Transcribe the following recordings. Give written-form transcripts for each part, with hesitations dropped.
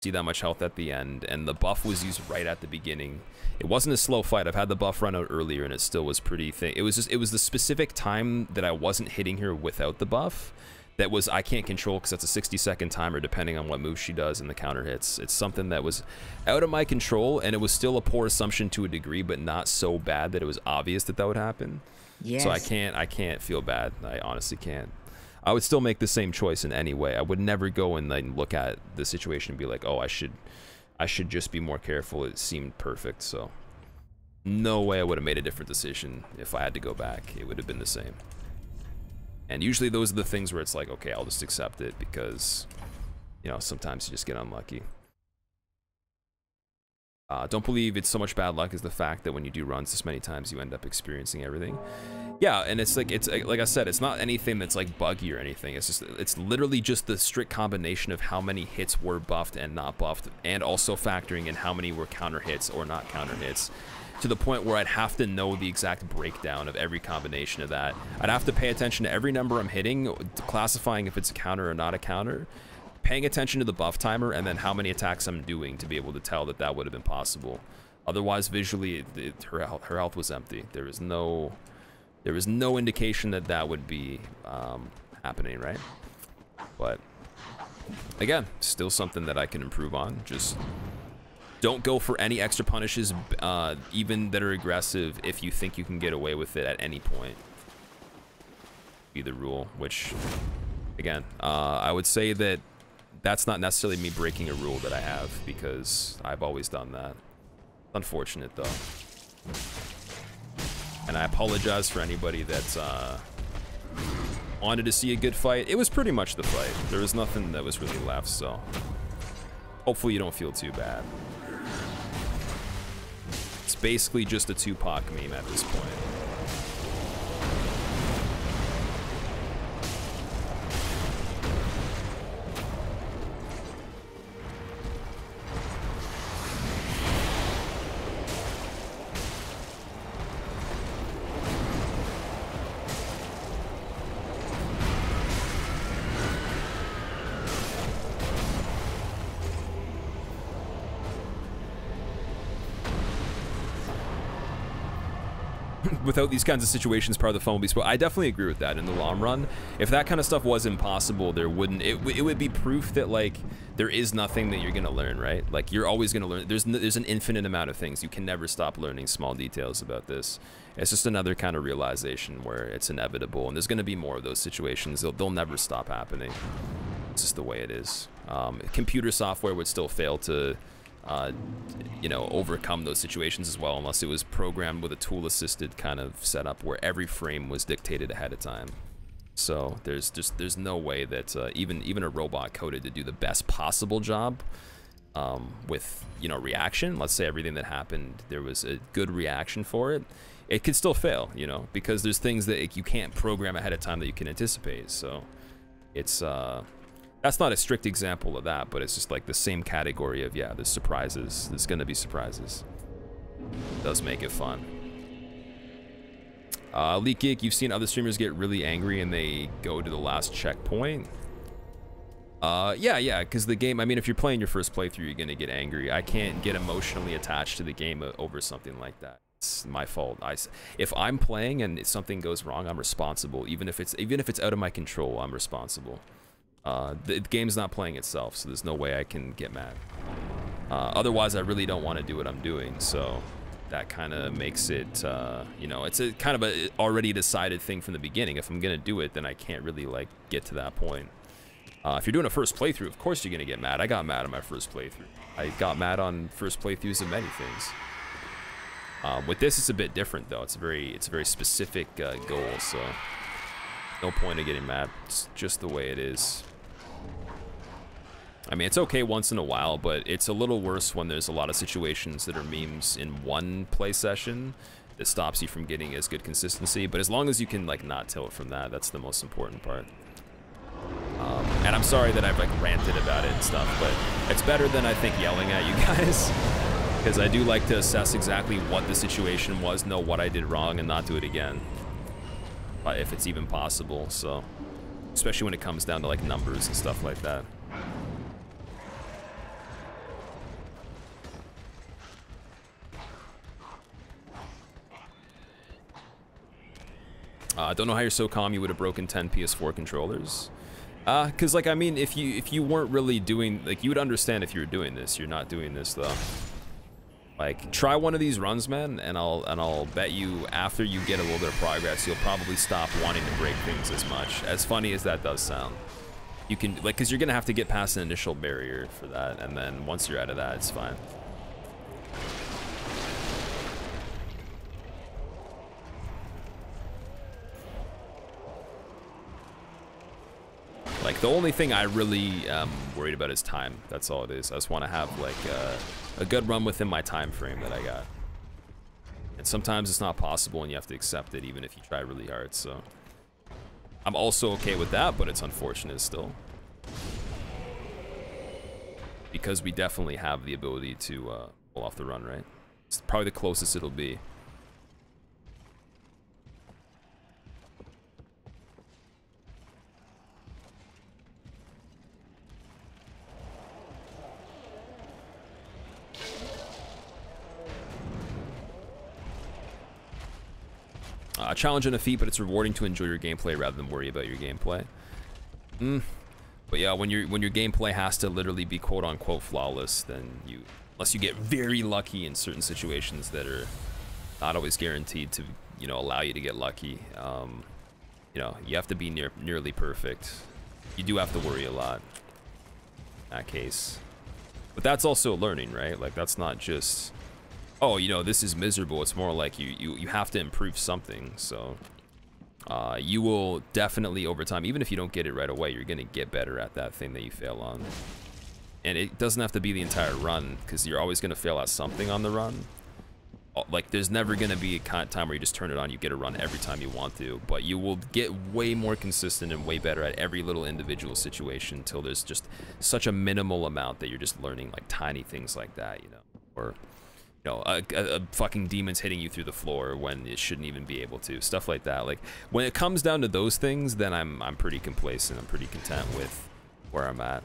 see that much health at the end, and the buff was used right at the beginning. It wasn't a slow fight. I've had the buff run out earlier, and it still was pretty thin. It was the specific time that I wasn't hitting her without the buff that was I can't control, because that's a 60-second timer depending on what move she does and the counter hits. It's something that was out of my control, and it was still a poor assumption to a degree, but not so bad that it was obvious that that would happen. Yes. So I can't feel bad. I honestly can't. I would still make the same choice in any way. I would never go and then look at the situation and be like, oh, I should just be more careful. It seemed perfect, so no way I would have made a different decision if I had to go back. It would have been the same. And usually those are the things where it's like, okay, I'll just accept it, because, you know, sometimes you just get unlucky. Don't believe it's so much bad luck as the fact that when you do runs this many times, you end up experiencing everything. Yeah, and it's like I said, it's not anything that's like buggy or anything. It's literally just the strict combination of how many hits were buffed and not buffed, and also factoring in how many were counter hits or not counter hits, to the point where I'd have to know the exact breakdown of every combination of that. I'd have to pay attention to every number I'm hitting, classifying if it's a counter or not a counter, paying attention to the buff timer, and then how many attacks I'm doing to be able to tell that that would have been possible. Otherwise, visually, her health was empty. There was no indication that that would be happening, right? But again, still something that I can improve on. Just don't go for any extra punishes, even that are aggressive, if you think you can get away with it at any point. Be the rule, which, again, I would say that that's not necessarily me breaking a rule that I have, because I've always done that. Unfortunate, though. And I apologize for anybody that's wanted to see a good fight. It was pretty much the fight. There was nothing that was really left, so hopefully you don't feel too bad. It's basically just a Tupac meme at this point. Without these kinds of situations, part of the fun will be spoiled. I definitely agree with that in the long run. If that kind of stuff was impossible, there wouldn't, it would be proof that, like, there is nothing that you're gonna learn, right? Like, you're always gonna learn. There's an infinite amount of things. You can never stop learning small details about this. It's just another kind of realization where it's inevitable, and there's gonna be more of those situations. They'll never stop happening. It's just the way it is. Computer software would still fail to you know, overcome those situations as well, unless it was programmed with a tool-assisted kind of setup where every frame was dictated ahead of time. So there's no way that even a robot coded to do the best possible job with, you know, reaction. Let's say everything that happened, there was a good reaction for it. It could still fail, you know, because there's things that you can't program ahead of time that you can anticipate. So it's that's not a strict example of that, but it's just like the same category of, yeah, there's surprises. There's gonna be surprises. It does make it fun. Leak Geek, you've seen other streamers get really angry and they go to the last checkpoint. Yeah, because the game, I mean, if you're playing your first playthrough, you're gonna get angry. I can't get emotionally attached to the game over something like that. It's my fault. If I'm playing and something goes wrong, I'm responsible. Even if it's out of my control, I'm responsible. The game's not playing itself, so there's no way I can get mad. Otherwise, I really don't want to do what I'm doing, so that kind of makes it, you know, it's a kind of a already decided thing from the beginning. If I'm gonna do it, then I can't really, like, get to that point. If you're doing a first playthrough, of course you're gonna get mad. I got mad on my first playthrough. I got mad on first playthroughs of many things. With this, it's a bit different, though. It's a very specific goal, so no point in getting mad. It's just the way it is. I mean, it's okay once in a while, but it's a little worse when there's a lot of situations that are memes in one play session that stops you from getting as good consistency. But as long as you can, like, not tilt from that, that's the most important part. And I'm sorry that I've, like, ranted about it and stuff, but it's better than, I think, yelling at you guys. Because I do like to assess exactly what the situation was, know what I did wrong, and not do it again. If it's even possible, so. Especially when it comes down to, like, numbers and stuff like that. Don't know how you're so calm you would have broken 10 PS4 controllers. Cause like, I mean, if you weren't really doing, like, you would understand if you were doing this. You're not doing this though. Like, try one of these runs, man, and I'll bet you after you get a little bit of progress, you'll probably stop wanting to break things as much. As funny as that does sound. You can, like, cause you're gonna have to get past an initial barrier for that, and then once you're out of that, it's fine. Like, the only thing I really am worried about is time. That's all it is. I just want to have, like, a good run within my time frame that I got. And sometimes it's not possible and you have to accept it even if you try really hard, so. I'm also okay with that, but it's unfortunate still. Because we definitely have the ability to pull off the run, right? It's probably the closest it'll be. Challenge and a feat, but it's rewarding to enjoy your gameplay rather than worry about your gameplay. But yeah, when your gameplay has to literally be quote unquote flawless, then unless you get very lucky in certain situations that are not always guaranteed to, you know, allow you to get lucky. You know, you have to be nearly perfect. You do have to worry a lot in that case. But that's also learning, right? Like, that's not just, oh, you know, this is miserable. It's more like you have to improve something. So you will definitely over time, even if you don't get it right away, you're gonna get better at that thing that you fail on. And it doesn't have to be the entire run, because you're always gonna fail at something on the run. Like, there's never gonna be a time where you just turn it on, you get a run every time you want to, but you will get way more consistent and way better at every little individual situation until there's just such a minimal amount that you're just learning like tiny things like that, you know, or you know, a fucking demon's hitting you through the floor when it shouldn't even be able to. Stuff like that. Like, when it comes down to those things, then I'm pretty complacent. I'm pretty content with where I'm at.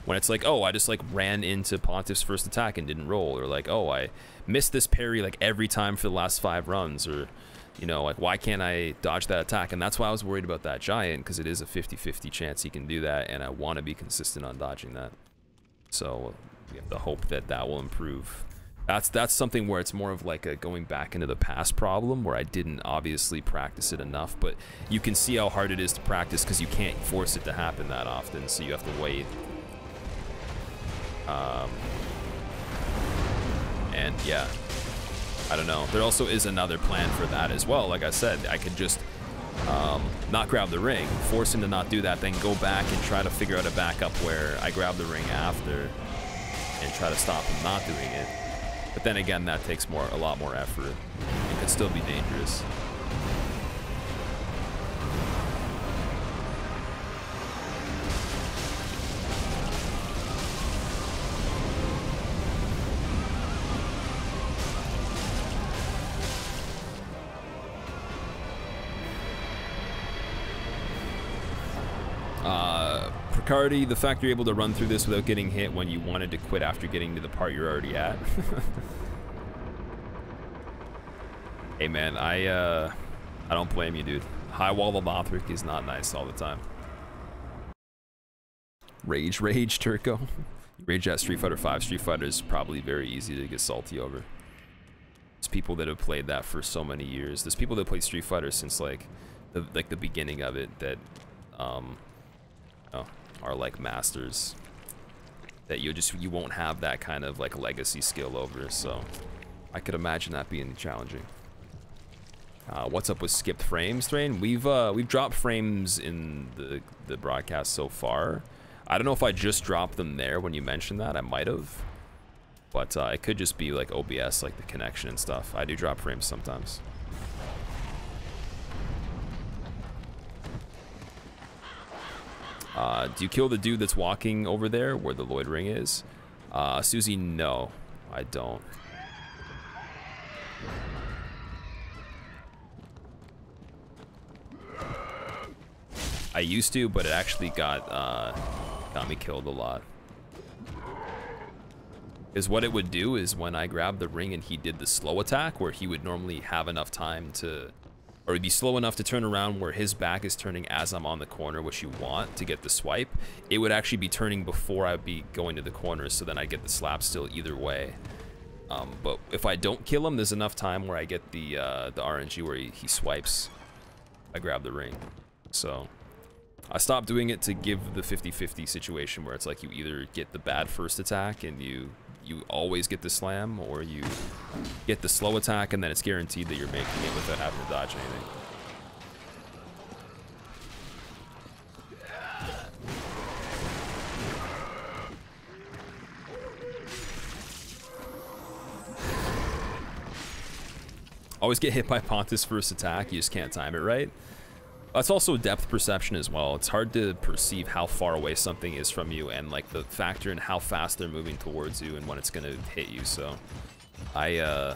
When it's like, oh, I just like ran into Pontiff's first attack and didn't roll, or like, oh, I missed this parry like every time for the last 5 runs, or, you know, like, why can't I dodge that attack? And that's why I was worried about that giant, because it is a 50-50 chance he can do that, and I want to be consistent on dodging that. So we have to hope that that will improve. That's something where it's more of like a going back into the past problem, where I didn't obviously practice it enough, but you can see how hard it is to practice because you can't force it to happen that often, so you have to wait. And yeah, I don't know. There also is another plan for that as well. Like I said, I could just not grab the ring, force him to not do that, then go back and try to figure out a backup where I grab the ring after and try to stop him not doing it. But then again, that takes a lot more effort. It could still be dangerous. Cardi, the fact you're able to run through this without getting hit when you wanted to quit after getting to the part you're already at. Hey man, I don't blame you, dude. High wall of Lothric is not nice all the time. Rage, Turco. Rage at Street Fighter 5. Street Fighter is probably very easy to get salty over. There's people that have played that for so many years. There's people that played Street Fighter since like the beginning of it that are like masters that you won't have that kind of like legacy skill over, so I could imagine that being challenging. What's up with skipped frames, Thrain? We've dropped frames in the broadcast so far. I don't know if I just dropped them there when you mentioned that. I might have, but it could just be like OBS, like the connection and stuff. I do drop frames sometimes. Do you kill the dude that's walking over there where the Lloyd ring is? Susie, no, I don't. I used to, but it actually got me killed a lot. Is what it would do is when I grabbed the ring and he did the slow attack, where he would normally have enough time to, or he'd be slow enough to turn around where his back is turning as I'm on the corner, which you want to get the swipe, it would actually be turning before I'd be going to the corner, so then I'd get the slap still either way. But if I don't kill him, there's enough time where I get the RNG where he swipes. I grab the ring. So I stopped doing it to give the 50-50 situation where it's like you either get the bad first attack and you always get the slam, or you get the slow attack and then it's guaranteed that you're making it without having to dodge anything. Always get hit by Pontus first attack, you just can't time it right. That's also depth perception as well. It's hard to perceive how far away something is from you, and like the factor in how fast they're moving towards you and when it's gonna hit you. So I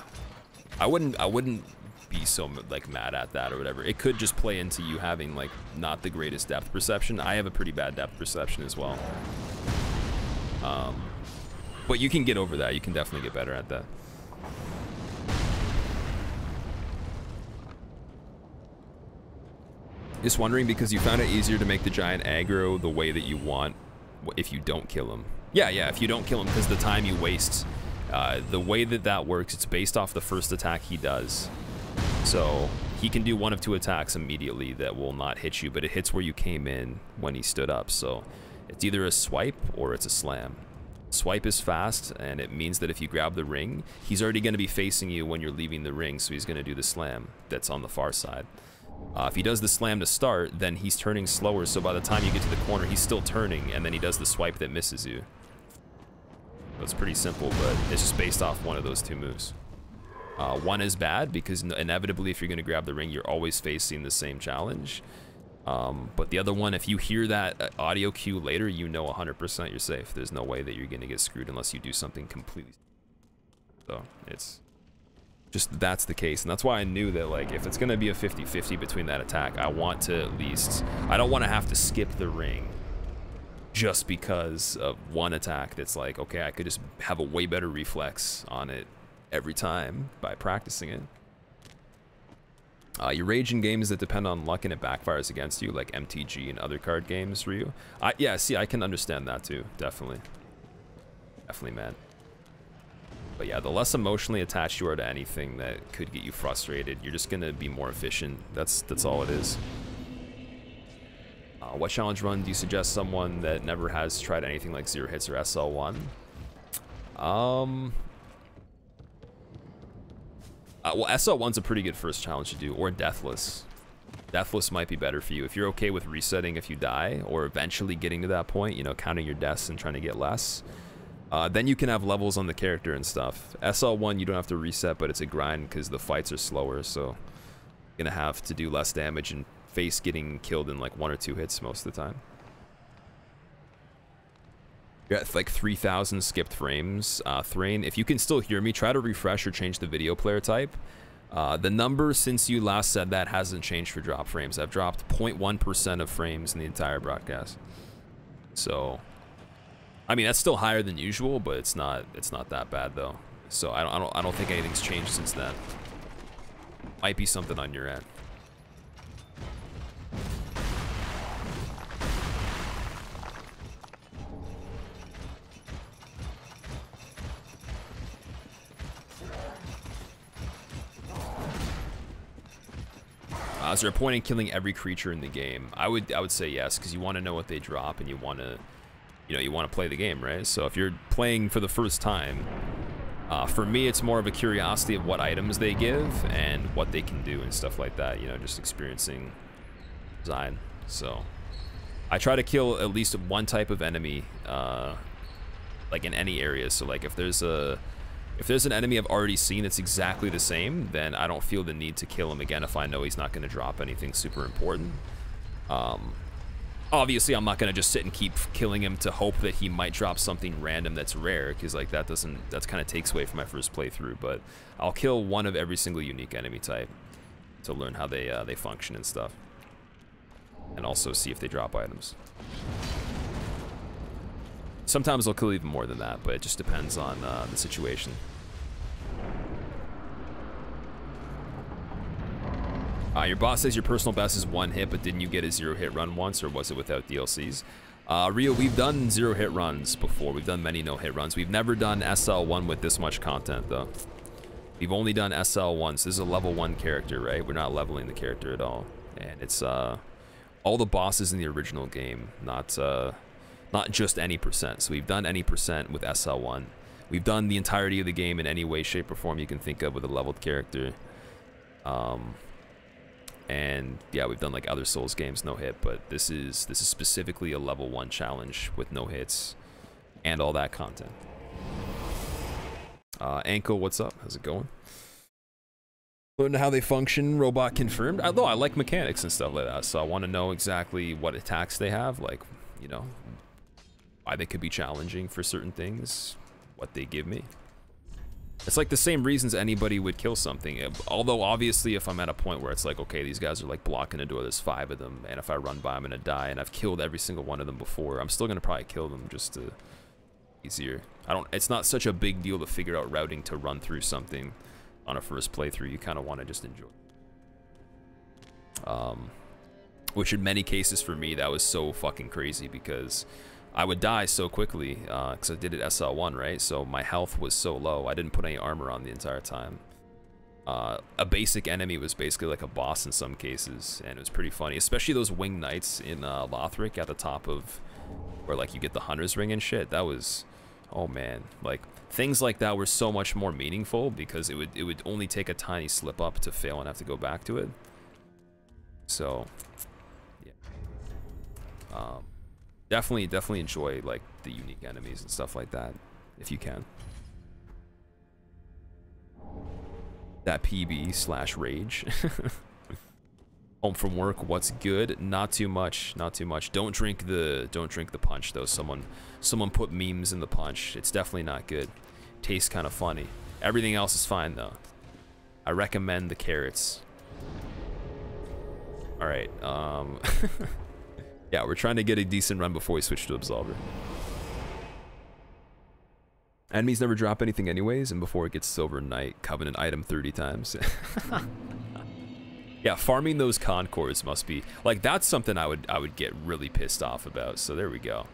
wouldn't be so like mad at that or whatever. It could just play into you having like not the greatest depth perception. I have a pretty bad depth perception as well. But you can get over that. You can definitely get better at that. Just wondering because you found it easier to make the giant aggro the way that you want if you don't kill him. Yeah, if you don't kill him, because the time you waste, the way that works, it's based off the first attack he does. So he can do one of two attacks immediately that will not hit you, but it hits where you came in when he stood up. So it's either a swipe or it's a slam. Swipe is fast, and it means that if you grab the ring, he's already going to be facing you when you're leaving the ring, so he's going to do the slam that's on the far side. If he does the slam to start, then he's turning slower, so by the time you get to the corner, he's still turning, and then he does the swipe that misses you. So it's pretty simple, but it's just based off one of those two moves. One is bad, because inevitably, if you're going to grab the ring, you're always facing the same challenge. But the other one, if you hear that audio cue later, you know 100% you're safe. There's no way that you're going to get screwed unless you do something completely. So, it's just, that's the case. And that's why I knew that, like, if it's going to be a 50-50 between that attack, I want to at least, I don't want to have to skip the ring just because of one attack that's like, okay, I could just have a way better reflex on it every time by practicing it. You rage in games that depend on luck and it backfires against you, like MTG and other card games, Ryu. Yeah, see, I can understand that too, definitely. Definitely, man. But yeah, the less emotionally attached you are to anything that could get you frustrated, you're just gonna be more efficient. That's all it is. What challenge run do you suggest someone that never has tried anything like Zero Hits or SL1? Well, SL1's a pretty good first challenge to do, or Deathless. Deathless might be better for you. If you're okay with resetting if you die, or eventually getting to that point, you know, counting your deaths and trying to get less, then you can have levels on the character and stuff. SL1, you don't have to reset, but it's a grind because the fights are slower, so you're gonna have to do less damage and face getting killed in like 1 or 2 hits most of the time. You're at like 3,000 skipped frames. Thrain, if you can still hear me, try to refresh or change the video player type. The number since you last said that hasn't changed for drop frames. I've dropped 0.1% of frames in the entire broadcast. So, I mean, that's still higher than usual, but it's not that bad though. So I don't think anything's changed since then. Might be something on your end. Is there a point in killing every creature in the game? I would say yes, because you want to know what they drop and you want to, you know, you want to play the game, right? So if you're playing for the first time, for me it's more of a curiosity of what items they give and what they can do and stuff like that. You know, just experiencing design. So I try to kill at least one type of enemy, like in any area. So like if there's an enemy I've already seen that's exactly the same, then I don't feel the need to kill him again if I know he's not going to drop anything super important. Obviously, I'm not going to just sit and keep killing him to hope that he might drop something random that's rare, because like that kind of takes away from my first playthrough. But I'll kill one of every single unique enemy type to learn how they function and stuff, and also see if they drop items. Sometimes they'll kill even more than that, but it just depends on the situation. Your boss says your personal best is 1 hit, but didn't you get a 0 hit run once, or was it without DLCs? Rio, we've done 0 hit runs before. We've done many no hit runs. We've never done SL1 with this much content, though. We've only done SL once. This is a level 1 character, right? We're not leveling the character at all. And it's all the bosses in the original game, not just any percent. So we've done any percent with SL1. We've done the entirety of the game in any way, shape, or form you can think of with a leveled character. And yeah, we've done like other Souls games no hit, but this is specifically a level 1 challenge with no hits and all that content. Ankle, what's up? How's it going? Learn how they function, robot confirmed. Although I like mechanics and stuff like that, so I want to know exactly what attacks they have, like, you know, why they could be challenging for certain things, what they give me. It's like the same reasons anybody would kill something. Although obviously if I'm at a point where it's like, okay, these guys are like blocking a door, there's 5 of them, and if I run by, I'm gonna die, and I've killed every single one of them before, I'm still gonna probably kill them just to easier. It's not such a big deal to figure out routing to run through something on a first playthrough. You kind of want to just enjoy. Which in many cases for me, that was so fucking crazy because I would die so quickly because I did it SL1, right? So my health was so low. I didn't put any armor on the entire time. A basic enemy was basically like a boss in some cases, and it was pretty funny. Especially those winged knights in Lothric at the top of where like you get the hunter's ring and shit. That was, oh man, like things like that were so much more meaningful because it would only take a tiny slip up to fail and have to go back to it. So yeah. Definitely enjoy like the unique enemies and stuff like that if you can. That PB/rage. Home from work, what's good? Not too much, not too much. Don't drink the punch though. Someone put memes in the punch. It's definitely not good. Tastes kind of funny. Everything else is fine though. I recommend the carrots. All right. Yeah, we're trying to get a decent run before we switch to Absolver. Enemies never drop anything anyways, and before it gets Silver Knight, Covenant item 30 times. Yeah, farming those Concords must be like, that's something I would get really pissed off about. So there we go.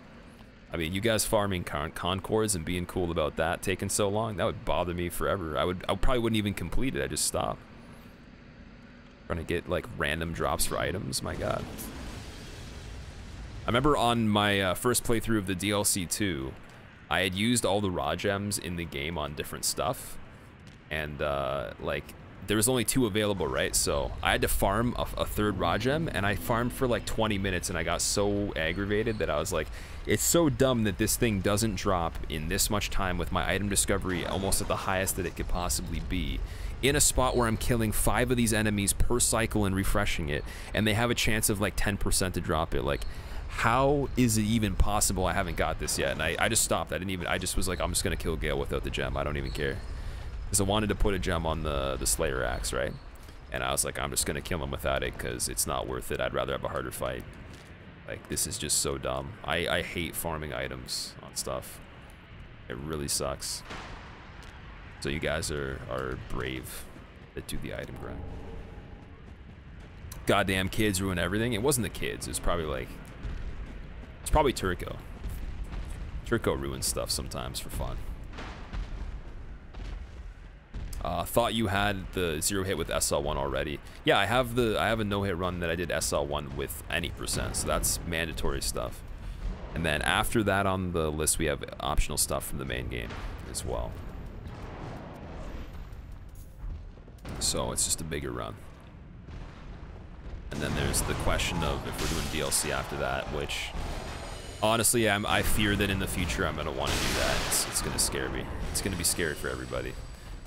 I mean, you guys farming Concords and being cool about that taking so long, that would bother me forever. I probably wouldn't even complete it. I just stop. Trying to get like random drops for items. My God. I remember on my first playthrough of the DLC 2, I had used all the raw gems in the game on different stuff, and like there was only 2 available, right? So I had to farm a third raw gem, and I farmed for like 20 minutes, and I got so aggravated that I was like, it's so dumb that this thing doesn't drop in this much time with my item discovery almost at the highest that it could possibly be, in a spot where I'm killing 5 of these enemies per cycle and refreshing it, and they have a chance of like 10% to drop it. Like, how is it even possible I haven't got this yet? And I just stopped. I just was like, I'm just gonna kill Gale without the gem. I don't even care. Because I wanted to put a gem on the Slayer axe, right? And I was like, I'm just gonna kill him without it because it's not worth it. I'd rather have a harder fight. Like, this is just so dumb. I hate farming items on stuff. It really sucks. So you guys are brave that do the item grind. Goddamn kids ruin everything. It wasn't the kids. It was probably like, it's probably Turco. Turco ruins stuff sometimes for fun. Thought you had the 0 hit with SL1 already. Yeah, I have a no hit run that I did SL1 with any percent, so that's mandatory stuff. And then after that on the list we have optional stuff from the main game as well. So it's just a bigger run. And then there's the question of if we're doing DLC after that, which honestly I fear that in the future I'm gonna want to do that. It's gonna scare me. It's gonna be scary for everybody.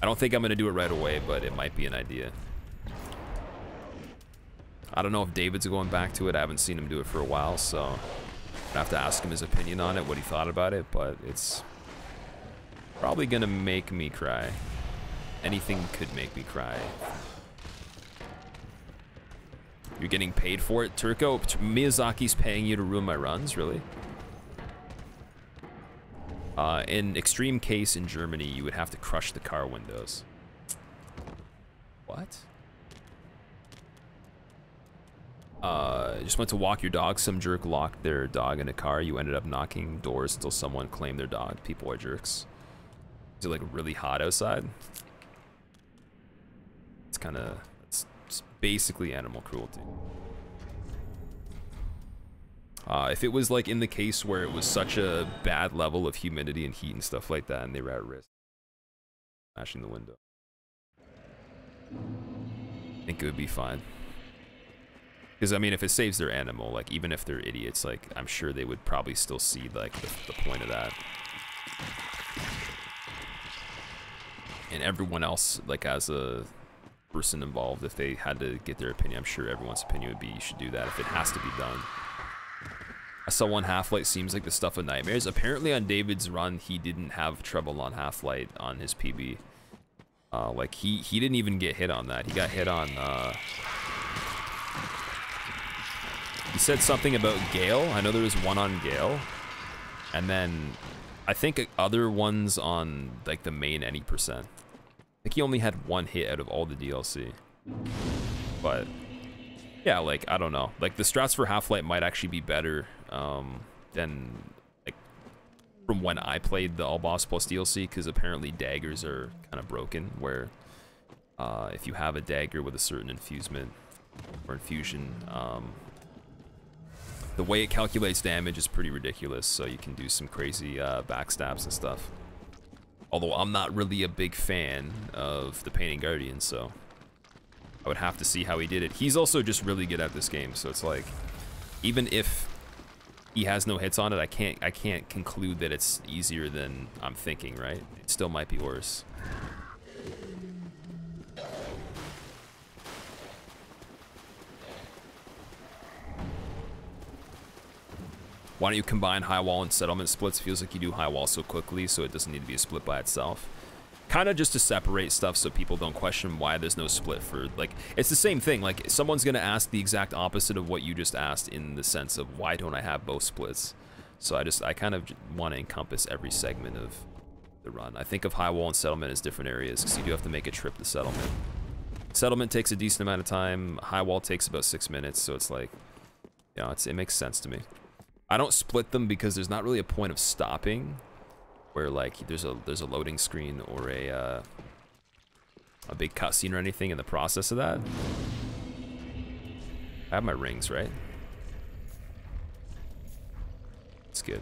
I don't think I'm gonna do it right away, but it might be an idea. I don't know if David's going back to it. I haven't seen him do it for a while, so I have to ask him his opinion on it, what he thought about it, but it's probably gonna make me cry. Anything could make me cry. You're getting paid for it? Turco, Miyazaki's paying you to ruin my runs? Really? In extreme case in Germany, you would have to crush the car windows. What? Just went to walk your dog. Some jerk locked their dog in a car. You ended up knocking doors until someone claimed their dog. People are jerks. Is it like really hot outside? It's kind of, it's basically animal cruelty. If it was like in the case where it was such a bad level of humidity and heat and stuff like that, and they were at risk, smashing the window, I think it would be fine. Because I mean, if it saves their animal, like even if they're idiots, like I'm sure they would probably still see like the point of that. And everyone else, like as a person involved, if they had to get their opinion, I'm sure everyone's opinion would be you should do that if it has to be done. I saw one Half-Light seems like the stuff of nightmares. Apparently on David's run, he didn't have trouble on Half-Light on his PB. Like he didn't even get hit on that. He got hit on, he said something about Gale. I know there was one on Gale. And then I think other ones on like the main any percent. I think he only had one hit out of all the DLC. But yeah, like I don't know. Like the strats for Half-Light might actually be better than like from when I played the All Boss Plus DLC, because apparently daggers are kind of broken, where if you have a dagger with a certain infusement or infusion, the way it calculates damage is pretty ridiculous, so you can do some crazy backstabs and stuff. Although I'm not really a big fan of the Painting Guardian, so I would have to see how he did it. He's also just really good at this game, so it's like, even if he has no hits on it, I can't conclude that it's easier than I'm thinking, right? It still might be worse. Why don't you combine high wall and settlement splits? Feels like you do high wall so quickly, so it doesn't need to be a split by itself. Kind of just to separate stuff so people don't question why there's no split for, like, it's the same thing. Like, someone's going to ask the exact opposite of what you just asked, in the sense of, why don't I have both splits? So I kind of want to encompass every segment of the run. I think of high wall and settlement as different areas, because you do have to make a trip to settlement. Settlement takes a decent amount of time. High wall takes about 6 minutes, so it's like, you know, it makes sense to me. I don't split them because there's not really a point of stopping, where like there's a loading screen or a big cutscene or anything in the process of that. I have my rings, right? It's good.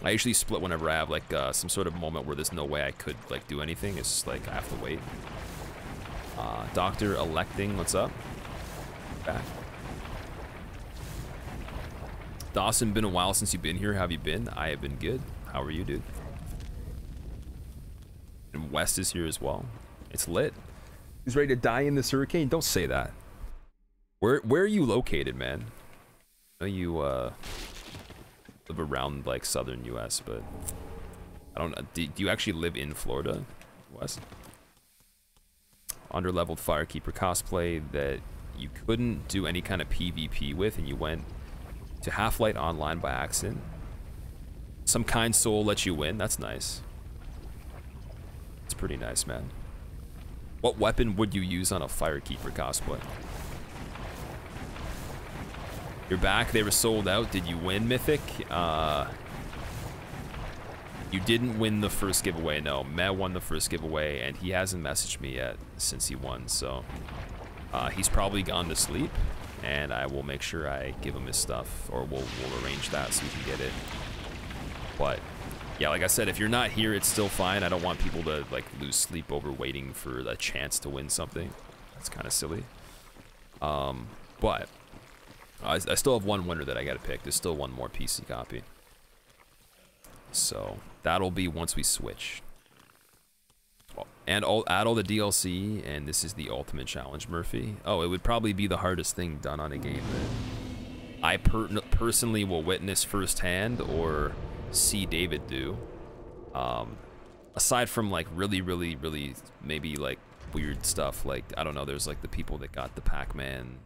I usually split whenever I have like some sort of moment where there's no way I could like do anything. It's just like I have to wait. Dr. Electing, what's up? Back. Dawson, been a while since you've been here. How have you been? I have been good. How are you, dude? And West is here as well. It's lit. He's ready to die in this hurricane? Don't say that. Where are you located, man? I know you live around like southern US, but I don't know. Do you actually live in Florida, West? Underleveled Firekeeper cosplay that you couldn't do any kind of PvP with, and you went to Half-Light Online by accident. Some kind soul let you win. That's nice. It's pretty nice, man. What weapon would you use on a Firekeeper cosplay? You're back. They were sold out. Did you win, Mythic? You didn't win the first giveaway. No, Meh won the first giveaway, and he hasn't messaged me yet since he won, so he's probably gone to sleep. And I will make sure I give him his stuff, or we'll arrange that so we can get it. But yeah, like I said, if you're not here, it's still fine. I don't want people to like lose sleep over waiting for a chance to win something. That's kind of silly. But I still have one winner that I gotta pick. There's still one more PC copy, so that'll be once we switch. And add all the DLC, and this is the ultimate challenge, Murphy. Oh, it would probably be the hardest thing done on a game that I personally will witness firsthand or see David do. Aside from like really maybe like weird stuff, like I don't know, there's like the people that got the Pac-Man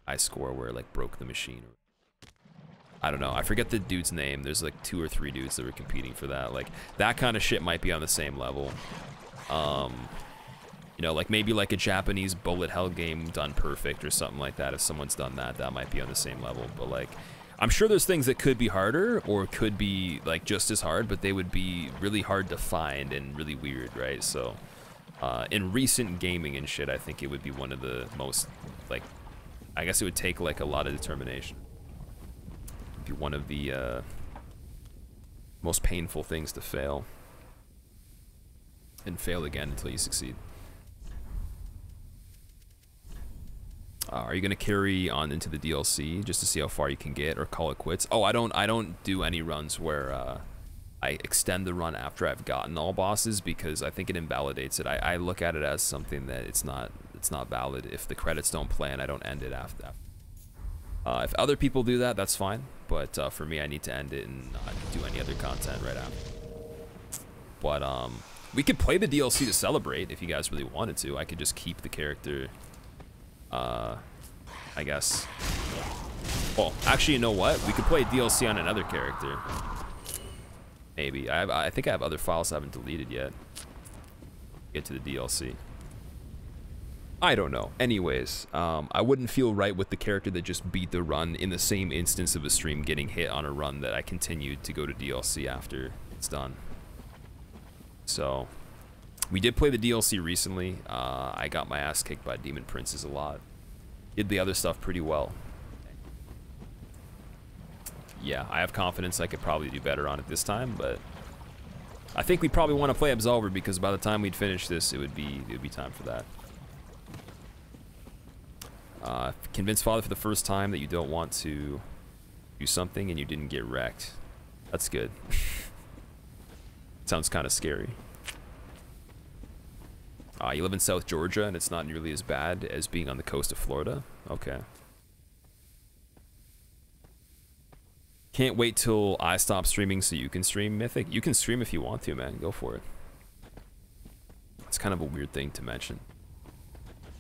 high score where it like broke the machine. I don't know. I forget the dude's name. There's like 2 or 3 dudes that were competing for that. Like that kind of shit might be on the same level. You know, like maybe like a Japanese bullet hell game done perfect or something like that. If someone's done that, that might be on the same level. But like, I'm sure there's things that could be harder or could be like just as hard, but they would be really hard to find and really weird, right? So in recent gaming and shit, I think it would be one of the most, like, I guess it would take like a lot of determination. It'd be one of the most painful things to fail. And fail again until you succeed. Are you gonna carry on into the DLC just to see how far you can get, or call it quits? Oh, I don't do any runs where I extend the run after I've gotten all bosses, because I think it invalidates it. I look at it as something that it's not valid if the credits don't play and I don't end it after that. If other people do that, that's fine. But for me, I need to end it and not do any other content right after. But we could play the DLC to celebrate if you guys really wanted to. I could just keep the character. I guess. Well, actually, you know what? We could play DLC on another character. Maybe. I think I have other files I haven't deleted yet. Get to the DLC. I don't know. Anyways, I wouldn't feel right with the character that just beat the run in the same instance of a stream getting hit on a run that I continued to go to DLC after it's done. So, we did play the DLC recently. I got my ass kicked by Demon Princes a lot. Did the other stuff pretty well. Yeah, I have confidence I could probably do better on it this time, but I think we probably want to play Absolver, because by the time we'd finish this, it would be time for that. Convince Father for the first time that you don't want to do something and you didn't get wrecked. That's good. Sounds kind of scary. You live in South Georgia and it's not nearly as bad as being on the coast of Florida? Okay. Can't wait till I stop streaming so you can stream, Mythic. You can stream if you want to, man. Go for it. It's kind of a weird thing to mention.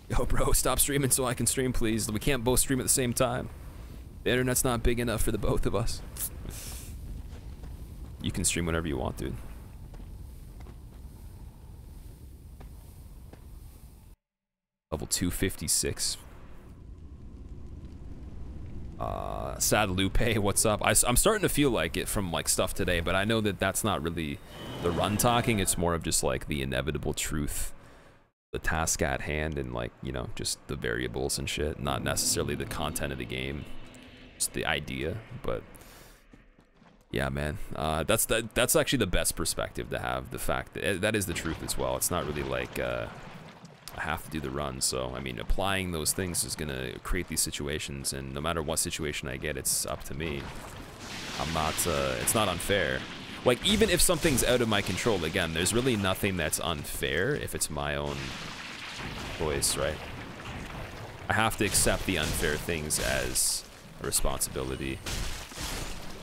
Yo, bro, stop streaming so I can stream, please. We can't both stream at the same time. The internet's not big enough for the both of us. You can stream whenever you want, dude. Level 256. Sad Lupe, what's up? I'm starting to feel like it from like stuff today, but I know that that's not really the run talking. It's more of just like the inevitable truth, the task at hand, and like, you know, just the variables and shit. Not necessarily the content of the game, just the idea. But yeah, man, that's actually the best perspective to have. The fact that that is the truth as well. It's not really like I have to do the run. So I mean, applying those things is gonna create these situations, and no matter what situation I get, it's up to me. I'm not. It's not unfair. Like, even if something's out of my control, again, there's really nothing that's unfair if it's my own choice, right? I have to accept the unfair things as a responsibility.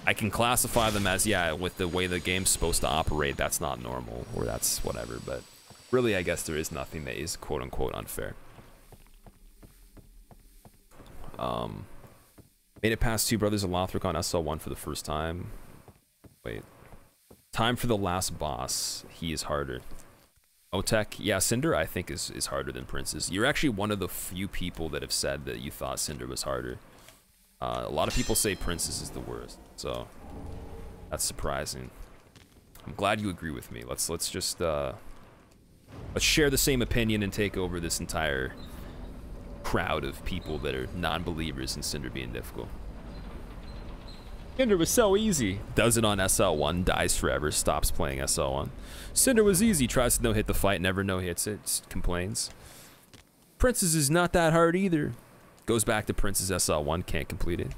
I can classify them as, yeah, with the way the game's supposed to operate, that's not normal, or that's whatever, but really, I guess there is nothing that is quote-unquote unfair. Made it past Two Brothers of Lothric on SL1 for the first time. Wait. Time for the last boss. He is harder. Otek, yeah, Cinder I think is harder than Princes. You're actually one of the few people that have said that you thought Cinder was harder. A lot of people say Princes is the worst, so that's surprising. I'm glad you agree with me. Let's just let's share the same opinion and take over this entire crowd of people that are non-believers in Cinder being difficult. Cinder was so easy. Does it on SL1, dies forever, stops playing SL1. Cinder was easy, tries to no-hit the fight, never no-hits it, complains. Princes is not that hard either. Goes back to Princes SL1, can't complete it.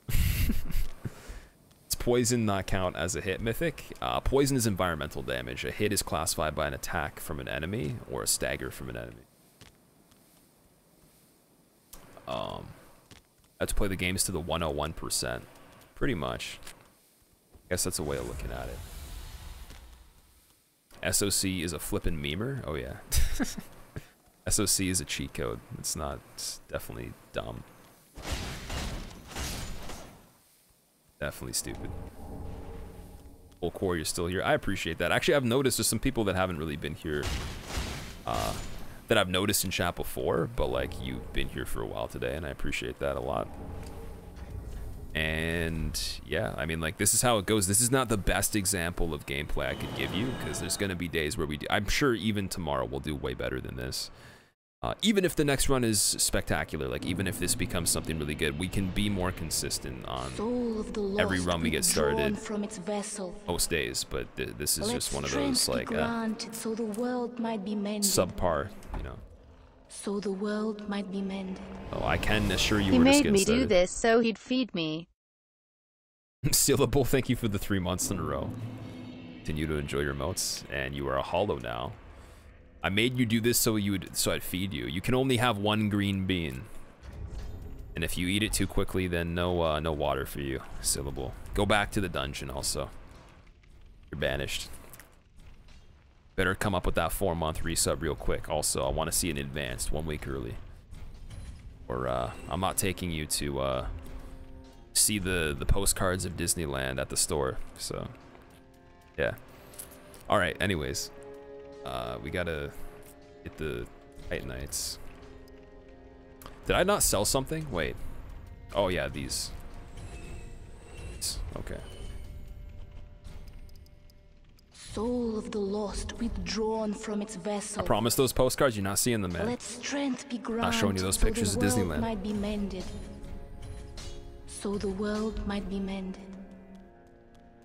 Does poison not count as a hit, Mythic? Poison is environmental damage. A hit is classified by an attack from an enemy or a stagger from an enemy. I have to play the games to the 101%. Pretty much. I guess that's a way of looking at it. SOC is a flippin' memer? Oh yeah. SOC is a cheat code. It's not, it's definitely dumb. Definitely stupid. Full core, you're still here. I appreciate that. Actually, I've noticed there's some people that haven't really been here that I've noticed in chat before, but like you've been here for a while today, and I appreciate that a lot. And yeah, I mean, like, this is how it goes. This is not the best example of gameplay I could give you, because there's going to be days where I'm sure even tomorrow we'll do way better than this. Even if the next run is spectacular, like even if this becomes something really good, we can be more consistent on every run we get started most days. But this is just one of those like subpar, you know. So the world might be mended. Oh, I can assure you he we're just made getting me started. do this so he'd feed me. Sealable, thank you for the 3 months in a row. Continue to enjoy your emotes, and you are a hollow now. I made you do this so I'd feed you. You can only have one green bean, and if you eat it too quickly, then no water for you. Sealable. Go back to the dungeon. Also, you're banished. Better come up with that 4-month resub real quick. Also, I want to see an advanced 1 week early. Or I'm not taking you to see the postcards of Disneyland at the store. So yeah. All right. Anyways, we gotta get the Tight Knights. Did I not sell something? Wait. Oh yeah, these. Okay. Soul of the lost withdrawn from its vessel. I promise those postcards, you're not seeing them, man. Let strength be granted. Not showing you those pictures of Disneyland. Might be mended. So the world might be mended.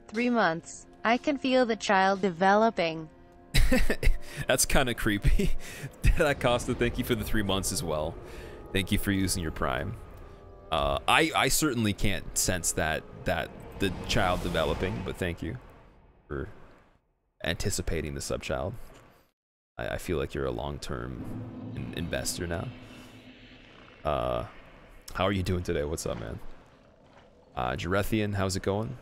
3 months. I can feel the child developing. That's kind of creepy. That Costa, thank you for the 3 months as well. Thank you for using your Prime. I certainly can't sense that the child developing, but thank you for anticipating the subchild. I feel like you're a long-term investor now. How are you doing today? What's up, man? Jarethian, how's it going?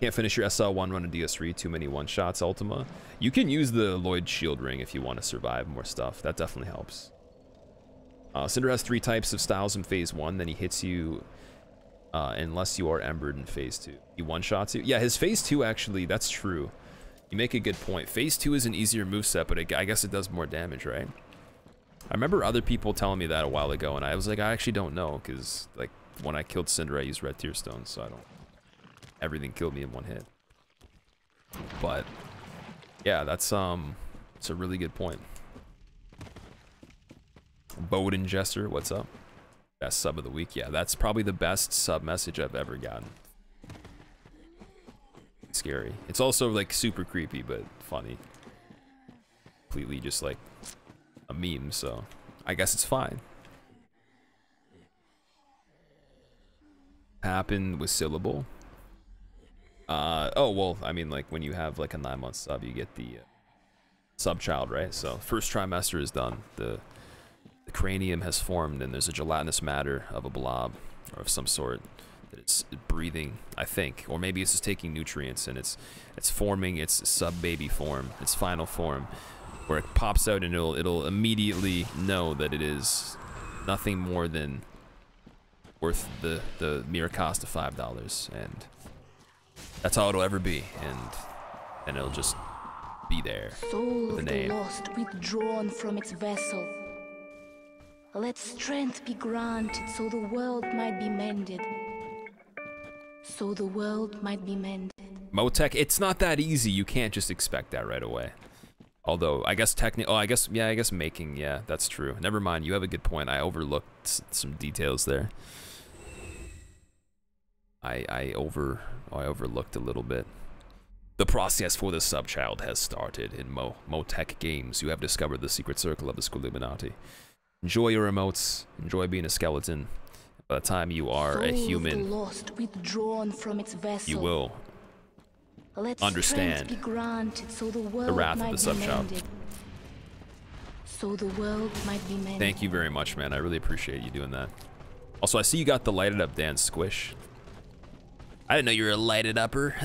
Can't finish your SL1 run in DS3, too many one-shots, Ultima. You can use the Lloyd Shield Ring if you want to survive more stuff. That definitely helps. Cinder has 3 types of styles in Phase 1, then he hits you unless you are embered in Phase 2. He one-shots you. Yeah, his Phase 2, actually, that's true. You make a good point. Phase 2 is an easier moveset, but I guess it does more damage, right? I remember other people telling me that a while ago, and I was like, I actually don't know, because like when I killed Cinder, I used Red Tear Stone, so I don't... Everything killed me in 1 hit. But yeah, that's it's a really good point. Bowden Jester, what's up? Best sub of the week. Yeah, that's probably the best sub message I've ever gotten. Scary. It's also like super creepy, but funny. Completely just like a meme, so I guess it's fine. Happened with Syllable. Oh, well, I mean, like, when you have, like, a 9-month sub, you get the sub-child, right? So, first trimester is done. The cranium has formed, and there's a gelatinous matter of a blob, or of some sort, that it's breathing, I think. Or maybe it's just taking nutrients, and it's forming its sub-baby form, its final form, where it pops out, and it'll immediately know that it is nothing more than worth the mere cost of $5, and... that's how it'll ever be, and it'll just be there. Soul the of name. the lost withdrawn from its vessel. Let strength be granted so the world might be mended. So the world might be mended. Motech, it's not that easy. You can't just expect that right away. Although, I guess technically, I guess making, yeah, that's true. Never mind, you have a good point. I overlooked some details there. I overlooked a little bit. The process for the subchild has started. In Motech Games, you have discovered the secret circle of the Illuminati. Enjoy your emotes. Enjoy being a skeleton. By the time you are a human, lost withdrawn from its vessel. you will understand so the wrath of the subchild. So the world might be mended. Thank you very much, man. I really appreciate you doing that. Also, I see you got the lighted up Dan Squish. I didn't know you were a lighted upper.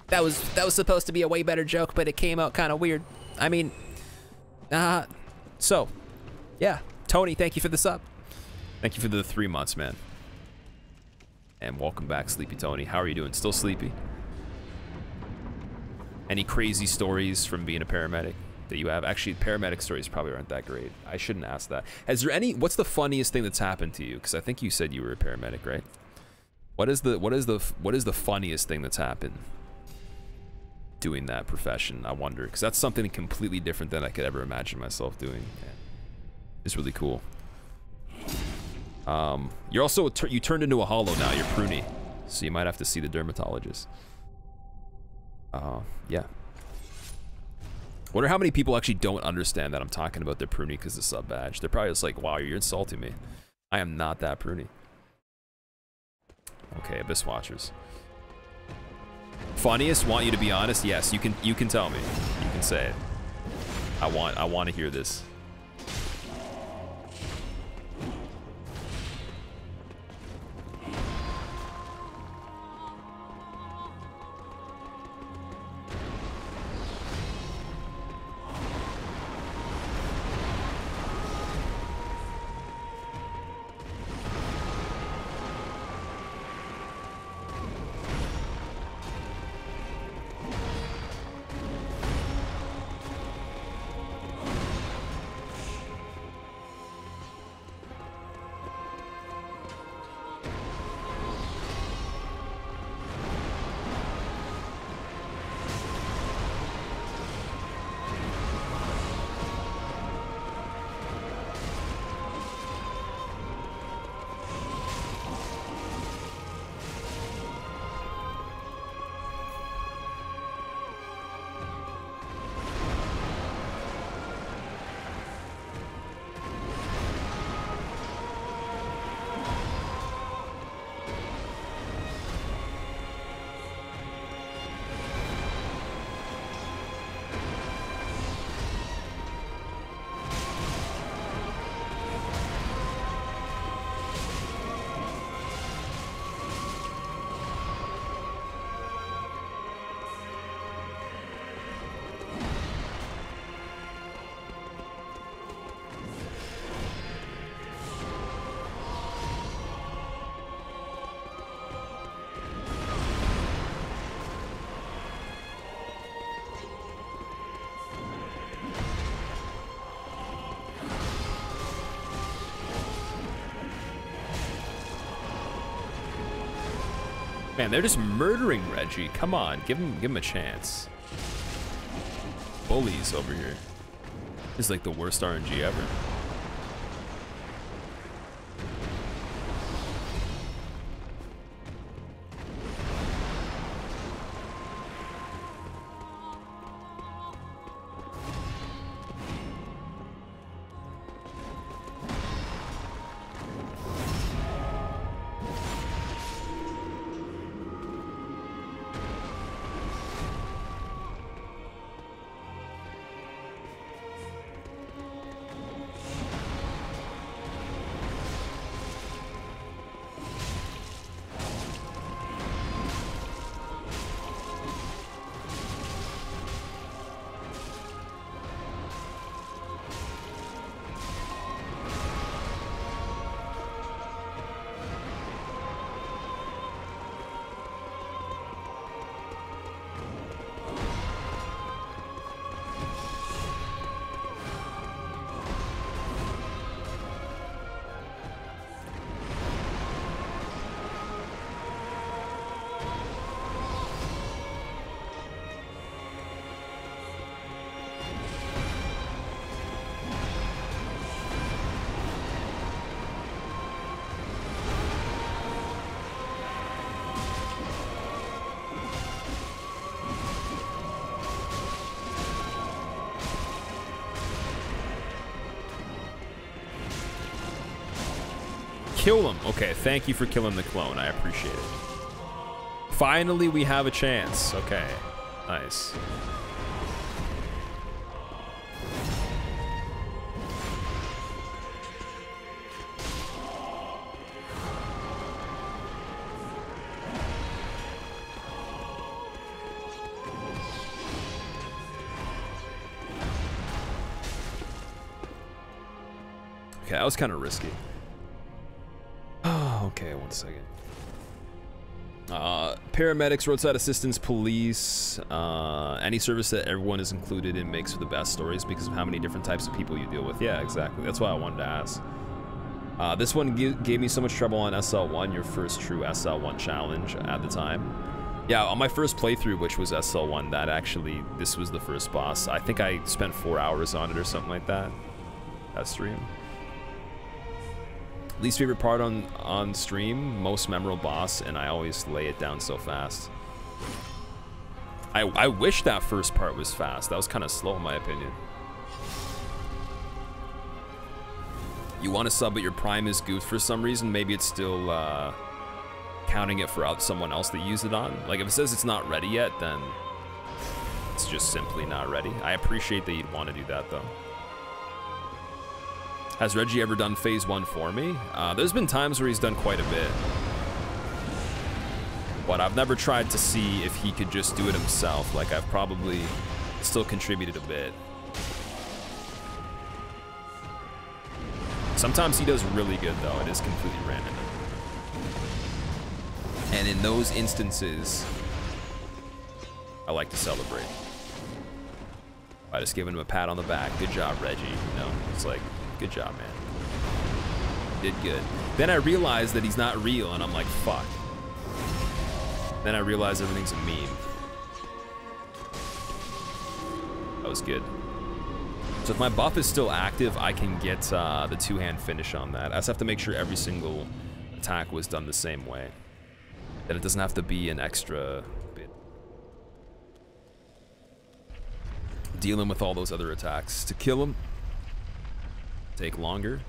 that was supposed to be a way better joke, but it came out kind of weird. I mean, so, yeah. Tony, thank you for the sub. Thank you for the 3 months, man. And welcome back, Sleepy Tony. How are you doing? Still sleepy? Any crazy stories from being a paramedic that you have? Actually, paramedic stories probably aren't that great. I shouldn't ask that. Has there any? What's the funniest thing that's happened to you? Because I think you said you were a paramedic, right? What is the funniest thing that's happened doing that profession? I wonder, because that's something completely different than I could ever imagine myself doing. Yeah. It's really cool. You're also you turned into a hollow now. You're pruny, so you might have to see the dermatologist. Yeah. Wonder how many people actually don't understand that I'm talking about their pruny because the sub badge. They're probably just like, wow, you're insulting me. I am not that pruny. Okay, Abyss Watchers. Funniest, want you to be honest? Yes, you can tell me. You can say it. I want to hear this. Man, they're just murdering Reggie. Come on, give him a chance. Bullies over here. This is like the worst RNG ever. Kill him. Okay, thank you for killing the clone. I appreciate it. Finally, we have a chance. Okay, nice. Okay, that was kind of risky. Oh, okay, 1 second. Paramedics, roadside assistance, police, any service that everyone is included in makes for the best stories because of how many different types of people you deal with. Yeah, exactly. That's why I wanted to ask. This one gave me so much trouble on SL1, your first true SL1 challenge at the time. Yeah, on my first playthrough, which was SL1, this was the first boss. I think I spent 4 hours on it or something like that. That stream. Least favorite part on stream, most memorable boss, and I always lay it down so fast. I wish that first part was fast. That was kind of slow in my opinion. You want to sub but your prime is goofed for some reason, maybe it's still counting it for someone else that used it on. Like if it says it's not ready yet, then it's just simply not ready. I appreciate that you'd want to do that though. Has Reggie ever done phase 1 for me? There's been times where he's done quite a bit. But I've never tried to see if he could just do it himself. Like I've probably still contributed a bit. Sometimes he does really good though, it is completely random. And in those instances, I like to celebrate. By just giving him a pat on the back. Good job, Reggie. You know, it's like, good job, man. Did good. Then I realized that he's not real, and I'm like, fuck. Then I realized everything's a meme. That was good. So if my buff is still active, I can get the two-hand finish on that. I just have to make sure every single attack was done the same way. That it doesn't have to be an extra bit. Dealing with all those other attacks. To kill him, take longer.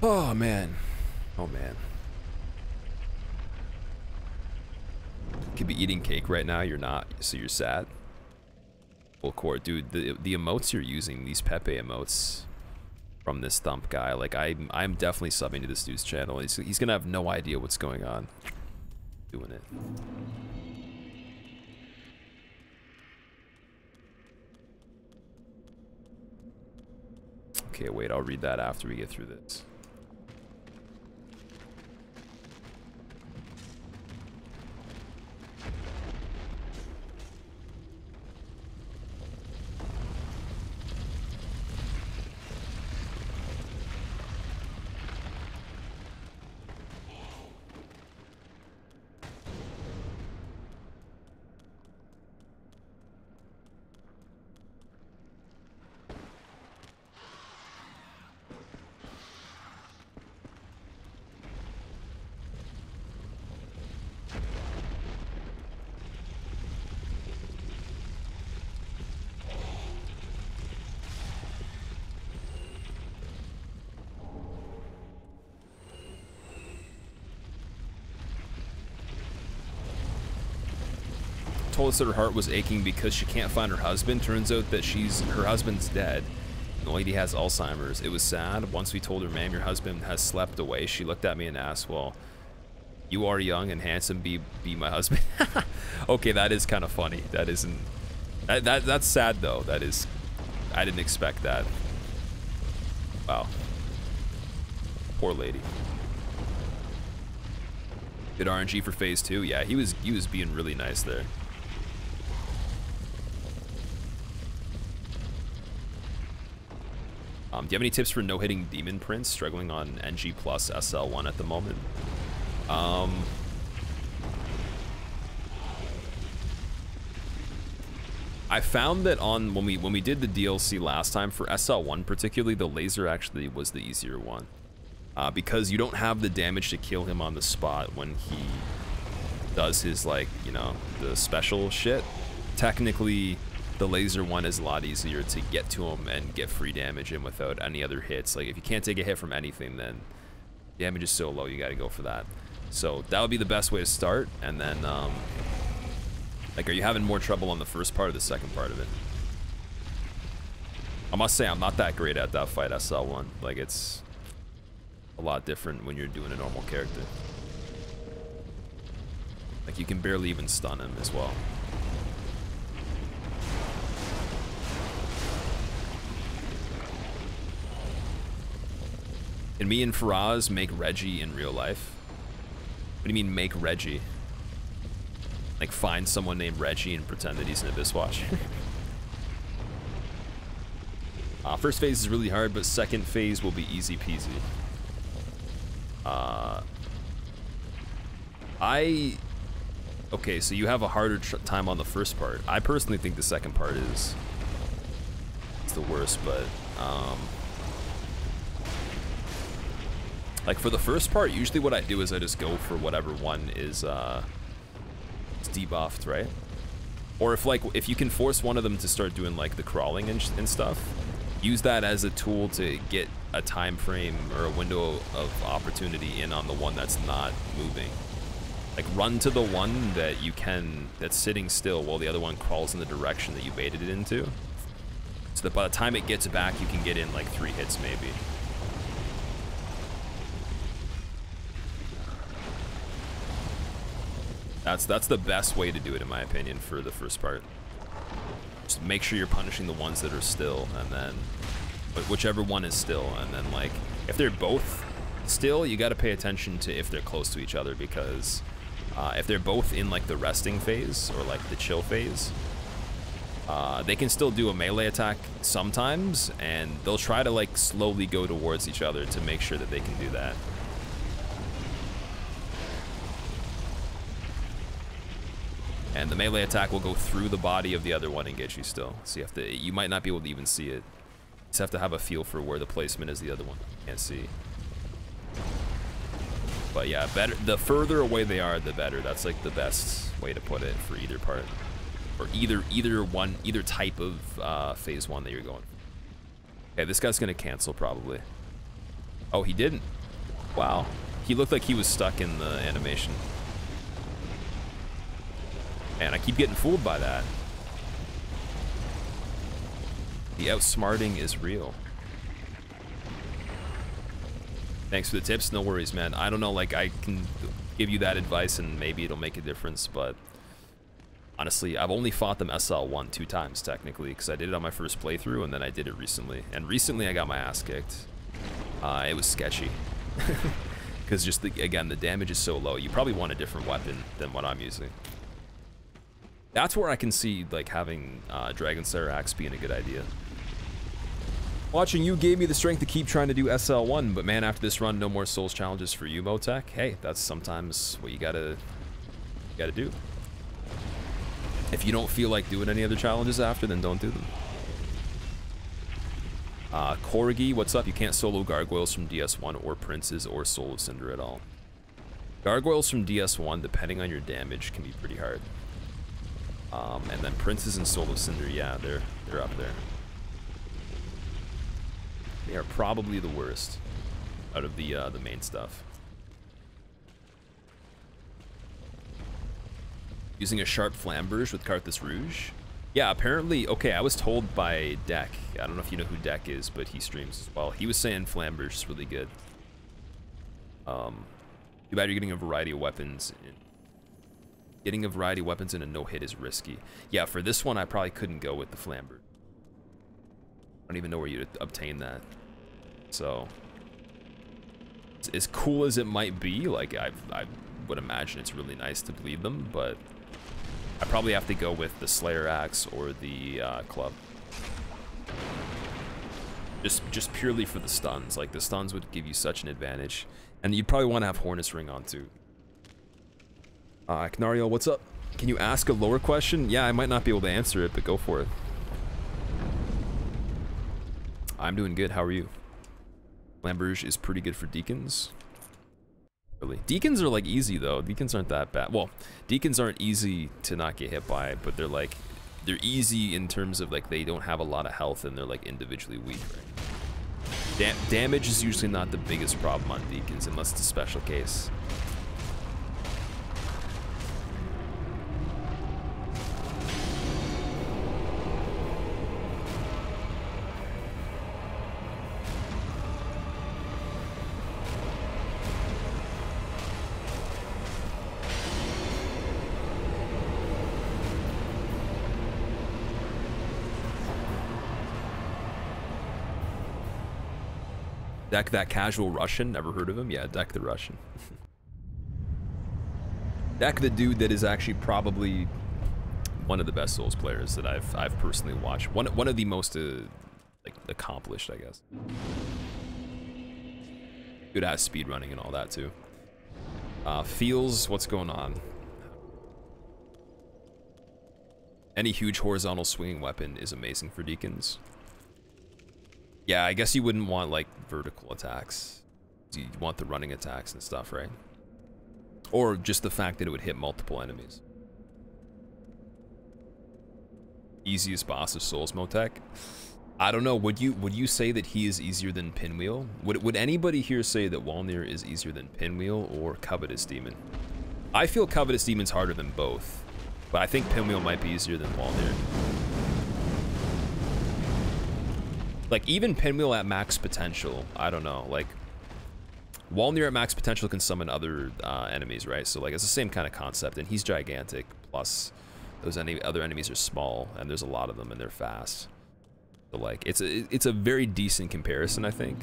Oh, man. Oh, man. You could be eating cake right now, you're not, so you're sad. Full court, dude, the emotes you're using, these Pepe emotes from this Thump guy, like I'm definitely subbing to this dude's channel. He's gonna have no idea what's going on doing it. Okay, wait, I'll read that after we get through this. Told us that her heart was aching because she can't find her husband. Turns out that her husband's dead. The lady has Alzheimer's. It was sad. Once we told her, ma'am, your husband has slept away, she looked at me and asked, well, you are young and handsome, be my husband. Okay, that is kind of funny. That isn't... That's sad, though. That is... I didn't expect that. Wow. Poor lady. Good RNG for phase 2. Yeah, he was being really nice there. Do you have any tips for no-hitting Demon Prince struggling on NG plus SL1 at the moment? I found that when we did the DLC last time for SL1 particularly, the laser actually was the easier one. Because you don't have the damage to kill him on the spot when he does his, like, you know, the special shit. Technically, the laser one is a lot easier to get to him and get free damage in without any other hits. Like, if you can't take a hit from anything, then damage is so low, you gotta go for that. So that would be the best way to start, and then, like, are you having more trouble on the first part or the second part of it? I must say, I'm not that great at that fight SL1. Like, it's a lot different when you're doing a normal character. Like, you can barely even stun him as well. Can me and Faraz make Reggie in real life? What do you mean make Reggie? Like find someone named Reggie and pretend that he's an Abyss Watch? First phase is really hard, but second phase will be easy peasy. Okay, so you have a harder time on the first part. I personally think the second part is it's the worst, but like for the first part, usually what I do is I just go for whatever one is debuffed, right? Or if you can force one of them to start doing like the crawling and stuff, use that as a tool to get a time frame or a window of opportunity in on the one that's not moving. Like run to the one that you can, that's sitting still while the other one crawls in the direction that you baited it into. So that by the time it gets back, you can get in like 3 hits maybe. That's the best way to do it in my opinion for the first part. Just make sure you're punishing the ones that are still, and then, but whichever one is still, and then like, if they're both still, you got to pay attention to if they're close to each other, because if they're both in like the resting phase or like the chill phase, they can still do a melee attack sometimes, and they'll try to like slowly go towards each other to make sure that they can do that. And the melee attack will go through the body of the other one and get you still. So you might not be able to even see it. You just have to have a feel for where the placement is the other one. Can't see. But yeah, the further away they are, the better. That's like the best way to put it for either part. Or either type of phase 1 that you're going. Okay, this guy's gonna cancel probably. Oh, he didn't. Wow. He looked like he was stuck in the animation. Man, I keep getting fooled by that. The outsmarting is real. Thanks for the tips. No worries, man. I don't know, like, I can give you that advice and maybe it'll make a difference, but honestly, I've only fought them SL1 2 times, technically, because I did it on my first playthrough, and then I did it recently. And recently, I got my ass kicked. It was sketchy. Because just, again, the damage is so low. You probably want a different weapon than what I'm using. That's where I can see like having Dragon Slayer Axe being a good idea. Watching you gave me the strength to keep trying to do SL1, but man, after this run, no more Souls challenges for you, Motek. Hey, that's sometimes what you gotta do. If you don't feel like doing any other challenges after, then don't do them. Corgi, what's up? You can't solo Gargoyles from DS1 or Princes or Soul of Cinder at all. Gargoyles from DS1, depending on your damage, can be pretty hard. And then Princes and Soul of Cinder, yeah, they're up there. They are probably the worst out of the main stuff. Using a sharp flamberge with Carthus Rouge. Yeah, apparently, okay, I was told by Deck. I don't know if you know who Deck is, but he streams as well. He was saying flamberge is really good. Too bad you're getting a variety of weapons. Getting a variety of weapons in a no-hit is risky. Yeah, for this one, I probably couldn't go with the flamberge. I don't even know where you'd obtain that. So, as cool as it might be, like, I would imagine it's really nice to bleed them, but I probably have to go with the Slayer Axe or the club. Just purely for the stuns. Like, the stuns would give you such an advantage. And you'd probably want to have Hornet's Ring on, too. Canario, what's up? Can you ask a lower question? Yeah, I might not be able to answer it, but go for it. I'm doing good. How are you? Flamberge is pretty good for Deacons. Really. Deacons are like easy though. Deacons aren't that bad. Well, Deacons aren't easy to not get hit by, but they're easy in terms of like they don't have a lot of health and they're like individually weak, right? Damage is usually not the biggest problem on Deacons unless it's a special case. Deck that casual Russian, never heard of him? Yeah, Deck the Russian. Deck the dude that is actually probably one of the best Souls players that I've personally watched. One of the most like accomplished, I guess. Good at speed running and all that too. Feels, what's going on? Any huge horizontal swinging weapon is amazing for deacons. Yeah, I guess you wouldn't want like vertical attacks. You want the running attacks and stuff, right? Or just the fact that it would hit multiple enemies. Easiest boss of Souls Motec? I don't know. Would you say that he is easier than Pinwheel? Would anybody here say that Walnir is easier than Pinwheel or Covetous Demon? I feel Covetous Demon's harder than both, but I think Pinwheel might be easier than Walnir. Like even Pinwheel at max potential, I don't know. Like Walnir at max potential can summon other enemies, right? So like it's the same kind of concept, and he's gigantic. Plus, those other enemies are small, and there's a lot of them, and they're fast. So like it's a very decent comparison, I think.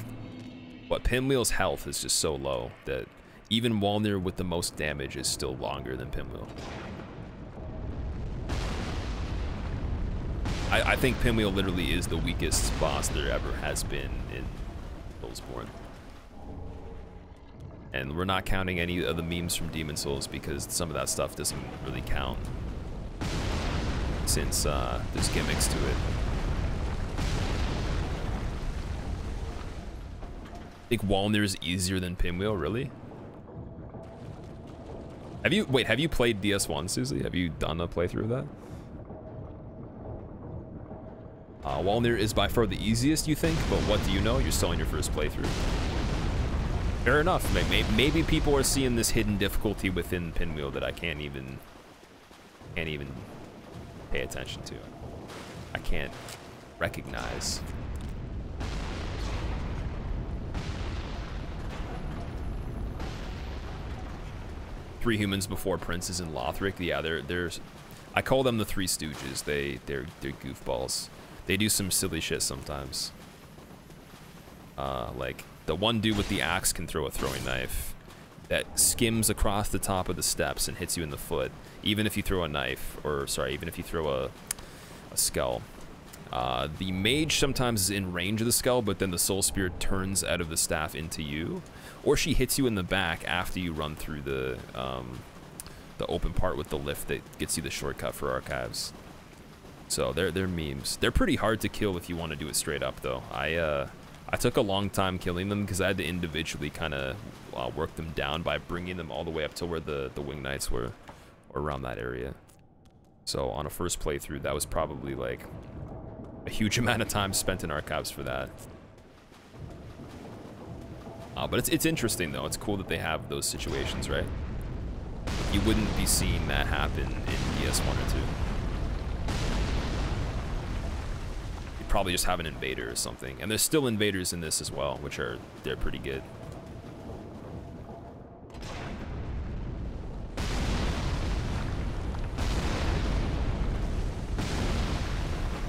But Pinwheel's health is just so low that even Walnir with the most damage is still longer than Pinwheel. I think Pinwheel literally is the weakest boss there ever has been in Soulsborne. And we're not counting any of the memes from Demon Souls because some of that stuff doesn't really count, since there's gimmicks to it. I think Walnir is easier than Pinwheel, really? Have you played DS1, Susie? Have you done a playthrough of that? Walnir is by far the easiest, you think, but what do you know? You're still in your first playthrough. Fair enough. Maybe people are seeing this hidden difficulty within Pinwheel that I can't even pay attention to. I can't recognize. Three humans before princes in Lothric. Yeah, there's I call them the Three Stooges. They're goofballs. They do some silly shit sometimes. Like the one dude with the axe can throw a throwing knife that skims across the top of the steps and hits you in the foot, even if you throw a knife, or sorry, even if you throw a skull. The mage sometimes is in range of the skull, but then the soul spirit turns out of the staff into you, or she hits you in the back after you run through the open part with the lift that gets you the shortcut for archives. So they're memes. They're pretty hard to kill if you want to do it straight up, though. I took a long time killing them because I had to individually kind of work them down by bringing them all the way up to where the wing knights were, or around that area. So on a first playthrough, that was probably like a huge amount of time spent in archives for that. But it's interesting though. It's cool that they have those situations, right? You wouldn't be seeing that happen in DS1 or 2. You'd probably just have an invader or something. And there's still invaders in this as well, which they're pretty good.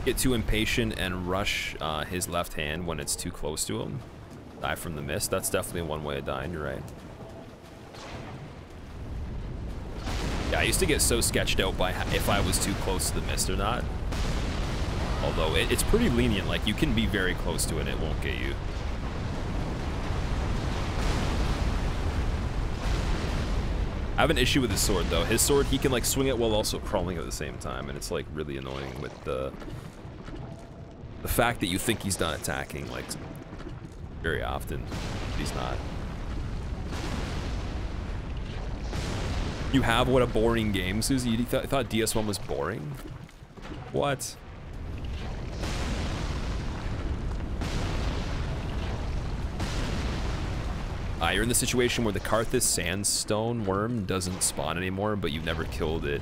Get too impatient and rush his left hand when it's too close to him. Die from the mist. That's definitely one way of dying, you're right. Yeah, I used to get so sketched out by if I was too close to the mist or not. Although it's pretty lenient, like you can be very close to it and it won't get you. I have an issue with his sword though. His sword, he can like swing it while also crawling at the same time, and it's like really annoying with the fact that you think he's done attacking like very often. He's not. You have what a boring game, Susie? You thought DS1 was boring? What? You're in the situation where the Karthus Sandstone Worm doesn't spawn anymore, but you've never killed it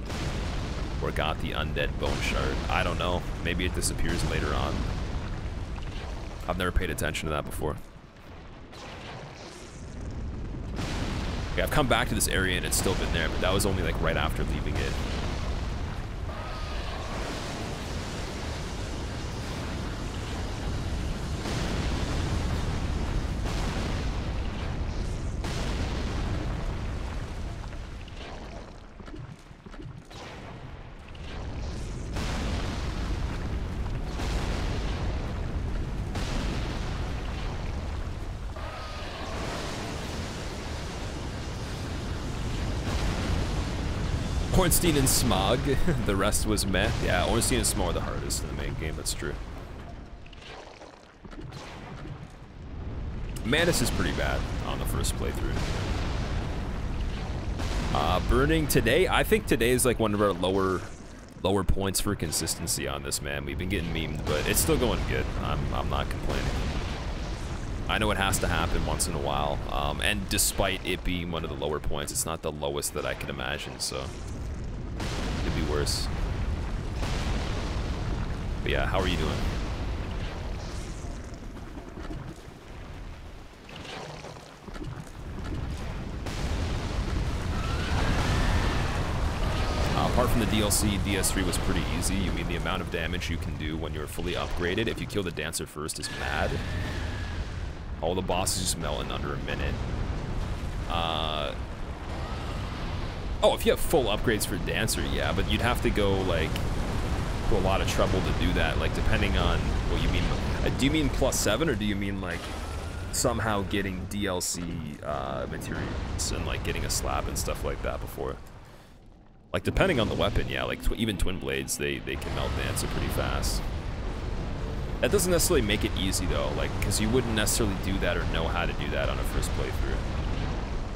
or got the undead bone shard. I don't know. Maybe it disappears later on. I've never paid attention to that before. Okay, I've come back to this area and it's still been there, but that was only like right after leaving it. Ornstein and Smog, the rest was meh. Yeah, Ornstein and Smog are the hardest in the main game, that's true. Manus is pretty bad on the first playthrough. Burning today, I think today is like one of our lower points for consistency on this, man. We've been getting memed, but it's still going good. I'm not complaining. I know it has to happen once in a while, and despite it being one of the lower points, it's not the lowest that I could imagine, so it could be worse. But yeah, how are you doing? Apart from the DLC, DS3 was pretty easy. You mean the amount of damage you can do when you're fully upgraded. If you kill the Dancer first is mad. All the bosses just melt in under a minute. Oh, if you have full upgrades for Dancer, yeah, but you'd have to go, like, to a lot of trouble to do that, like, depending on what you mean. Do you mean +7, or do you mean, like, somehow getting DLC materials and, like, getting a slab and stuff like that before? Like, depending on the weapon, yeah, like, even Twin Blades, they can melt Dancer pretty fast. That doesn't necessarily make it easy, though, like, because you wouldn't necessarily do that or know how to do that on a first playthrough.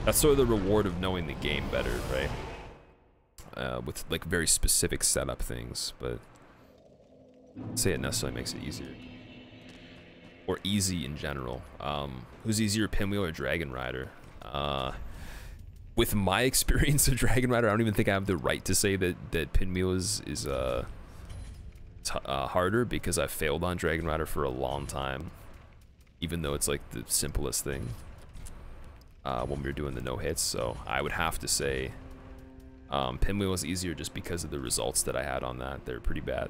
That's sort of the reward of knowing the game better, right? With, like, very specific setup things, but I'd say it necessarily makes it easier. Or easy in general. Who's easier, Pinwheel or Dragon Rider? With my experience of Dragon Rider, I don't even think I have the right to say that Pinwheel is harder, because I failed on Dragon Rider for a long time, even though it's like the simplest thing when we were doing the no hits. So I would have to say Pinwheel is easier just because of the results that I had on that. They're pretty bad.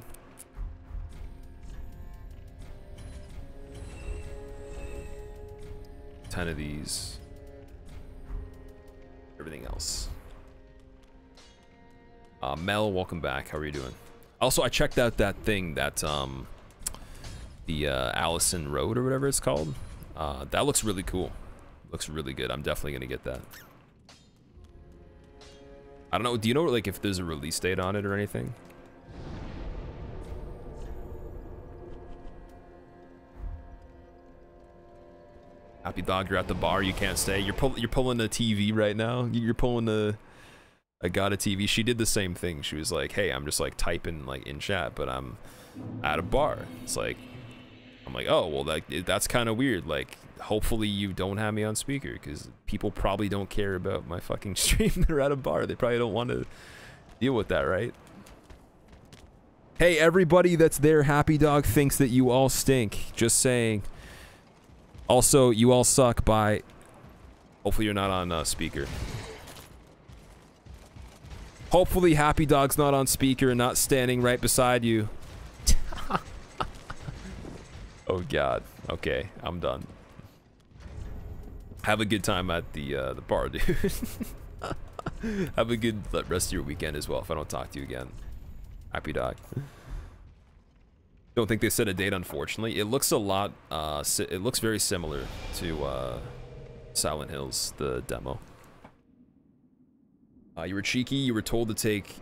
Ten of these. Everything else. Mel, welcome back. How are you doing? Also, I checked out that thing that the Allison Road or whatever it's called. That looks really cool. Looks really good. I'm definitely gonna get that. I don't know. Do you know, like, if there's a release date on it or anything? Happy Dog, you're at the bar, you can't stay. You're pulling the TV right now. You're pulling the I got a TV. She did the same thing. She was like, "Hey, I'm just like typing like in chat, but I'm at a bar." It's like, I'm like, "Oh, well, that's kind of weird. Like, hopefully you don't have me on speaker, because people probably don't care about my fucking stream. They're at a bar. They probably don't want to deal with that, right?" Hey, everybody that's there, Happy Dog thinks that you all stink. Just saying. Also, you all suck. Bye. Hopefully you're not on speaker. Hopefully Happy Dog's not on speaker and not standing right beside you. Oh God. Okay, I'm done. Have a good time at the bar, dude. Have a good rest of your weekend as well, if I don't talk to you again. Happy Dog. Don't think they set a date, unfortunately. It looks a lot, it looks very similar to Silent Hills, the demo. You were cheeky, you were told to take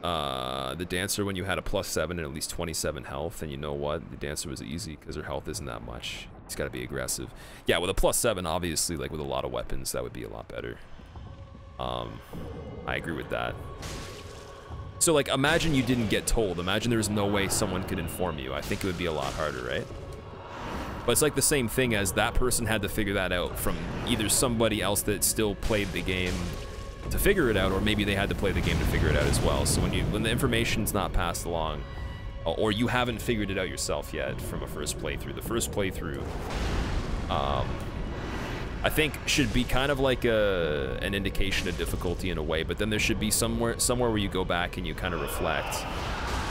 the Dancer when you had a +7 and at least 27 health, and you know what? The Dancer was easy because her health isn't that much. It's got to be aggressive. Yeah, with a +7, obviously, like with a lot of weapons, that would be a lot better. I agree with that. So, like, imagine you didn't get told. Imagine there was no way someone could inform you. I think it would be a lot harder, right? But it's like the same thing as that person had to figure that out from either somebody else that still played the game to figure it out, or maybe they had to play the game to figure it out as well. So when the information's not passed along, or you haven't figured it out yourself yet from a first playthrough, the first playthrough, I think should be kind of like an indication of difficulty in a way, but then there should be somewhere where you go back and you kind of reflect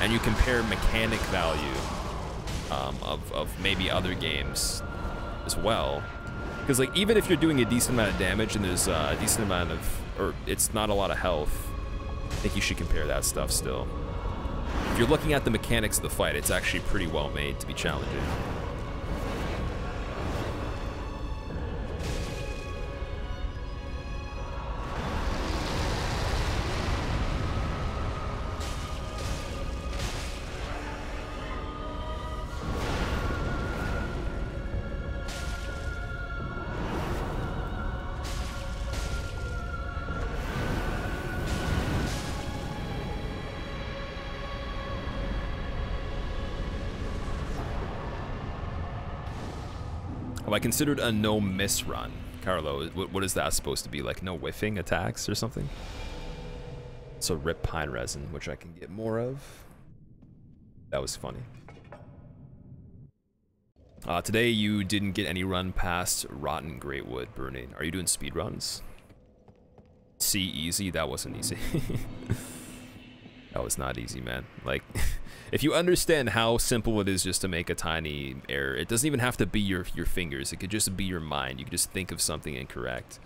and you compare mechanic value of maybe other games as well. Because, like, even if you're doing a decent amount of damage and there's a decent amount of, or it's not a lot of health, I think you should compare that stuff still. If you're looking at the mechanics of the fight, it's actually pretty well made to be challenging. I considered a no miss run. Carlo, what is that supposed to be? Like no whiffing attacks or something? So rip pine resin, which I can get more of. That was funny. Today you didn't get any run past rotten greatwood burning. Are you doing speed runs? C easy? That wasn't easy. That was not easy, man. Like, if you understand how simple it is just to make a tiny error, it doesn't even have to be your fingers. It could just be your mind. You could just think of something incorrect.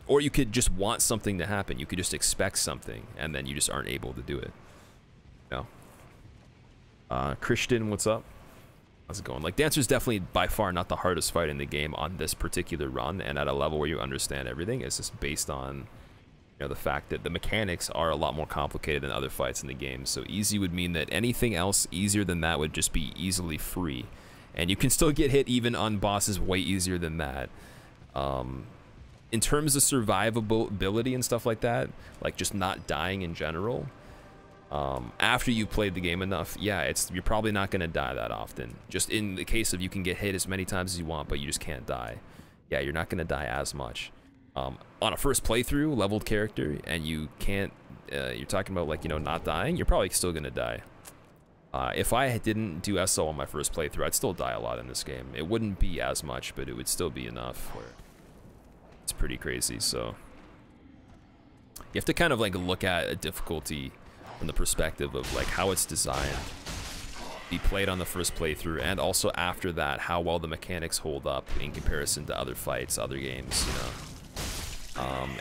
Or you could just want something to happen. You could just expect something, and then you just aren't able to do it. No. Christian, what's up? How's it going? Like, Dancer's definitely by far not the hardest fight in the game on this particular run, and at a level where you understand everything. It's just based on, you know, the fact that the mechanics are a lot more complicated than other fights in the game. So easy would mean that anything else easier than that would just be easily free. And you can still get hit even on bosses way easier than that. In terms of survivability and stuff like that, like just not dying in general, after you've played the game enough, yeah, you're probably not going to die that often. Just in the case of you can get hit as many times as you want, but you just can't die. Yeah, you're not going to die as much. On a first playthrough, leveled character, and you can't, you're talking about, like, you know, not dying, you're probably still going to die. If I didn't do SO on my first playthrough, I'd still die a lot in this game. It wouldn't be as much, but it would still be enough where it's pretty crazy. So you have to kind of like look at a difficulty from the perspective of like how it's designed to be played on the first playthrough, and also after that how well the mechanics hold up in comparison to other fights, other games, you know.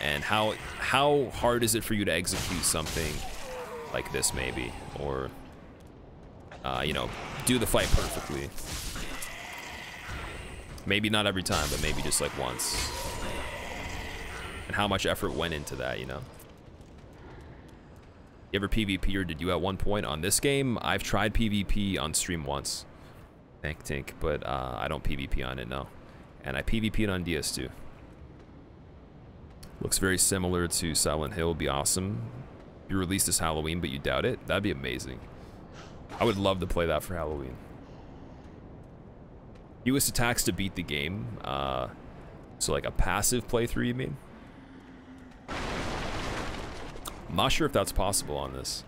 And how hard is it for you to execute something like this, maybe, or you know, do the fight perfectly. Maybe not every time, but maybe just like once. And how much effort went into that, you know? You ever PvP, or did you at one point on this game? I've tried PvP on stream once. Thank Tink, but I don't PvP on it, no. And I PvP'd on DS2. Looks very similar to Silent Hill. Would be awesome. You released this Halloween, but you doubt it? That'd be amazing. I would love to play that for Halloween. US attacks to beat the game. So like a passive playthrough, you mean? I'm not sure if that's possible on this.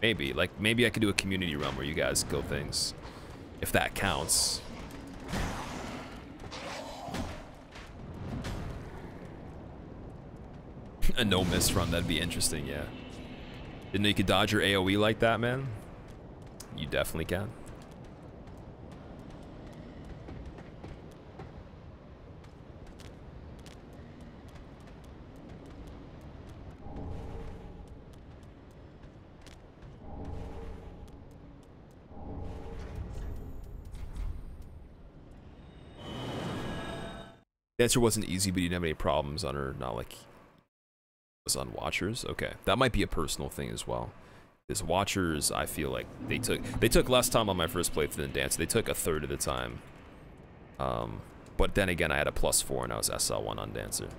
Maybe. Like, maybe I could do a community run where you guys kill things. If that counts. A no-miss run, that'd be interesting, yeah. Didn't know you could dodge your AoE like that, man? You definitely can. The answer wasn't easy, but you didn't have any problems on her, not like was on Watchers. Okay, that might be a personal thing as well. Because Watchers, I feel like they took less time on my first playthrough than Dance. They took a third of the time. But then again, I had a +4 and I was SL1 on Dancer.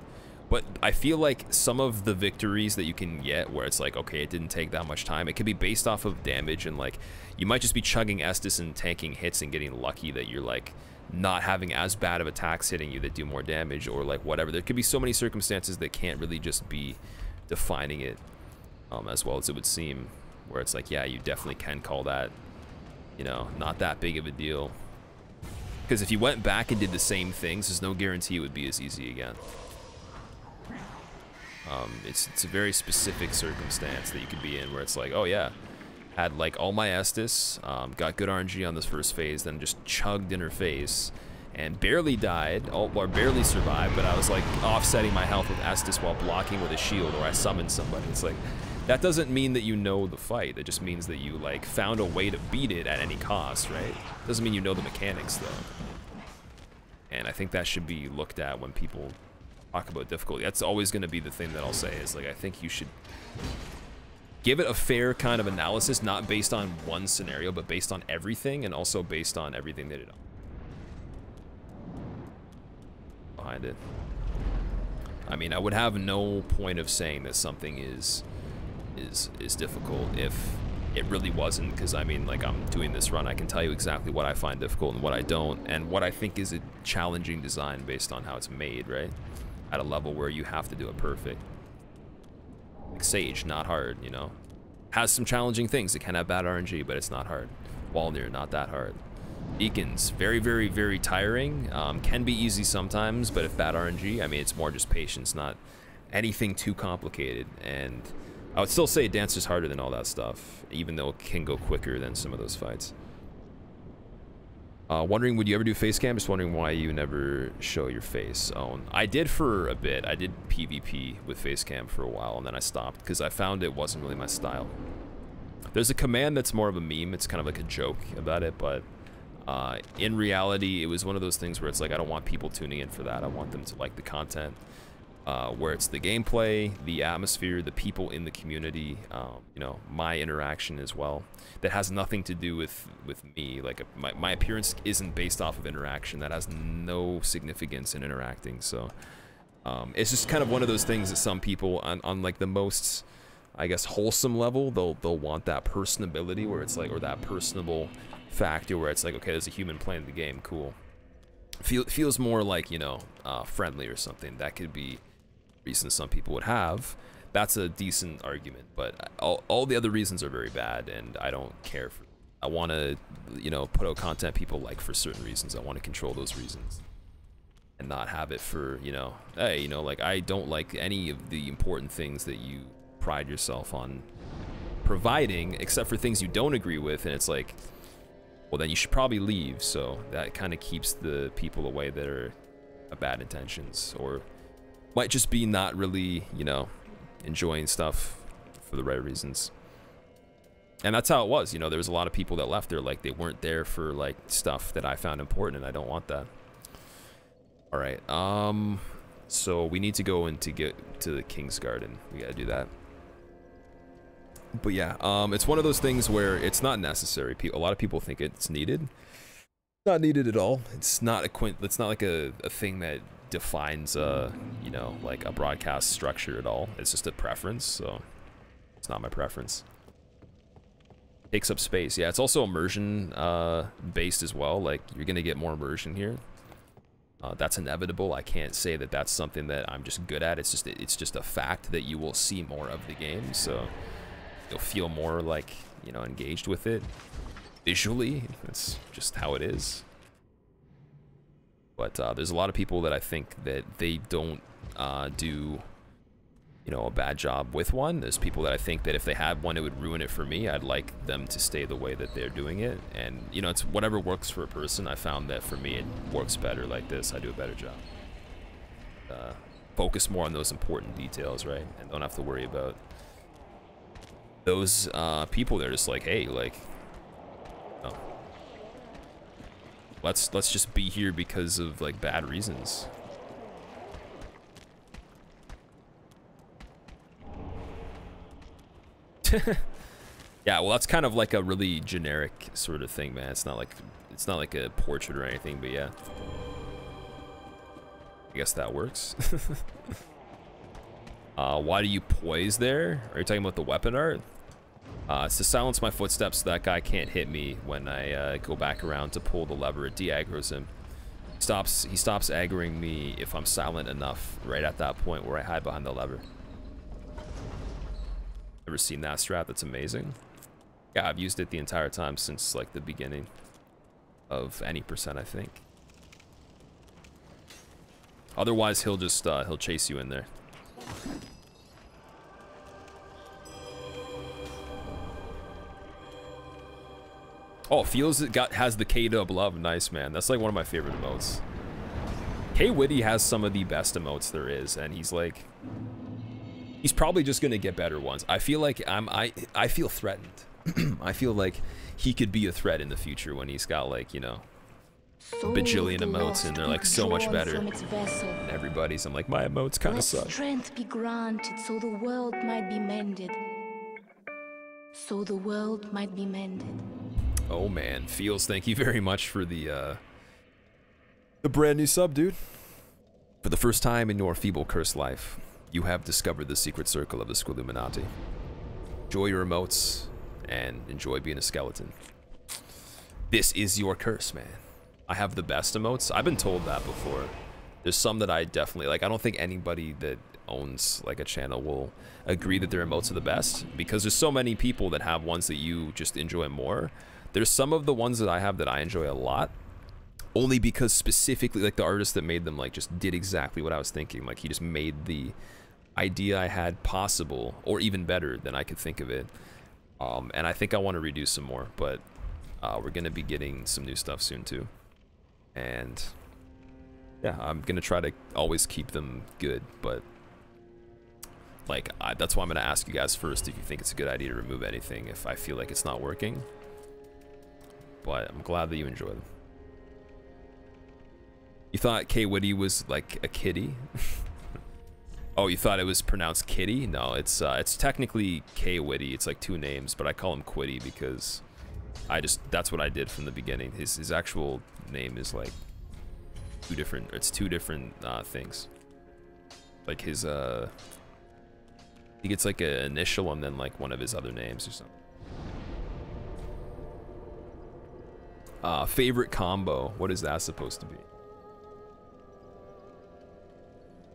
But I feel like some of the victories that you can get where it's like, okay, it didn't take that much time, it could be based off of damage, and like you might just be chugging Estus and tanking hits and getting lucky that you're like not having as bad of attacks hitting you that do more damage, or like whatever. There could be so many circumstances that can't really just be defining it as well as it would seem, where it's like, yeah, you definitely can call that, you know, not that big of a deal. Because if you went back and did the same things, there's no guarantee it would be as easy again. It's a very specific circumstance that you could be in where it's like, oh yeah, had like all my Estus, got good RNG on this first phase, then just chugged in her face and barely died, or barely survived, but I was like offsetting my health with Estus while blocking with a shield, or I summoned somebody. It's like, that doesn't mean that you know the fight. It just means that you like found a way to beat it at any cost, right? Doesn't mean you know the mechanics though. And I think that should be looked at when people talk about difficulty. That's always going to be the thing that I'll say, is like, I think you should give it a fair kind of analysis, not based on one scenario, but based on everything, and also based on everything that it behind it. I mean, I would have no point of saying that something is difficult if it really wasn't, because I mean, like, I'm doing this run, I can tell you exactly what I find difficult and what I don't, and what I think is a challenging design based on how it's made, right? At a level where you have to do it perfect. Like Sage, not hard, you know? Has some challenging things. It can have bad RNG, but it's not hard. Walnir, not that hard. Beacons, very, very, very tiring. Can be easy sometimes, but if bad RNG, I mean, it's more just patience, not anything too complicated. And I would still say Dancer's harder than all that stuff, even though it can go quicker than some of those fights. Wondering, would you ever do face cam? Just wondering why you never show your face. Oh, I did for a bit. I did PvP with face cam for a while, and then I stopped because I found it wasn't really my style. There's a command that's more of a meme. It's kind of like a joke about it, but in reality, it was one of those things where it's like, I don't want people tuning in for that. I want them to like the content, where it's the gameplay, the atmosphere, the people in the community, you know, my interaction as well. That has nothing to do with me. Like, my appearance isn't based off of interaction. That has no significance in interacting. So it's just kind of one of those things that some people on like the most, I guess, wholesome level, they'll want that personability where it's like, or that personable factor where it's like, okay, there's a human playing the game, cool. Feels more like, you know, friendly or something. That could be reasons some people would have. That's a decent argument, but all the other reasons are very bad, and I don't care for. I want to, you know, put out content people like for certain reasons. I want to control those reasons, and not have it for, you know, hey, you know, like, I don't like any of the important things that you pride yourself on providing, except for things you don't agree with, and it's like, well, then you should probably leave. So that kind of keeps the people away that are bad intentions, or might just be not really, you know, enjoying stuff for the right reasons. And that's how it was, you know. There was a lot of people that left there, like, they weren't there for like stuff that I found important, and I don't want that. All right, so we need to go in to get to the King's Garden. We gotta do that. But yeah, it's one of those things where it's not necessary. A lot of people think it's needed. Not needed at all. It's not it's not like a thing that defines you know, like a broadcast structure at all. It's just a preference, so it's not my preference. Takes up space. Yeah, it's also immersion based as well. Like, you're gonna get more immersion here. That's inevitable. I can't say that that's something that I'm just good at. It's just a fact that you will see more of the game, so you'll feel more like, you know, engaged with it visually. That's just how it is. But there's a lot of people that I think that they don't do, you know, a bad job with one. There's people that I think that if they had one, it would ruin it for me. I'd like them to stay the way that they're doing it. And, you know, it's whatever works for a person. I found that for me, it works better like this. I do a better job. Focus more on those important details, right? And don't have to worry about those people. They're just like, hey, like, oh, let's just be here because of like bad reasons. Yeah, well, that's kind of like a really generic sort of thing, man. It's not like a portrait or anything, but yeah, I guess that works. Why do you poise there? Are you talking about the weapon art? It's to silence my footsteps so that guy can't hit me when I go back around to pull the lever. It de-aggroes him. He stops aggroing me if I'm silent enough right at that point where I hide behind the lever. Ever seen that strat? That's amazing. Yeah, I've used it the entire time since like the beginning of any percent, I think. Otherwise, he'll just he'll chase you in there. Oh, feels it has the K-Dub love. Nice, man. That's like one of my favorite emotes. K-Witty has some of the best emotes there is, and he's like, he's probably just gonna get better ones. I feel like I feel threatened. I feel like he could be a threat in the future when he's got like, you know, bajillion emotes and they're like so much better than everybody's. I'm like, my emotes kind of suck. Strength be granted so the world might be mended. So the world might be mended. Oh man, Feels, thank you very much for the brand new sub, dude. For the first time in your feeble cursed life, you have discovered the secret circle of the Squilluminati. Enjoy your emotes and enjoy being a skeleton. This is your curse, man. I have the best emotes. I've been told that before. There's some that I definitely like. I don't think anybody that owns like a channel will agree that their emotes are the best, because there's so many people that have ones that you just enjoy more. There's some of the ones that I have that I enjoy a lot, only because specifically like the artist that made them like just did exactly what I was thinking. Like he just made the idea I had possible, or even better than I could think of it. And I think I want to redo some more, but we're gonna be getting some new stuff soon too. And yeah, I'm gonna try to always keep them good, but like that's why I'm gonna ask you guys first if you think it's a good idea to remove anything if I feel like it's not working. But I'm glad that you enjoy them. You thought K Witty was like a kitty? Oh, you thought it was pronounced kitty? No, it's technically K Witty. It's like two names, but I call him Quitty because that's what I did from the beginning. His actual name is like two different things. Like his he gets like an initial and then like one of his other names or something. Favorite combo, what is that supposed to be?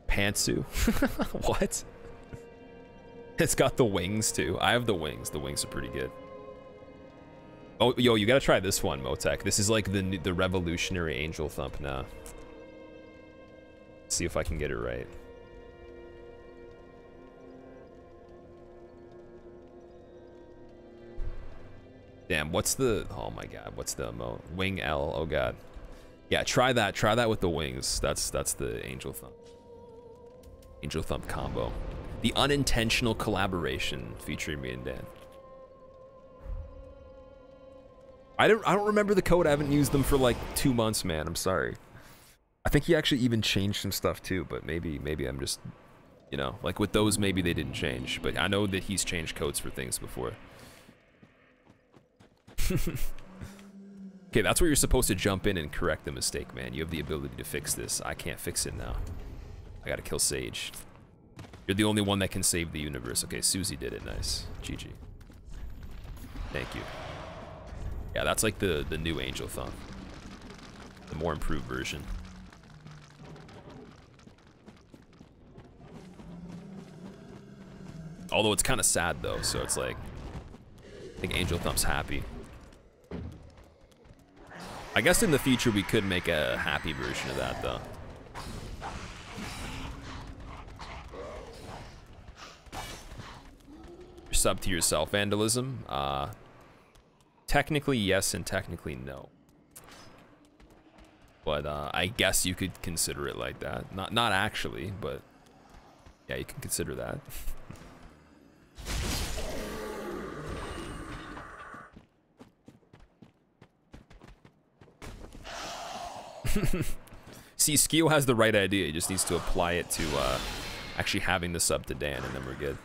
Pantsu? What? It's got the wings too. I have the wings. The wings are pretty good. Oh, yo, you gotta try this one, Motek. This is like the revolutionary angel thump now. See if I can get it right. Damn, what's the... Oh my god, what's the emote? Wing L, oh god. Yeah, try that. Try that with the wings. That's the angel thump. Angel thump combo. The unintentional collaboration featuring me and Dan. I don't remember the code. I haven't used them for like 2 months, man. I'm sorry. I think he actually even changed some stuff too, but maybe I'm just, you know, like with those maybe they didn't change, but I know that he's changed codes for things before. Okay, that's where you're supposed to jump in and correct the mistake, man. You have the ability to fix this. I can't fix it now. I gotta kill Sage. You're the only one that can save the universe. Okay, Susie did it. Nice. GG. Thank you. Yeah, that's like the new angel thump. The more improved version. Although it's kind of sad though, so it's like, I think Angel Thump's happy. I guess in the future we could make a happy version of that though. Sub to yourself, vandalism. Technically yes and technically no. But I guess you could consider it like that. Not actually, but yeah, you can consider that. See, Skio has the right idea. He just needs to apply it to actually having the sub to Dan, and then we're good.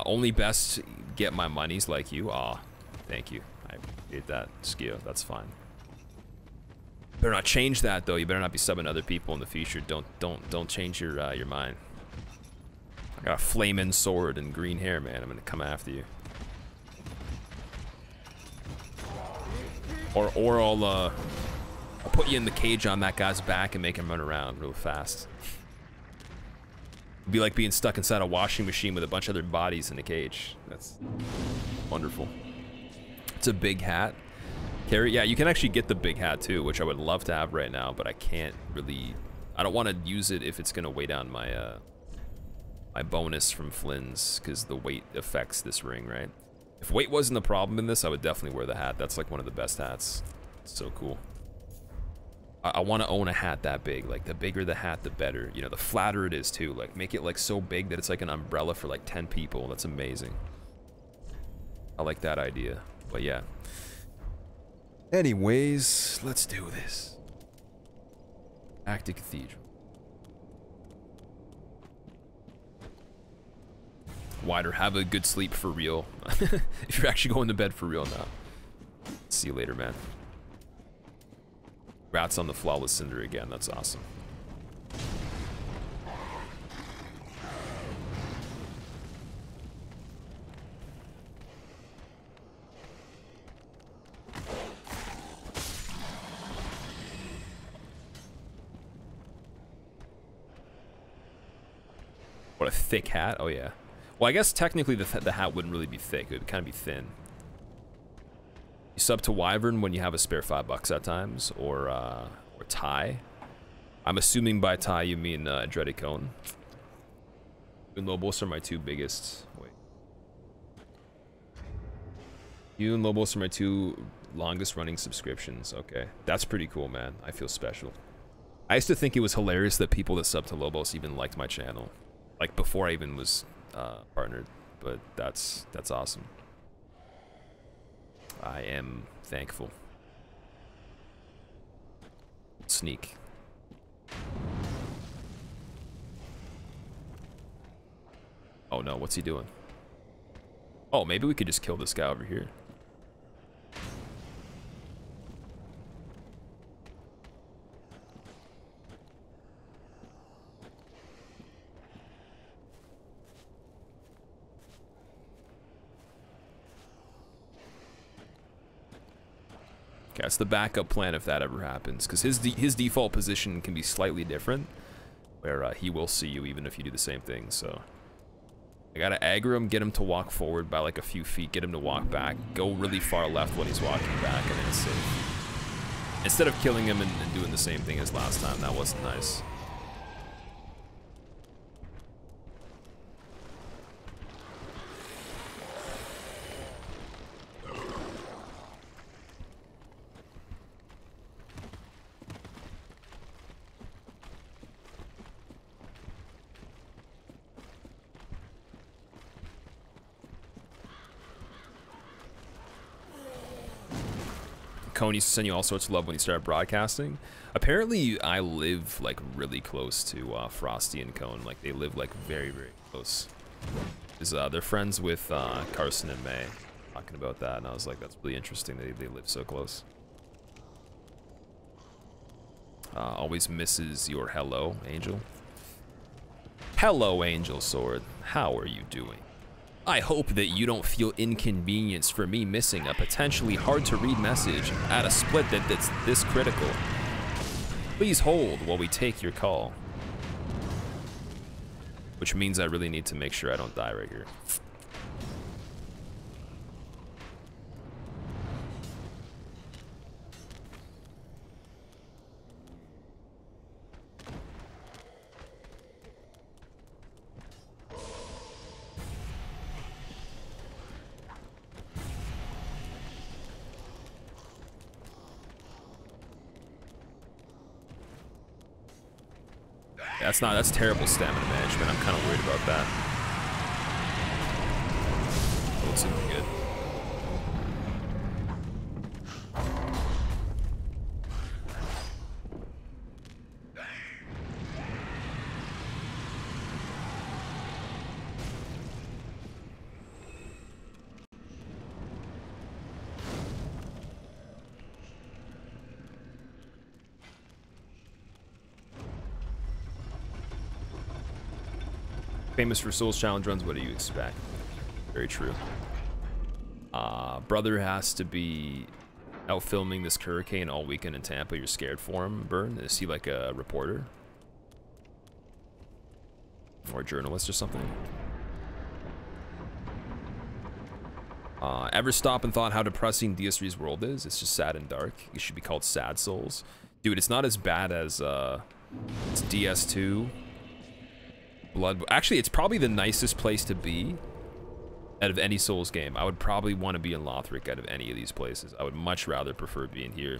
Only best get my monies like you. Aw, thank you. I appreciate that, Skio. That's fine. Better not change that though. You better not be subbing other people in the future. Don't change your mind. I got a flaming sword and green hair, man. I'm gonna come after you. Or I'll put you in the cage on that guy's back and make him run around real fast. It'd be like being stuck inside a washing machine with a bunch of other bodies in a cage. That's wonderful. It's a big hat. Carry, yeah, you can actually get the big hat too, which I would love to have right now, but I can't really. I don't want to use it if it's gonna weigh down my my bonus from Flynn's, because the weight affects this ring, right? If weight wasn't the problem in this, I would definitely wear the hat. That's like one of the best hats. It's so cool. I want to own a hat that big. Like, the bigger the hat, the better. You know, the flatter it is, too. Like, make it, like, so big that it's like an umbrella for, like, 10 people. That's amazing. I like that idea. But, yeah. Anyways, let's do this. Back to Cathedral. Wider, have a good sleep for real. If you're actually going to bed for real now. See you later, man. Rats on the Flawless Cinder again. That's awesome. What a thick hat. Oh, yeah. Well, I guess technically the hat wouldn't really be thick. It would kind of be thin. You sub to Wyvern when you have a spare $5 at times, or Thai. I'm assuming by Thai you mean Dreaded Cone. You and Lobos are my two biggest. Wait. You and Lobos are my two longest running subscriptions. Okay, that's pretty cool, man. I feel special. I used to think it was hilarious that people that sub to Lobos even liked my channel, like before I even was partnered. But that's awesome. I am thankful. Sneak. Oh no, what's he doing? Oh, maybe we could just kill this guy over here. Okay, that's the backup plan if that ever happens, because his default position can be slightly different, where he will see you even if you do the same thing. So I gotta aggro him, get him to walk forward by like a few feet, get him to walk back, go really far left when he's walking back, and then it's safe. Instead of killing him and doing the same thing as last time, that wasn't nice. Cone used to send you all sorts of love when you started broadcasting. Apparently, I live like really close to Frosty and Cone. Like they live like very, very close. They're friends with Carson and May, talking about that, and I was like, that's really interesting that they live so close. Always misses your hello, Angel. Hello, Angel Sword. How are you doing? I hope that you don't feel inconvenienced for me missing a potentially hard-to-read message at a split that's this critical. Please hold while we take your call. Which means I really need to make sure I don't die right here. That's terrible stamina management. I'm kind of worried about that. That looks even good. Famous for Souls Challenge runs, what do you expect? Very true. Brother has to be out filming this hurricane all weekend in Tampa. You're scared for him, Burn? Is he like a reporter? Or a journalist or something? Ever stop and thought how depressing DS3's world is? It's just sad and dark. It should be called Sad Souls. Dude, it's not as bad as it's DS2. Blood. Actually, it's probably the nicest place to be Out of any Souls game, I would probably want to be in Lothric out of any of these places. I would much rather prefer being here.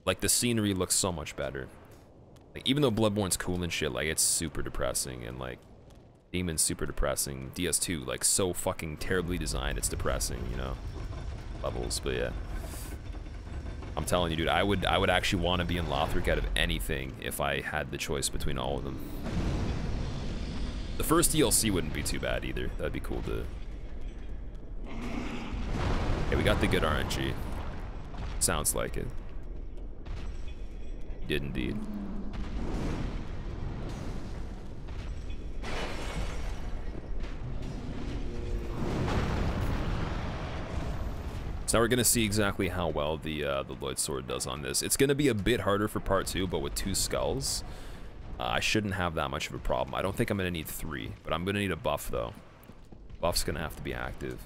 Like, the scenery looks so much better. Like, even though Bloodborne's cool and shit, like, it's super depressing, and, like, Demon's super depressing. DS2, like, so fucking terribly designed, it's depressing, you know? Levels, but yeah. I'm telling you, dude, I would actually want to be in Lothric out of anything if I had the choice between all of them. The first DLC wouldn't be too bad either. That'd be cool to... Okay, we got the good RNG. Sounds like it. Did indeed. So now we're gonna see exactly how well the Lloyd Sword does on this. It's gonna be a bit harder for part 2, but with 2 skulls, I shouldn't have that much of a problem. I don't think I'm gonna need 3, but I'm gonna need a buff though. Buff's gonna have to be active.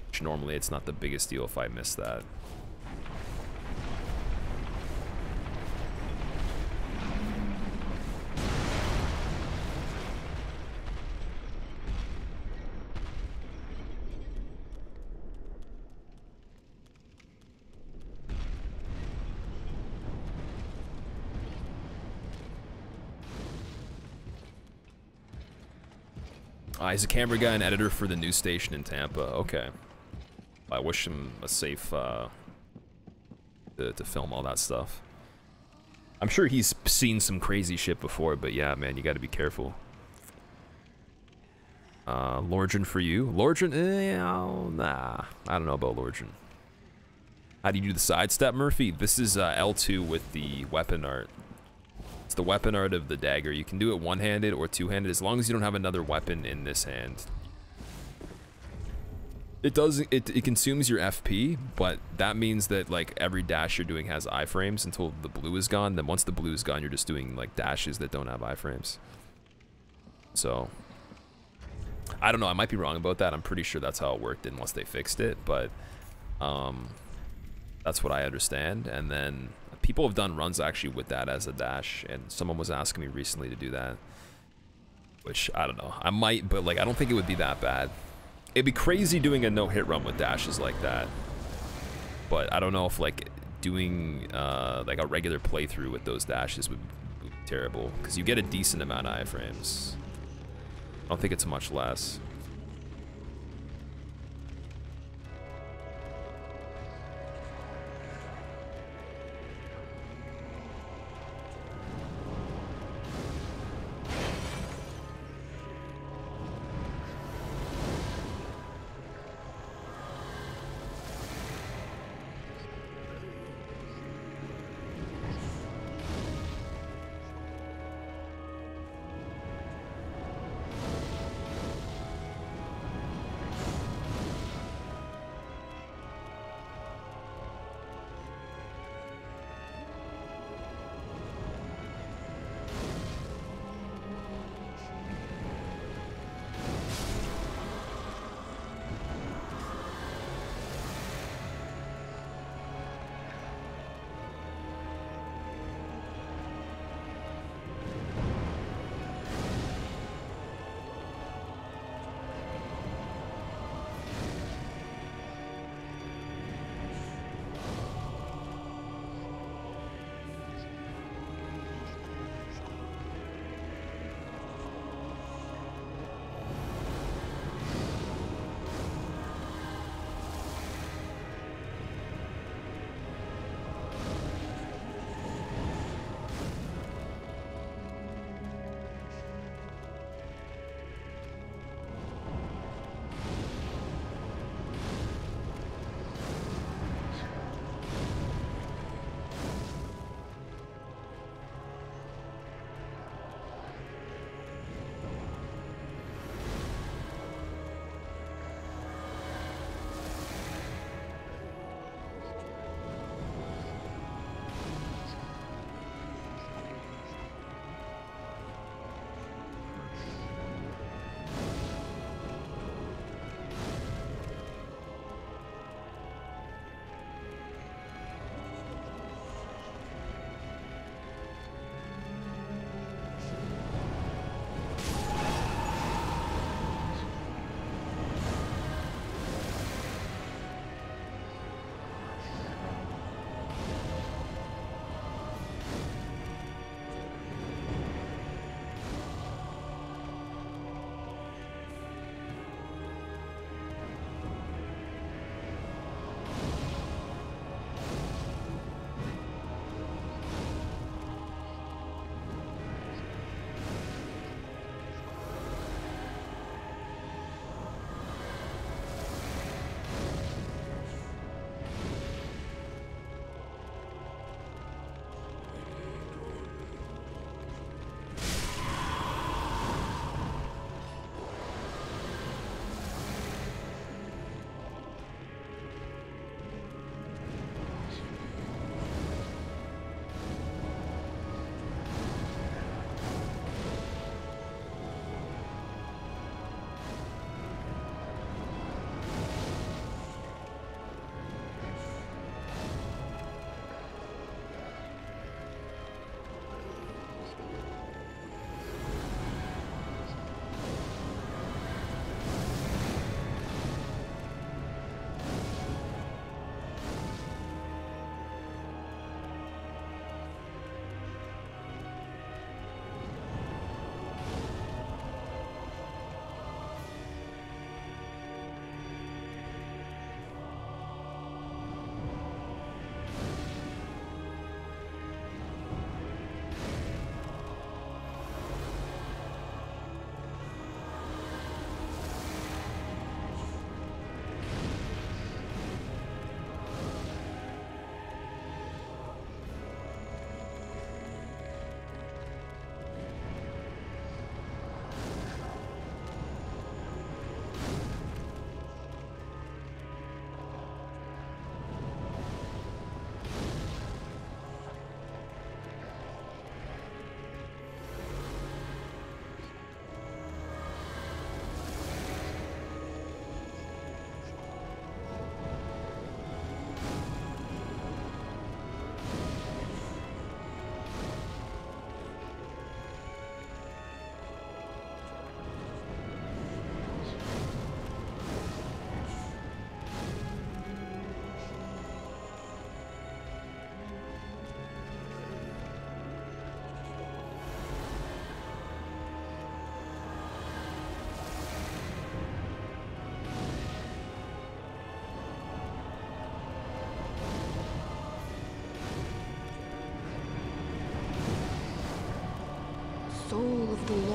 Which normally it's not the biggest deal if I miss that. He's a camera guy and editor for the news station in Tampa. Okay. I wish him a safe, to film all that stuff. I'm sure he's seen some crazy shit before, but yeah, man, you gotta be careful. Lordran for you? Lordran? Nah. I don't know about Lordran. How do you do the sidestep, Murphy? This is L2 with the weapon art. It's the weapon art of the dagger. You can do it one-handed or two-handed as long as you don't have another weapon in this hand. It consumes your FP, but that means that like every dash you're doing has iframes until the blue is gone. Then once the blue is gone, you're just doing like dashes that don't have iframes. So I don't know. I might be wrong about that. I'm pretty sure that's how it worked unless they fixed it, but that's what I understand. And then people have done runs actually with that as a dash, and someone was asking me recently to do that, which I don't know. I might, but like I don't think it would be that bad. It'd be crazy doing a no-hit run with dashes like that, but I don't know if like doing like a regular playthrough with those dashes would be terrible, because you get a decent amount of iframes. I don't think it's much less.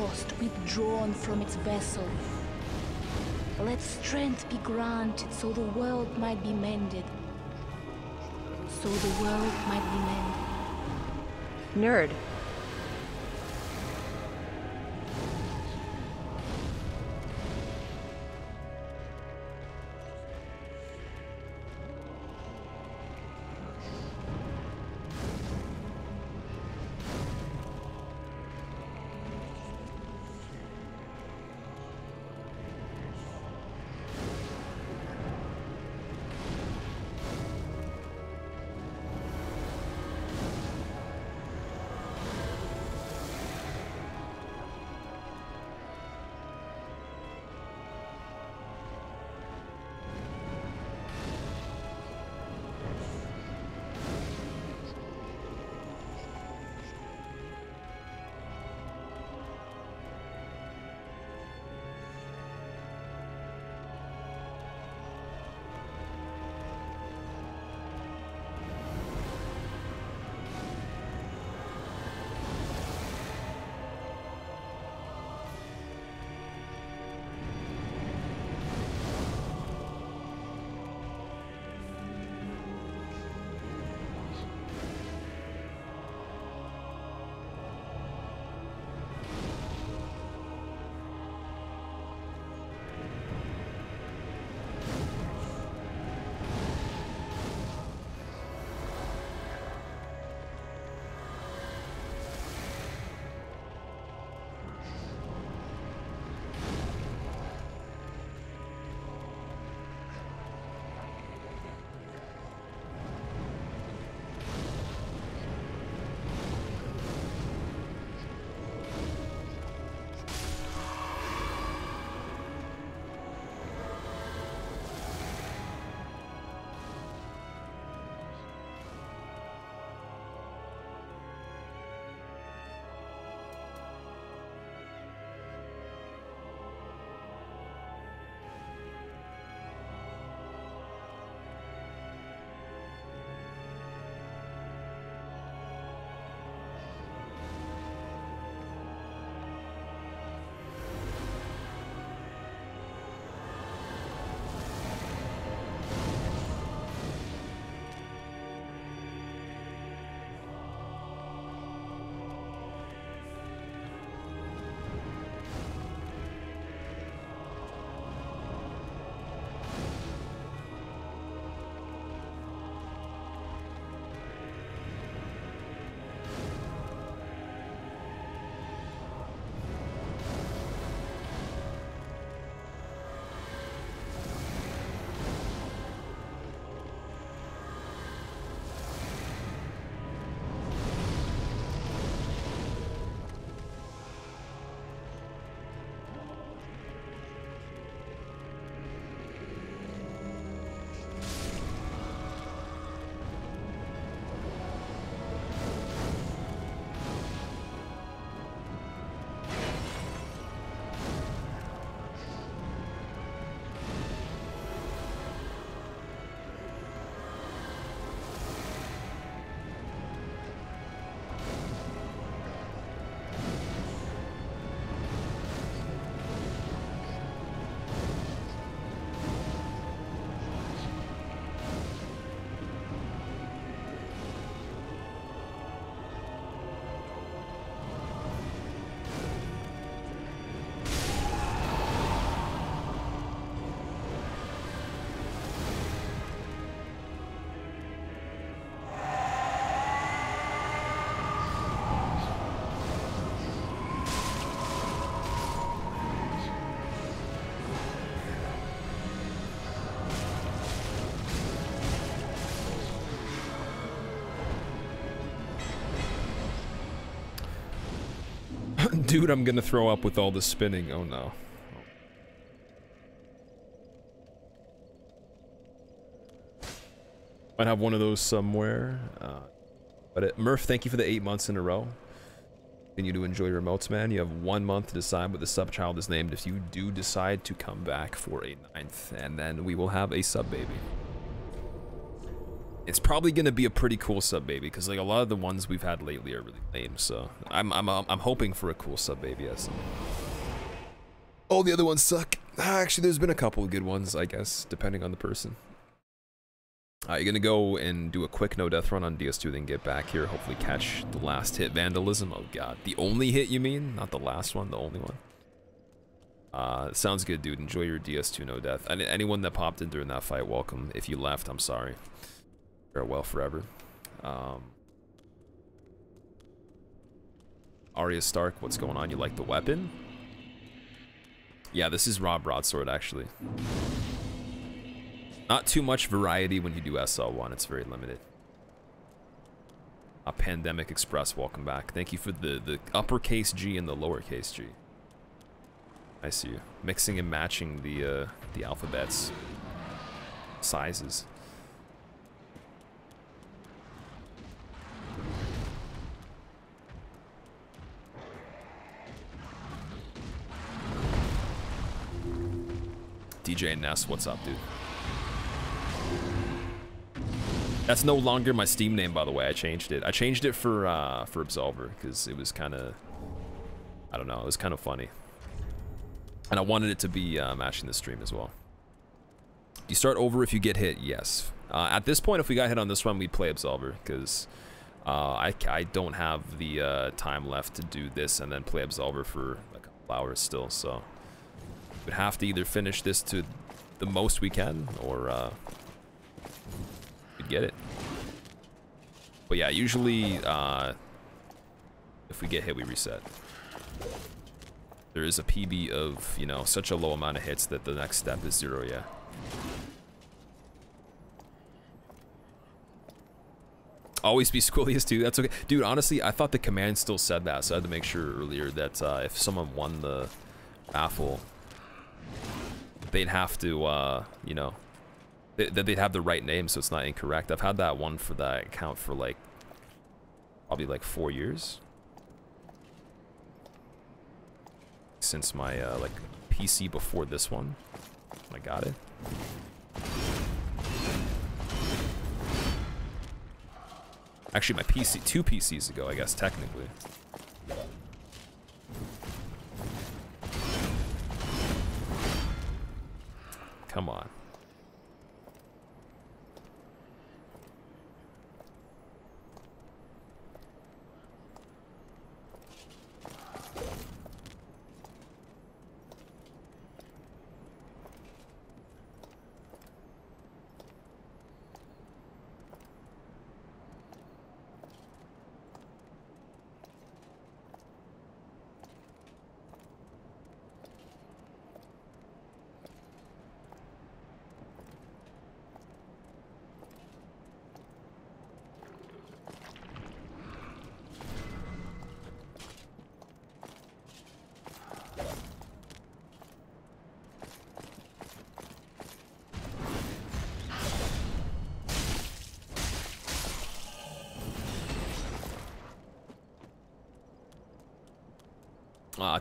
lost, withdrawn from its vessel. Let strength be granted so the world might be mended. So the world might be mended. Nerd. Dude, I'm gonna throw up with all the spinning. Oh no. Might have one of those somewhere. Murph, thank you for the 8 months in a row. Continue to enjoy your remotes, man. You have 1 month to decide what the sub child is named if you do decide to come back for a 9th, and then we will have a sub baby. It's probably gonna be a pretty cool sub baby, because like a lot of the ones we've had lately are really lame. So I'm hoping for a cool sub baby. Yes. All the other ones suck. Actually, there's been a couple of good ones, I guess, depending on the person. You're gonna go and do a quick no death run on DS2, then get back here. Hopefully catch the last hit vandalism. Oh god, the only hit you mean? Not the last one, the only one. Sounds good, dude. Enjoy your DS2 no death. And anyone that popped in during that fight, welcome. If you left, I'm sorry. Farewell forever. Arya Stark, what's going on? You like the weapon? Yeah, this is raw broadsword, actually. Not too much variety when you do SL1. It's very limited. Pandemic Express, welcome back. Thank you for the uppercase G and the lowercase G. I see you. Mixing and matching the alphabets. Sizes. DJ Ness, what's up, dude? That's no longer my Steam name, by the way. I changed it. I changed it for Absolver because it was kind of, I don't know, it was kind of funny, and I wanted it to be matching the stream as well. You start over if you get hit. Yes. At this point, if we got hit on this one, we'd play Absolver because I don't have the time left to do this and then play Absolver for a couple hours still. So we'd have to either finish this to the most we can, or we'd get it. But yeah, usually if we get hit, we reset. There is a PB of, you know, such a low amount of hits that the next step is 0, yeah. Always be Squillius too, that's okay. Dude, honestly, I thought the command still said that, so I had to make sure earlier that if someone won the raffle, they'd have to, you know, that they'd have the right name so it's not incorrect. I've had that one for that account for like, probably like 4 years. Since my, like, PC before this one. I got it. Actually, my PC, 2 PCs ago, I guess, technically. Come on.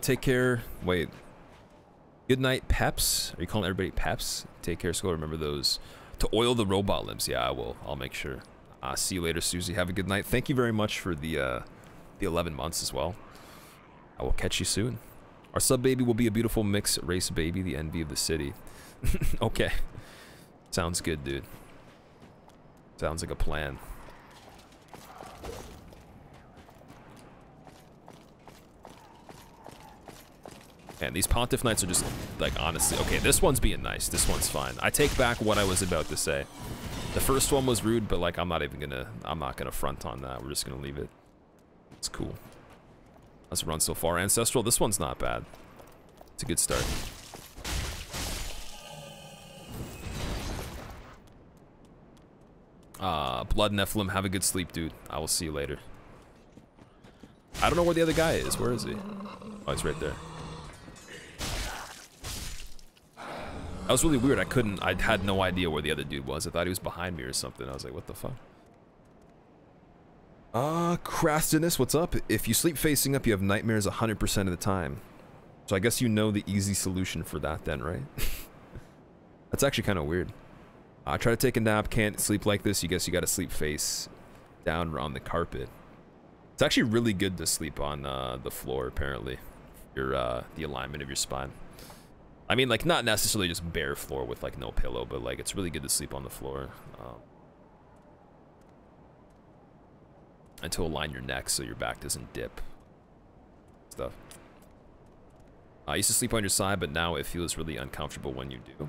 Take care. Wait. Good night, Peps. Are you calling everybody Peps? Take care, Skull. Remember those. To oil the robot limbs. Yeah, I will. I'll make sure. See you later, Susie. Have a good night. Thank you very much for the 11 months as well. I will catch you soon. Our sub baby will be a beautiful mixed race baby, the envy of the city. Okay. Sounds good, dude. Sounds like a plan. And these Pontiff Knights are just, like, honestly, okay, this one's being nice. This one's fine. I take back what I was about to say. The first one was rude, but, like, I'm not gonna front on that. We're just gonna leave it. It's cool. Let's run so far. Ancestral, this one's not bad. It's a good start. Blood Nephilim, have a good sleep, dude. I will see you later. I don't know where the other guy is. Where is he? Oh, he's right there. That was really weird. I had no idea where the other dude was. I thought he was behind me or something. I was like, what the fuck? Crastinus, what's up? If you sleep facing up, you have nightmares 100% of the time. So I guess you know the easy solution for that then, right? That's actually kind of weird. Try to take a nap, can't sleep like this, you guess you gotta sleep face down on the carpet. It's actually really good to sleep on the floor, apparently. The alignment of your spine. I mean, like, not necessarily just bare floor with, like, no pillow, but, like, it's really good to sleep on the floor. And to align your neck so your back doesn't dip. Stuff. I used to sleep on your side, but now it feels really uncomfortable when you do.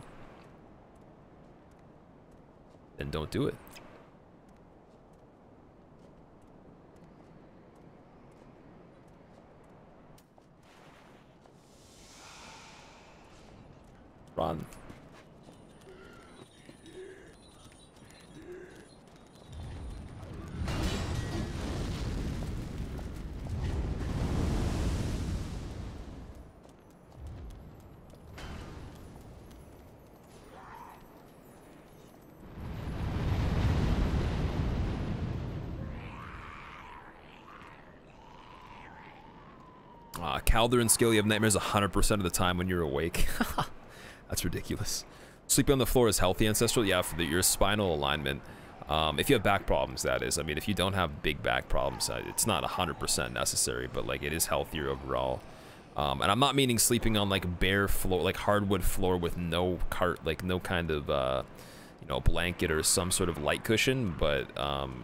Then don't do it. Run. Calderon skill, you have nightmares 100% of the time when you're awake. That's ridiculous. Sleeping on the floor is healthy, Ancestral? Yeah, for your spinal alignment. If you have back problems, that is. I mean, if you don't have big back problems, it's not 100% necessary, but, like, it is healthier overall. And I'm not meaning sleeping on, like, bare floor, like, hardwood floor with no no kind of, you know, blanket or some sort of light cushion, but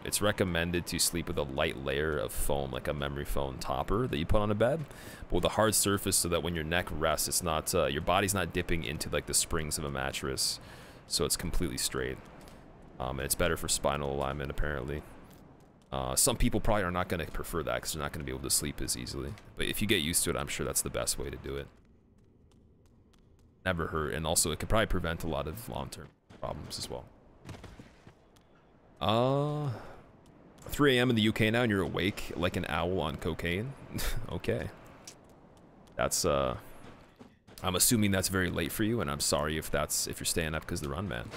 it's recommended to sleep with a light layer of foam, like a memory foam topper that you put on a bed, but with a hard surface so that when your neck rests, it's not, your body's not dipping into, like, the springs of a mattress, so it's completely straight. And it's better for spinal alignment, apparently. Some people probably are not going to prefer that because they're not going to be able to sleep as easily, but if you get used to it, I'm sure that's the best way to do it. Never hurt, and also it could probably prevent a lot of long-term problems as well. 3 a.m. in the UK now and you're awake like an owl on cocaine? Okay. That's, I'm assuming that's very late for you, and I'm sorry if you're staying up because of the run, man.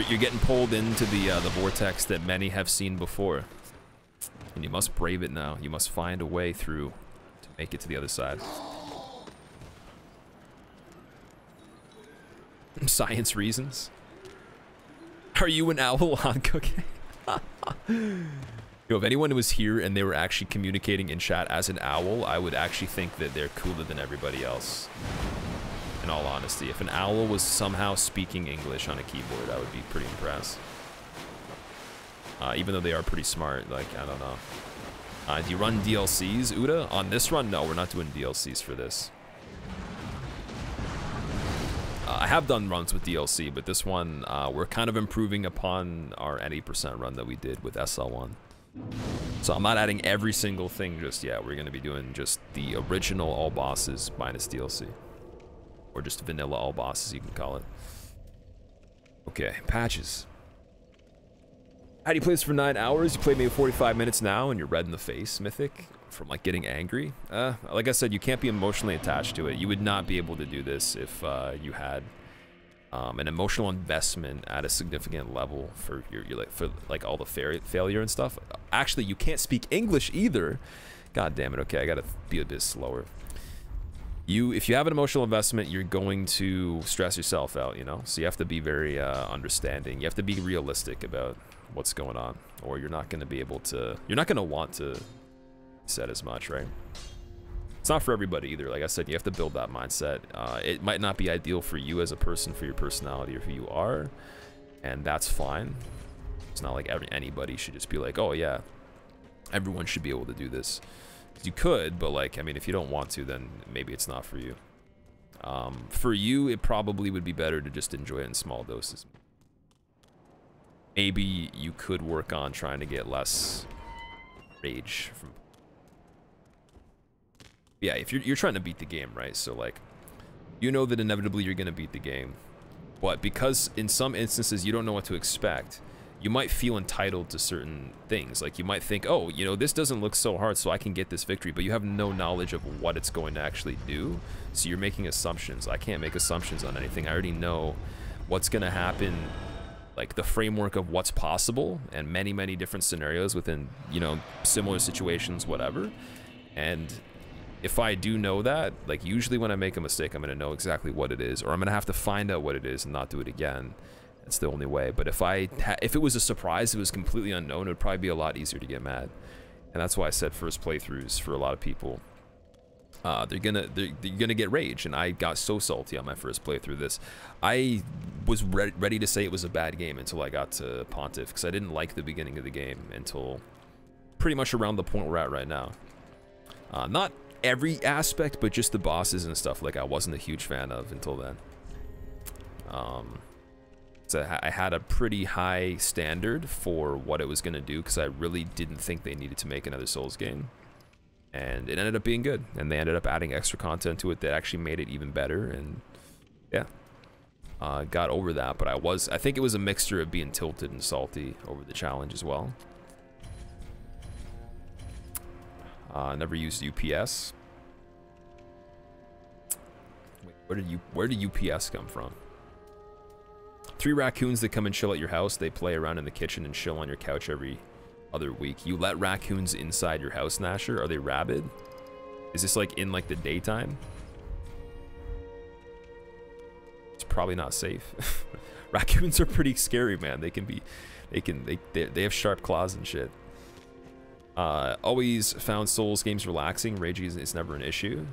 You're getting pulled into the vortex that many have seen before. And you must brave it now. You must find a way through to make it to the other side. Science reasons. Are you an owl on cocaine? Yo, if anyone was here and they were actually communicating in chat as an owl, I would actually think that they're cooler than everybody else. In all honesty, if an owl was somehow speaking English on a keyboard, I would be pretty impressed. Even though they are pretty smart, like, I don't know. Do you run DLCs, Uda? On this run, no, we're not doing DLCs for this. I have done runs with DLC, but this one, we're kind of improving upon our 80% run that we did with SL1. So I'm not adding every single thing just yet. We're going to be doing just the original all bosses minus DLC. Or just vanilla all bosses, you can call it. Okay, patches. How do you play this for 9 hours? You play maybe 45 minutes now and you're red in the face, Mythic, from like getting angry. Like I said, you can't be emotionally attached to it. You would not be able to do this if you had an emotional investment at a significant level for your all the failure and stuff. Actually, you can't speak English either. God damn it. Okay, I gotta be a bit slower. If you have an emotional investment, you're going to stress yourself out, you know? So you have to be very understanding. You have to be realistic about what's going on, or you're not going to be able to, you're not going to want to set as much, right? It's not for everybody either. Like I said, you have to build that mindset. It might not be ideal for you as a person, for your personality, or who you are, and that's fine. It's not like anybody should just be like, oh yeah, everyone should be able to do this. You could, but like, I mean, if you don't want to, then maybe it's not for you. For you, it probably would be better to just enjoy it in small doses. Maybe you could work on trying to get less rage from. Yeah, if you're trying to beat the game, right? So like, you know that inevitably you're gonna beat the game, but because in some instances you don't know what to expect, you might feel entitled to certain things. Like you might think, oh, you know, this doesn't look so hard, so I can get this victory, but you have no knowledge of what it's going to actually do. So you're making assumptions. I can't make assumptions on anything. I already know what's going to happen, like the framework of what's possible and many, many different scenarios within, you know, similar situations, whatever. And if I do know that, like usually when I make a mistake, I'm going to know exactly what it is, or I'm going to have to find out what it is and not do it again. That's the only way. But if it was a surprise, it was completely unknown, it would probably be a lot easier to get mad. And that's why I said first playthroughs for a lot of people, they're gonna get rage. And I got so salty on my first playthrough. This, I was ready to say it was a bad game until I got to Pontiff, because I didn't like the beginning of the game until pretty much around the point we're at right now. Not every aspect, but just the bosses and stuff, like, I wasn't a huge fan of until then. So I had a pretty high standard for what it was going to do, because I really didn't think they needed to make another Souls game. And it ended up being good, and they ended up adding extra content to it that actually made it even better, and yeah. Got over that, but I think it was a mixture of being tilted and salty over the challenge as well. Never used UPS. Wait, where did UPS come from? 3 raccoons that come and chill at your house. They play around in the kitchen and chill on your couch every other week. You let raccoons inside your house, Nasher? Are they rabid? Is this like in like the daytime? It's probably not safe. Raccoons are pretty scary, man. They have sharp claws and shit. Always found Souls games relaxing. Rage is never an issue.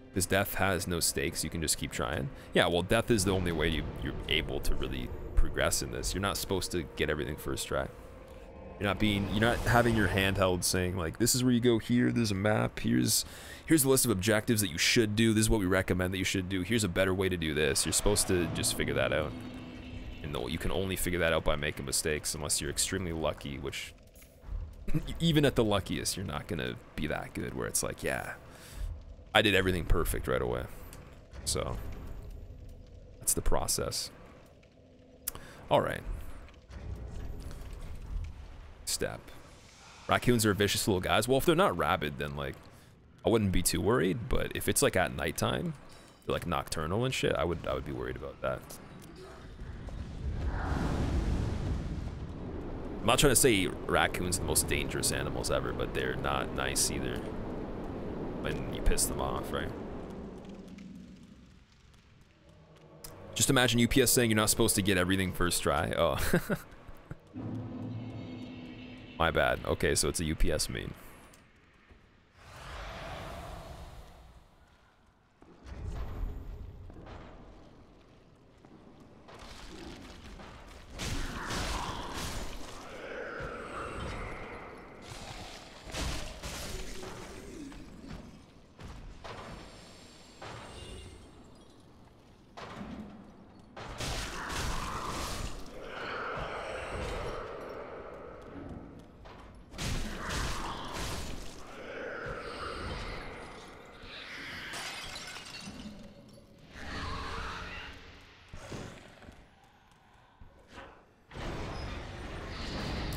Because death has no stakes, you can just keep trying. Yeah, well, death is the only way you're able to really progress in this. You're not supposed to get everything first try. You're not having your handheld saying like, this is where you go here, there's a map, here's a list of objectives that you should do, this is what we recommend that you should do, here's a better way to do this. You're supposed to just figure that out. And you can only figure that out by making mistakes, unless you're extremely lucky, which even at the luckiest, you're not gonna be that good where it's like, yeah, I did everything perfect right away. So that's the process. All right. Step. Raccoons are vicious little guys. Well, if they're not rabid, then like I wouldn't be too worried. But if it's like at nighttime, they're like nocturnal and shit, I would be worried about that. I'm not trying to say raccoons are the most dangerous animals ever, but they're not nice either when you piss them off, right? Just imagine UPS saying you're not supposed to get everything first try. Oh. My bad. Okay, so it's a UPS meme.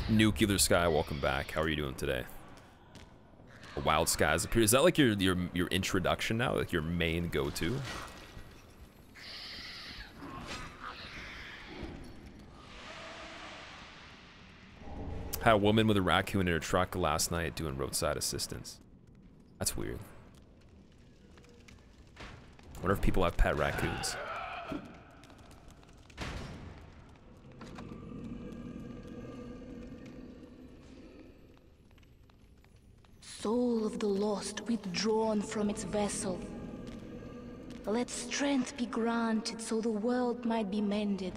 Nuclear Sky, welcome back. How are you doing today? Wild Skies appear. Is that like your introduction now? Like your main go-to? Had a woman with a raccoon in her truck last night doing roadside assistance. That's weird. I wonder if people have pet raccoons. Soul of the lost withdrawn from its vessel. Let strength be granted so the world might be mended.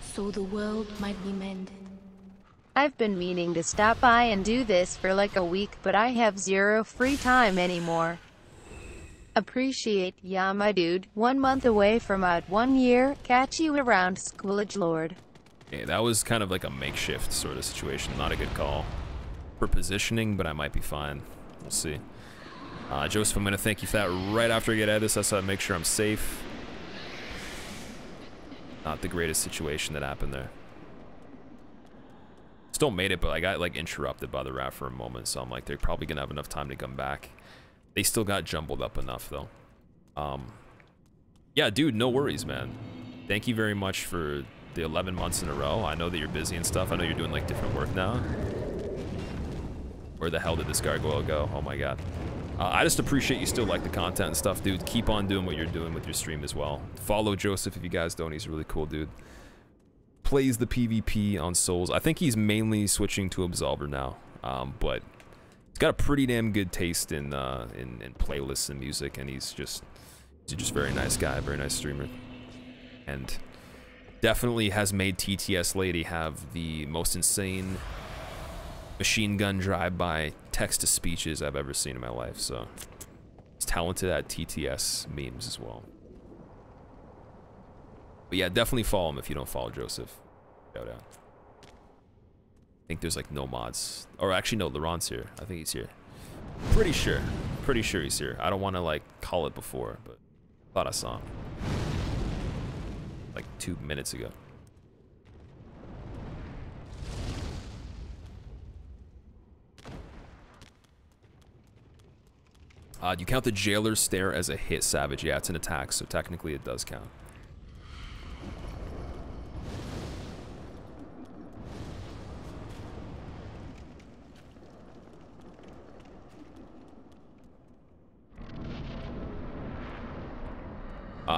So the world might be mended. I've been meaning to stop by and do this for like a week, but I have zero free time anymore. Appreciate ya, my dude. 1 month away from out 1 year. Catch you around, Schoolage Lord. Yeah, that was kind of like a makeshift sort of situation. Not a good call for positioning, but I might be fine. We'll see. Joseph, I'm going to thank you for that right after I get out of this. That's how I make sure I'm safe. Not the greatest situation that happened there. Still made it, but I got like interrupted by the rat for a moment, so I'm like, they're probably going to have enough time to come back. They still got jumbled up enough, though. Yeah, dude, no worries, man. Thank you very much for the 11 months in a row. I know that you're busy and stuff. I know you're doing like different work now. Where the hell did this gargoyle go? Oh my god. I just appreciate you still like the content and stuff, dude. Keep on doing what you're doing with your stream as well. Follow Joseph if you guys don't. He's a really cool dude. Plays the PvP on Souls. I think he's mainly switching to Absolver now, but he's got a pretty damn good taste in playlists and music, and he's just a very nice guy, very nice streamer, and definitely has made TTS Lady have the most insane machine gun drive-by text-to-speeches I've ever seen in my life. So he's talented at TTS memes as well. But yeah, definitely follow him if you don't follow Joseph. Shout out. I think there's like no mods. Or actually no, Laurent's here. I think he's here. Pretty sure he's here. I don't want to like call it before, but thought I saw him like 2 minutes ago. Do you count the Jailer's Stare as a hit, Savage? Yeah, it's an attack, so technically it does count.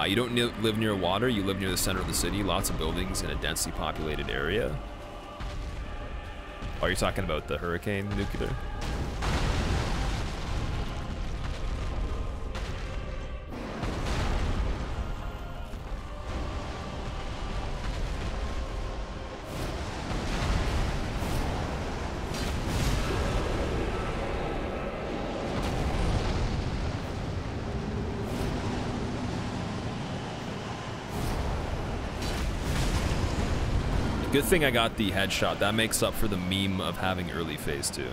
You don't live near water, you live near the center of the city, lots of buildings in a densely populated area. Oh, you're talking about the hurricane nuclear? Good thing I got the headshot. That makes up for the meme of having early phase 2.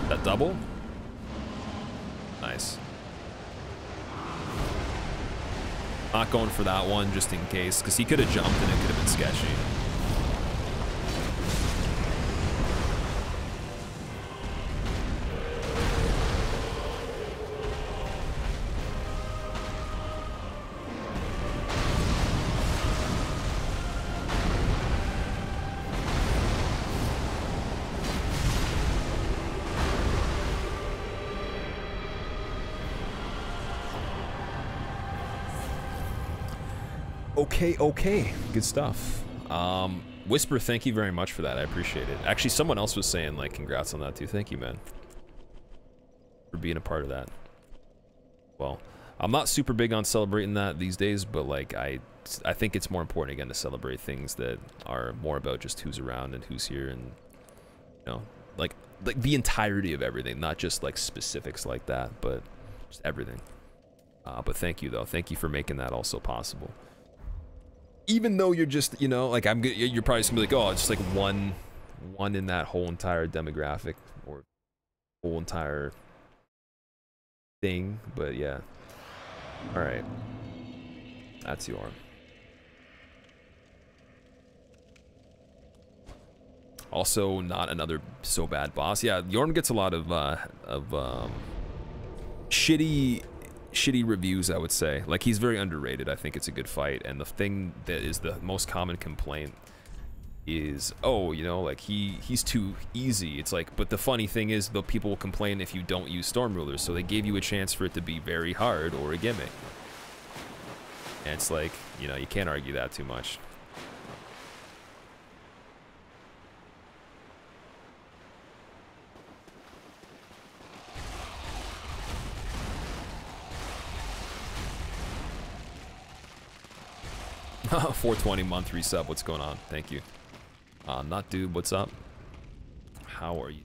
That double? Nice. Not going for that one just in case, because he could have jumped and it could have been sketchy. Okay, good stuff. Whisper, thank you very much for that. I appreciate it. Actually, someone else was saying like congrats on that too. Thank you, man, for being a part of that. Well, I'm not super big on celebrating that these days, but like I think it's more important again to celebrate things that are more about just who's around and who's here, and you know, like the entirety of everything, not just like specifics like that, but just everything. But thank you though. Thank you for making that also possible. Even though you're just, you know, like you're probably just gonna be like, oh, it's just like one in that whole entire demographic or whole entire thing. But yeah, all right, that's Yorm. Also, not another so bad boss. Yeah, Yorm gets a lot of shitty reviews, I would say. Like, he's very underrated. I think it's a good fight, and the thing that is the most common complaint is, oh, you know, like he's too easy. It's like, but the funny thing is, the people will complain if you don't use Storm Rulers, so they gave you a chance for it to be very hard or a gimmick. And it's like, you know, you can't argue that too much. $420 month resub. What's going on? Thank you. Not dude. What's up? How are you?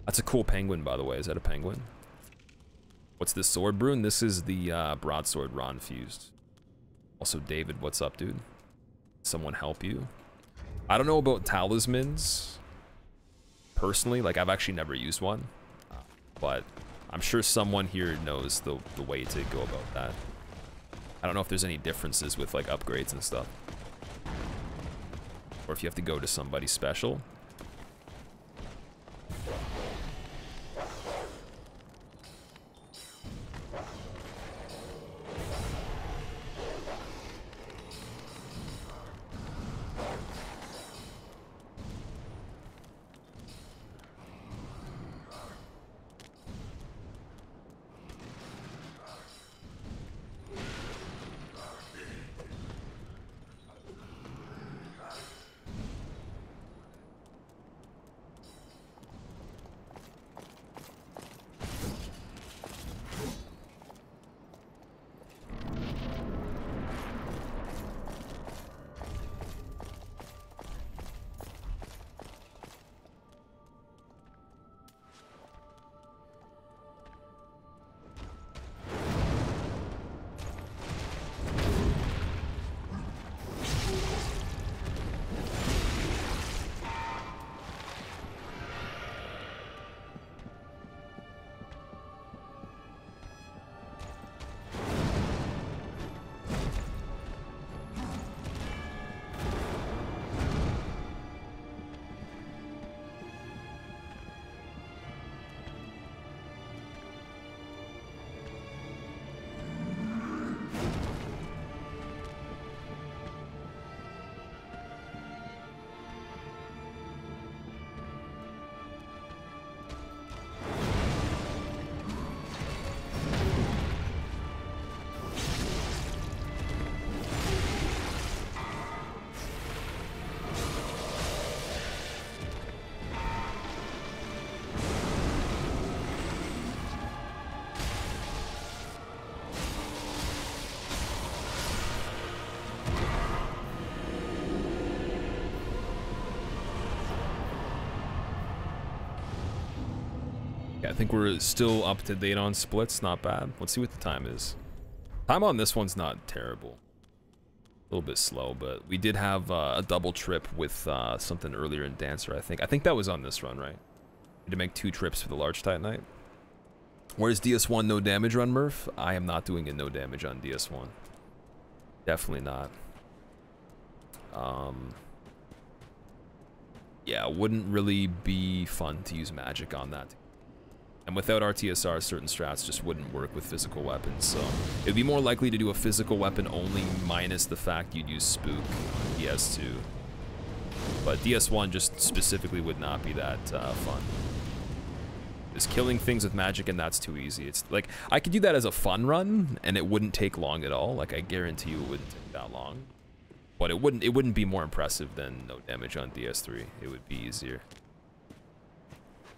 That's a cool penguin, by the way. Is that a penguin? What's this sword, Brune? This is the broadsword Ron fused. Also, David. What's up, dude? Someone help you? I don't know about talismans personally. Like, I've actually never used one, but I'm sure someone here knows the way to go about that. I don't know if there's any differences with like upgrades and stuff, or if you have to go to somebody special. Yeah, I think we're still up to date on splits. Not bad. Let's see what the time is. Time on this one's not terrible. A little bit slow, but we did have a double trip with something earlier in Dancer, I think. I think that was on this run, right? We had to make 2 trips for the large Titanite. Where's DS1 no damage run, Murph? I am not doing a no damage on DS1. Definitely not. Yeah, it wouldn't really be fun to use magic on that. And without RTSR, certain strats just wouldn't work with physical weapons, so it'd be more likely to do a physical weapon only, minus the fact you'd use Spook on DS2. But DS1 just specifically would not be that fun. Just killing things with magic, and that's too easy. It's like, I could do that as a fun run, and it wouldn't take long at all. Like, I guarantee you it wouldn't take that long. But it wouldn't be more impressive than no damage on DS3. It would be easier.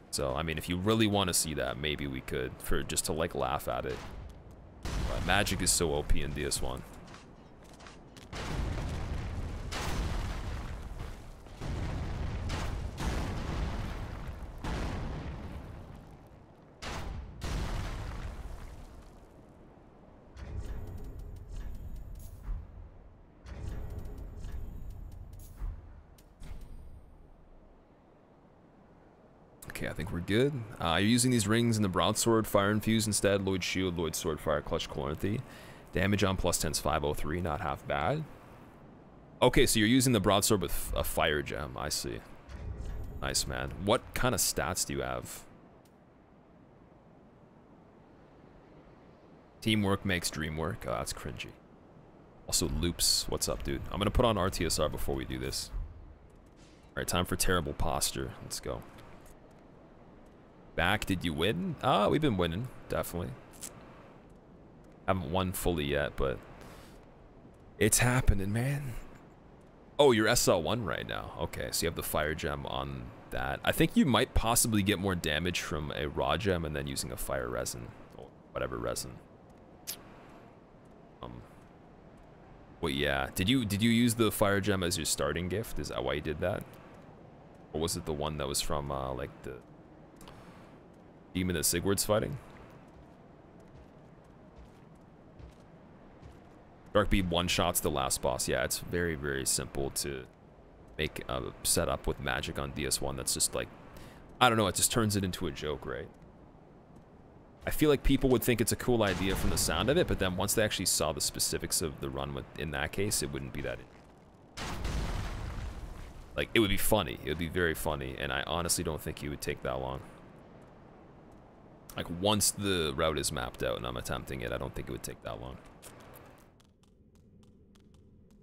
So, I mean, if you really want to see that, maybe we could, for just to, like, laugh at it. But magic is so OP in DS1. Okay, I think we're good. You're using these rings in the broadsword, fire infused instead. Lloyd shield, Lloyd sword, fire clutch, Chloranthy. Damage on +10's 503, not half bad. Okay, so you're using the broadsword with a fire gem. I see. Nice, man. What kind of stats do you have? Teamwork makes dream work. Oh, that's cringy. Also, loops. What's up, dude? I'm gonna put on RTSR before we do this. All right, time for terrible posture. Let's go. Back, did you win? We've been winning, definitely. Haven't won fully yet, but it's happening, man. Oh, you're SL1 right now. Okay, so you have the fire gem on that. I think you might possibly get more damage from a raw gem and then using a fire resin, or whatever resin. Well, yeah. Did you use the fire gem as your starting gift? Is that why you did that? Or was it the one that was from like the demon that Sigurd's fighting? Darkbead one-shots the last boss. Yeah, it's very, very simple to make a setup with magic on DS1 that's just like, I don't know, it just turns it into a joke, right? I feel like people would think it's a cool idea from the sound of it, but then once they actually saw the specifics of the run in that case, it wouldn't be that... Like, it would be funny. It would be very funny, and I honestly don't think it would take that long. Like, once the route is mapped out and I'm attempting it, I don't think it would take that long.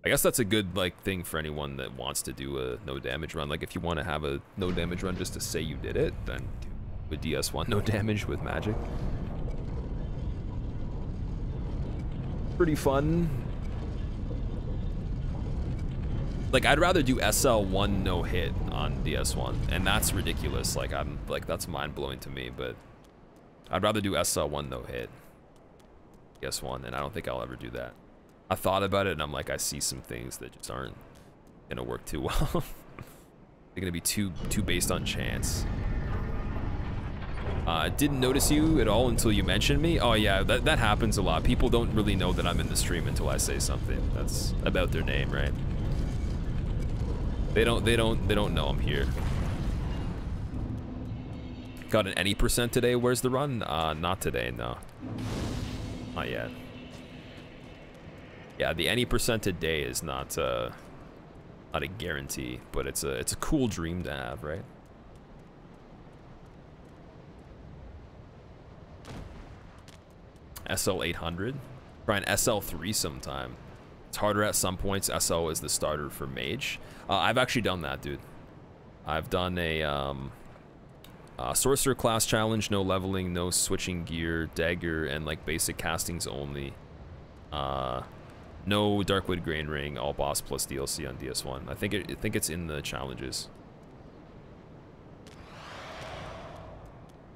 I guess that's a good, like, thing for anyone that wants to do a no damage run. Like, if you want to have a no damage run just to say you did it, then do with DS1 no damage with magic. Pretty fun. Like, I'd rather do SL1 no hit on DS1, and that's ridiculous. Like, that's mind-blowing to me, but I'd rather do SL1 no hit DS1, and I don't think I'll ever do that. I thought about it, and I'm like, I see some things that just aren't gonna work too well. They're gonna be too based on chance. Didn't notice you at all until you mentioned me. Oh yeah, that happens a lot. People don't really know that I'm in the stream until I say something that's about their name, right? They don't know I'm here. Got an any % today. Where's the run? Not today, no. Not yet. Yeah, the any % today is not a guarantee, but it's a cool dream to have, right? SL 800. Try an SL 3 sometime. It's harder at some points. SL is the starter for mage. I've actually done that, dude. I've done a sorcerer class challenge, no leveling, no switching gear, dagger, and like basic castings only. No Darkwood Grain Ring, all boss plus DLC on DS1. I think it's in the challenges.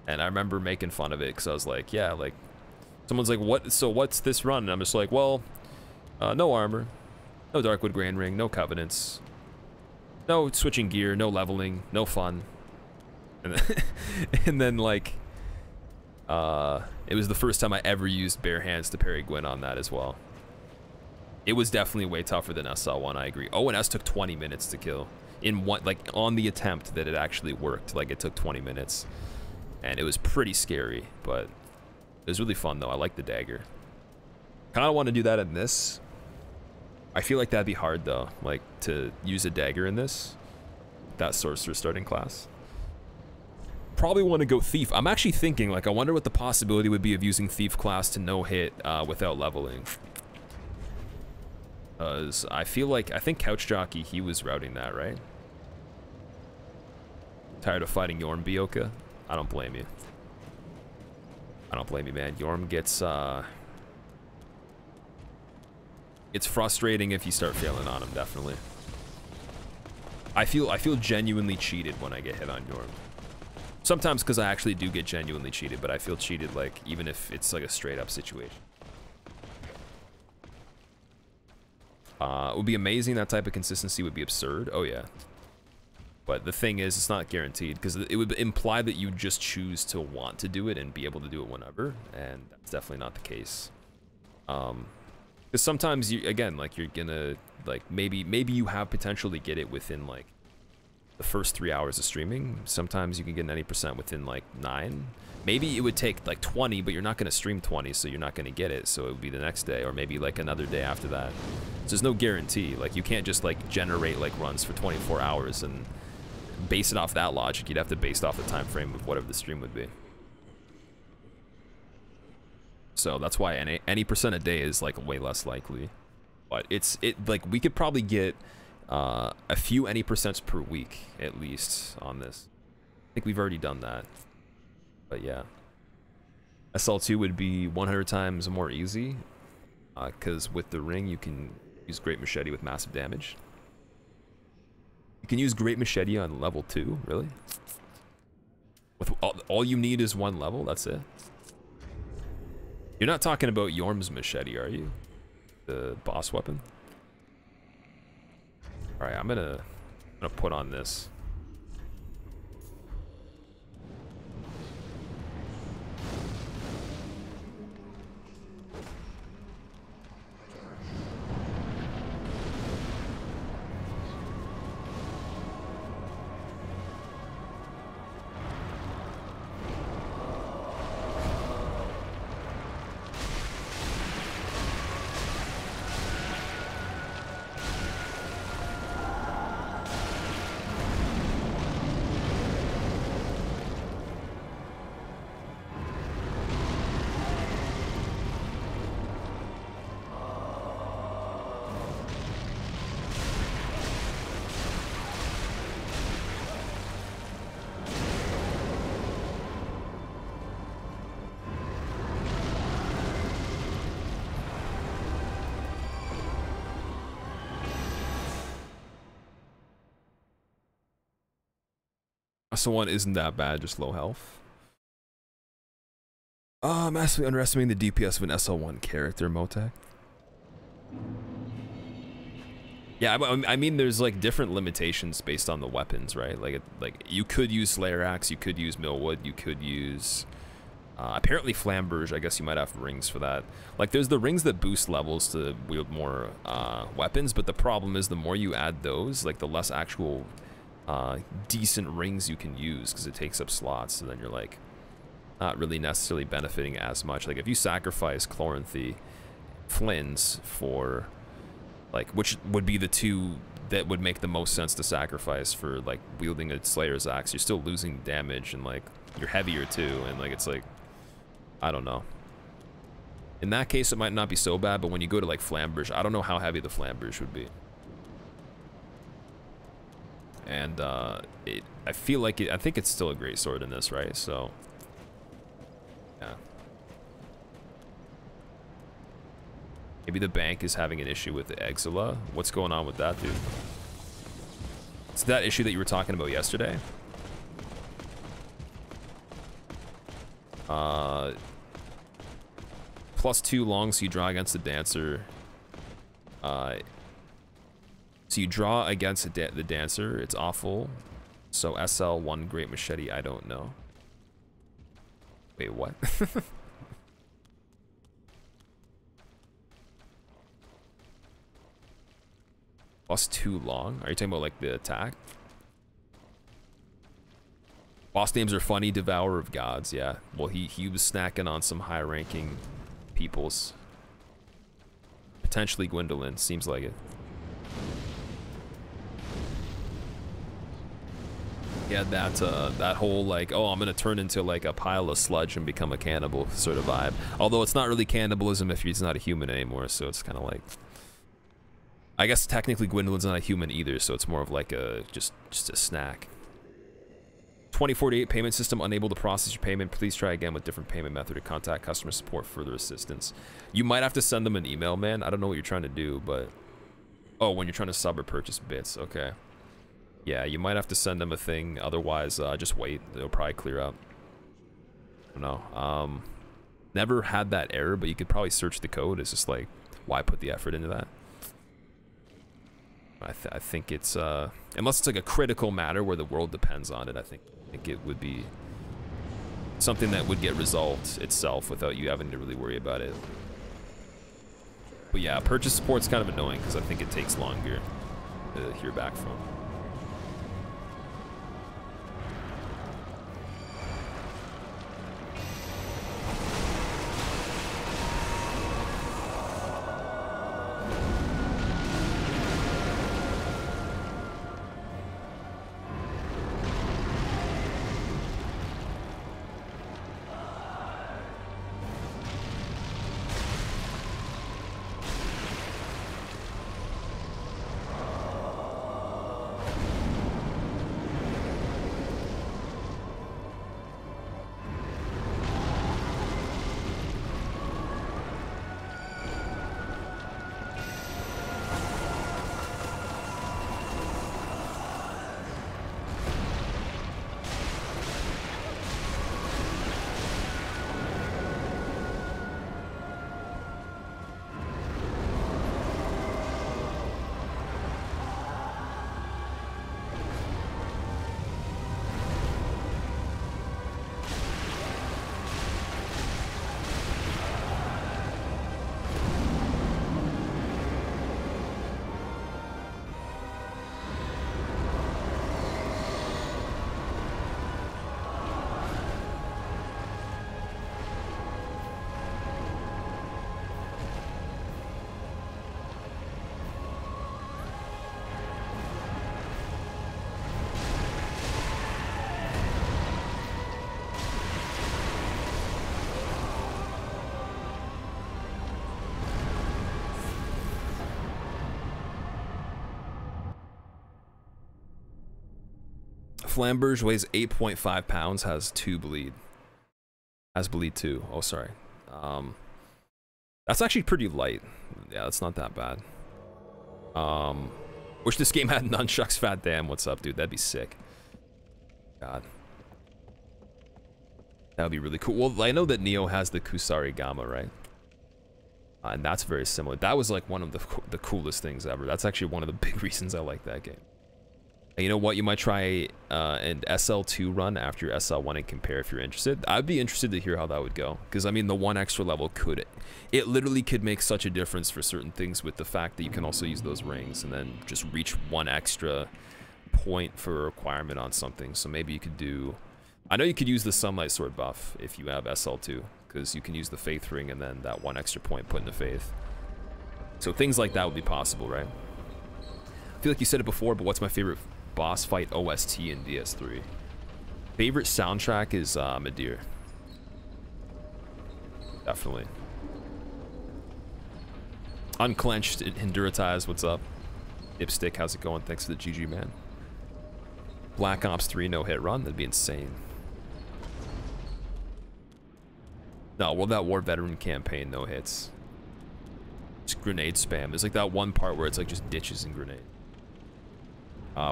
And I remember making fun of it because I was like, yeah, like someone's like, what? So what's this run? And I'm just like, well, no armor, no Darkwood Grain Ring, no covenants, no switching gear, no leveling, no fun. And then, and then like It was the first time I ever used bare hands to parry Gwyn on that as well. It was definitely way tougher than SL1, I agree. Oh, and S took 20 minutes to kill. In one, like, on the attempt that it actually worked. Like, it took 20 minutes. And it was pretty scary, but it was really fun, though. I like the dagger. Kind of want to do that in this. I feel like that'd be hard, though. Like, to use a dagger in this. That sorcerer starting class. Probably want to go thief. I'm actually thinking, like, I wonder what the possibility would be of using thief class to no hit without leveling. Because I think Couch Jockey, he was routing that, right? Tired of fighting Yorm, Bioka? I don't blame you. I don't blame you, man. Yorm gets, it's frustrating if you start failing on him, definitely. I feel genuinely cheated when I get hit on Yorm. Sometimes because I actually do get genuinely cheated, but I feel cheated, like, even if it's like a straight up situation. It would be amazing. That type of consistency would be absurd. Oh, yeah. But the thing is, it's not guaranteed, because it would imply that you just choose to want to do it and be able to do it whenever, and that's definitely not the case. Because sometimes, you, again, like, you're gonna, like, maybe you have potential to get it within, like, the first 3 hours of streaming. Sometimes you can get an 80% within, like, 9. Maybe it would take, like, 20, but you're not gonna stream 20, so you're not gonna get it, so it would be the next day, or maybe, like, another day after that. So there's no guarantee. Like, you can't just, like, generate, like, runs for 24 hours and base it off that logic. You'd have to base it off the time frame of whatever the stream would be. So that's why any percent a day is, like, way less likely. But like, we could probably get a few any percents per week at least on this. I think we've already done that. But yeah, SL2 would be 100 times more easy, because with the ring you can use Great Machete with massive damage. You can use Great Machete on level 2, really? With all you need is 1 level, that's it? You're not talking about Yorm's Machete, are you? The boss weapon? Alright, I'm gonna put on this. SL1 isn't that bad, just low health. I'm massively underestimating the DPS of an SL1 character, Motek. Yeah, I mean, there's, like, different limitations based on the weapons, right? Like, you could use Slayer Axe, you could use Millwood, you could use apparently Flamberge. I guess you might have rings for that. Like, there's the rings that boost levels to wield more weapons, but the problem is the more you add those, like, the less actual decent rings you can use, because it takes up slots, so then you're, like, not really necessarily benefiting as much. Like, if you sacrifice Chloranthy, Flynn's for, like, which would be the two that would make the most sense to sacrifice for, like, wielding a Slayer's Axe, you're still losing damage, and, like, you're heavier too, and, like, it's like, I don't know. In that case, it might not be so bad, but when you go to, like, Flamberge, I don't know how heavy the Flamberge would be. And I feel like I think it's still a great sword in this, right? So, yeah. Maybe the bank is having an issue with the Exila. What's going on with that, dude? It's that issue that you were talking about yesterday. +2 long, so you draw against the dancer. So you draw against the dancer. It's awful. So SL1 Great Machete, I don't know. Wait, what? Boss too long? Are you talking about like the attack? Boss names are funny. Devourer of Gods, yeah. Well, he was snacking on some high-ranking peoples. Potentially Gwendolyn, seems like it. Yeah, that whole like, oh, I'm gonna turn into like a pile of sludge and become a cannibal sort of vibe. Although it's not really cannibalism if he's not a human anymore, so it's kind of like, I guess technically Gwendolyn's not a human either, so it's more of like a just a snack. 2048 payment system unable to process your payment. Please try again with different payment method or contact customer support for further assistance. You might have to send them an email, man. I don't know what you're trying to do, but oh, when you're trying to sub or purchase bits, okay. Yeah, you might have to send them a thing. Otherwise, just wait. It'll probably clear up. I don't know. Never had that error, but you could probably search the code. It's just like, why put the effort into that? I think it's unless it's like a critical matter where the world depends on it. I think it would be something that would get resolved itself without you having to really worry about it. But yeah, purchase support's kind of annoying because I think it takes longer to hear back from. Flamberge weighs 8.5 pounds, has 2 bleed. Has bleed 2. Oh, sorry. That's actually pretty light. Yeah, that's not that bad. Wish this game had nunchucks. Fat damn, what's up, dude? That'd be sick. God. That would be really cool. Well, I know that Neo has the Kusari Gamma, right? And that's very similar. That was like one of the coolest things ever. That's actually one of the big reasons I like that game. And you know what? You might try an SL2 run after your SL1 and compare if you're interested. I'd be interested to hear how that would go. Because, I mean, the 1 extra level could... It literally could make such a difference for certain things with the fact that you can also use those rings and then just reach 1 extra point for a requirement on something. So maybe you could do... I know you could use the Sunlight Sword buff if you have SL2. Because you can use the Faith Ring and then that 1 extra point put into Faith. So things like that would be possible, right? I feel like you said it before, but what's my favorite boss fight OST in DS3? Favorite soundtrack is Madeir. Definitely. Unclenched, Hinduratize, what's up? Dipstick, how's it going? Thanks for the GG, man. Black Ops 3 no-hit run? That'd be insane. No, World at War Veteran Campaign, no hits. It's grenade spam. There's like that one part where it's like just ditches and grenade.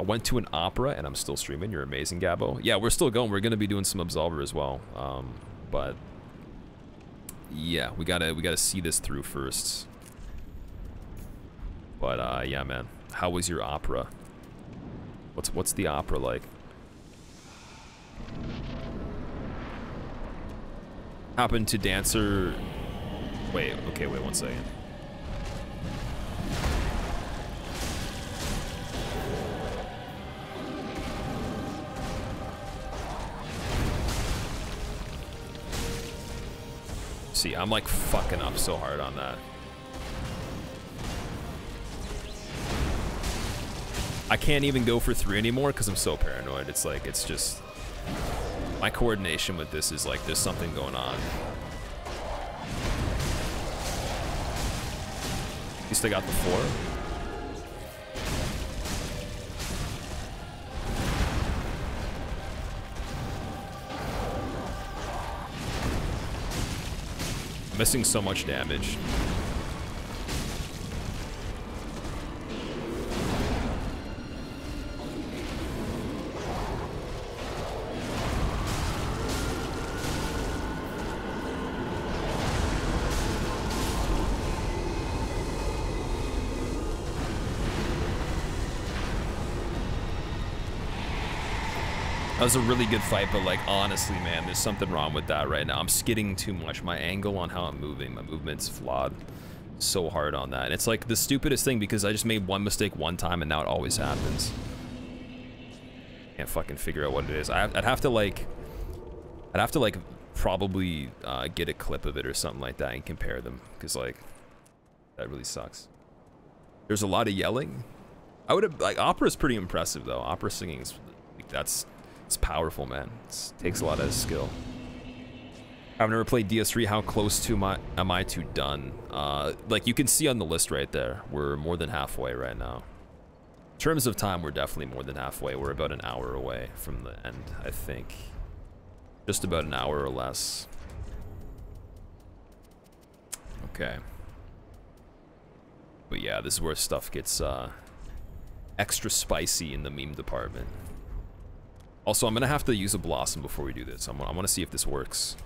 Went to an opera and I'm still streaming. You're amazing, Gabo. Yeah, we're still going. We're gonna be doing some Absolver as well. But yeah, we gotta see this through first. But yeah, man. How was your opera? What's the opera like? happened to Dancer. Wait, okay, wait 1 second. See, I'm like fucking up so hard on that. I can't even go for 3 anymore because I'm so paranoid. It's like, it's just... My coordination with this is like, there's something going on. At least I got the 4. Missing so much damage. That was a really good fight, but like honestly, man, there's something wrong with that right now. I'm skidding too much. My angle on how I'm moving, my movement's flawed. So hard on that. And it's like the stupidest thing because I just made one mistake one time and now it always happens. Can't fucking figure out what it is. I'd have to like probably get a clip of it or something like that and compare them because like that really sucks. There's a lot of yelling. I would have like opera's pretty impressive though. Opera singing is like it's powerful, man. It takes a lot of skill. I've never played DS3. How close to am I to done? Like you can see on the list right there, we're more than halfway right now. In terms of time, we're definitely more than halfway. We're about an hour away from the end, I think. Just about an hour or less. Okay. But yeah, this is where stuff gets extra spicy in the meme department. Also, I'm gonna have to use a blossom before we do this. I want to see if this works.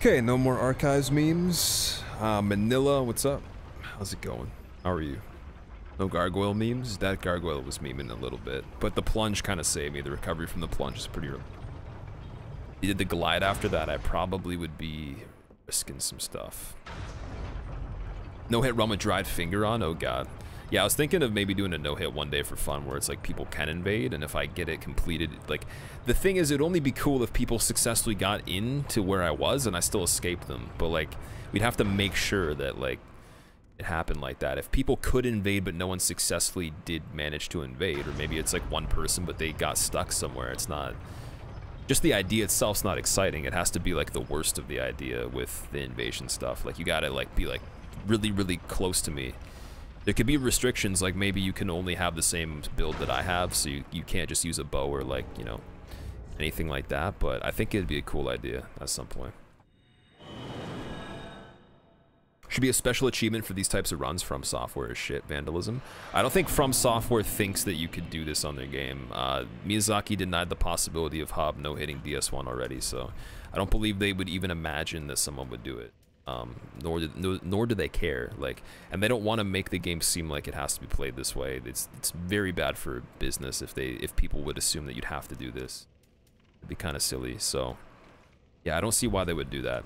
Okay, no more archives memes. Manila, what's up? How's it going? How are you? No gargoyle memes? That gargoyle was memeing a little bit, but the plunge kind of saved me. The recovery from the plunge is pretty real. If you did the glide after that, I probably would be risking some stuff. No hit run with dried finger on? Oh god. Yeah, I was thinking of maybe doing a no hit one day for fun where it's like people can invade, and if I get it completed, like the thing is it'd only be cool if people successfully got into where I was and I still escaped them, but like we'd have to make sure that like it happened like that. If people could invade but no one successfully did manage to invade, or maybe it's like one person but they got stuck somewhere, it's not just the idea itself's not exciting. It has to be like the worst of the idea with the invasion stuff. Like you gotta like be like really close to me. There could be restrictions, like maybe you can only have the same build that I have, so you can't just use a bow or like, you know, anything like that, but I think it'd be a cool idea at some point. Should be a special achievement for these types of runs. From Software is shit. Vandalism. I don't think From Software thinks that you could do this on their game. Miyazaki denied the possibility of Hob no-hitting DS1 already, so I don't believe they would even imagine that someone would do it. Nor do they care, like, and they don't want to make the game seem like it has to be played this way. It's very bad for business if people would assume that you'd have to do this. It'd be kind of silly. So yeah, I don't see why they would do that.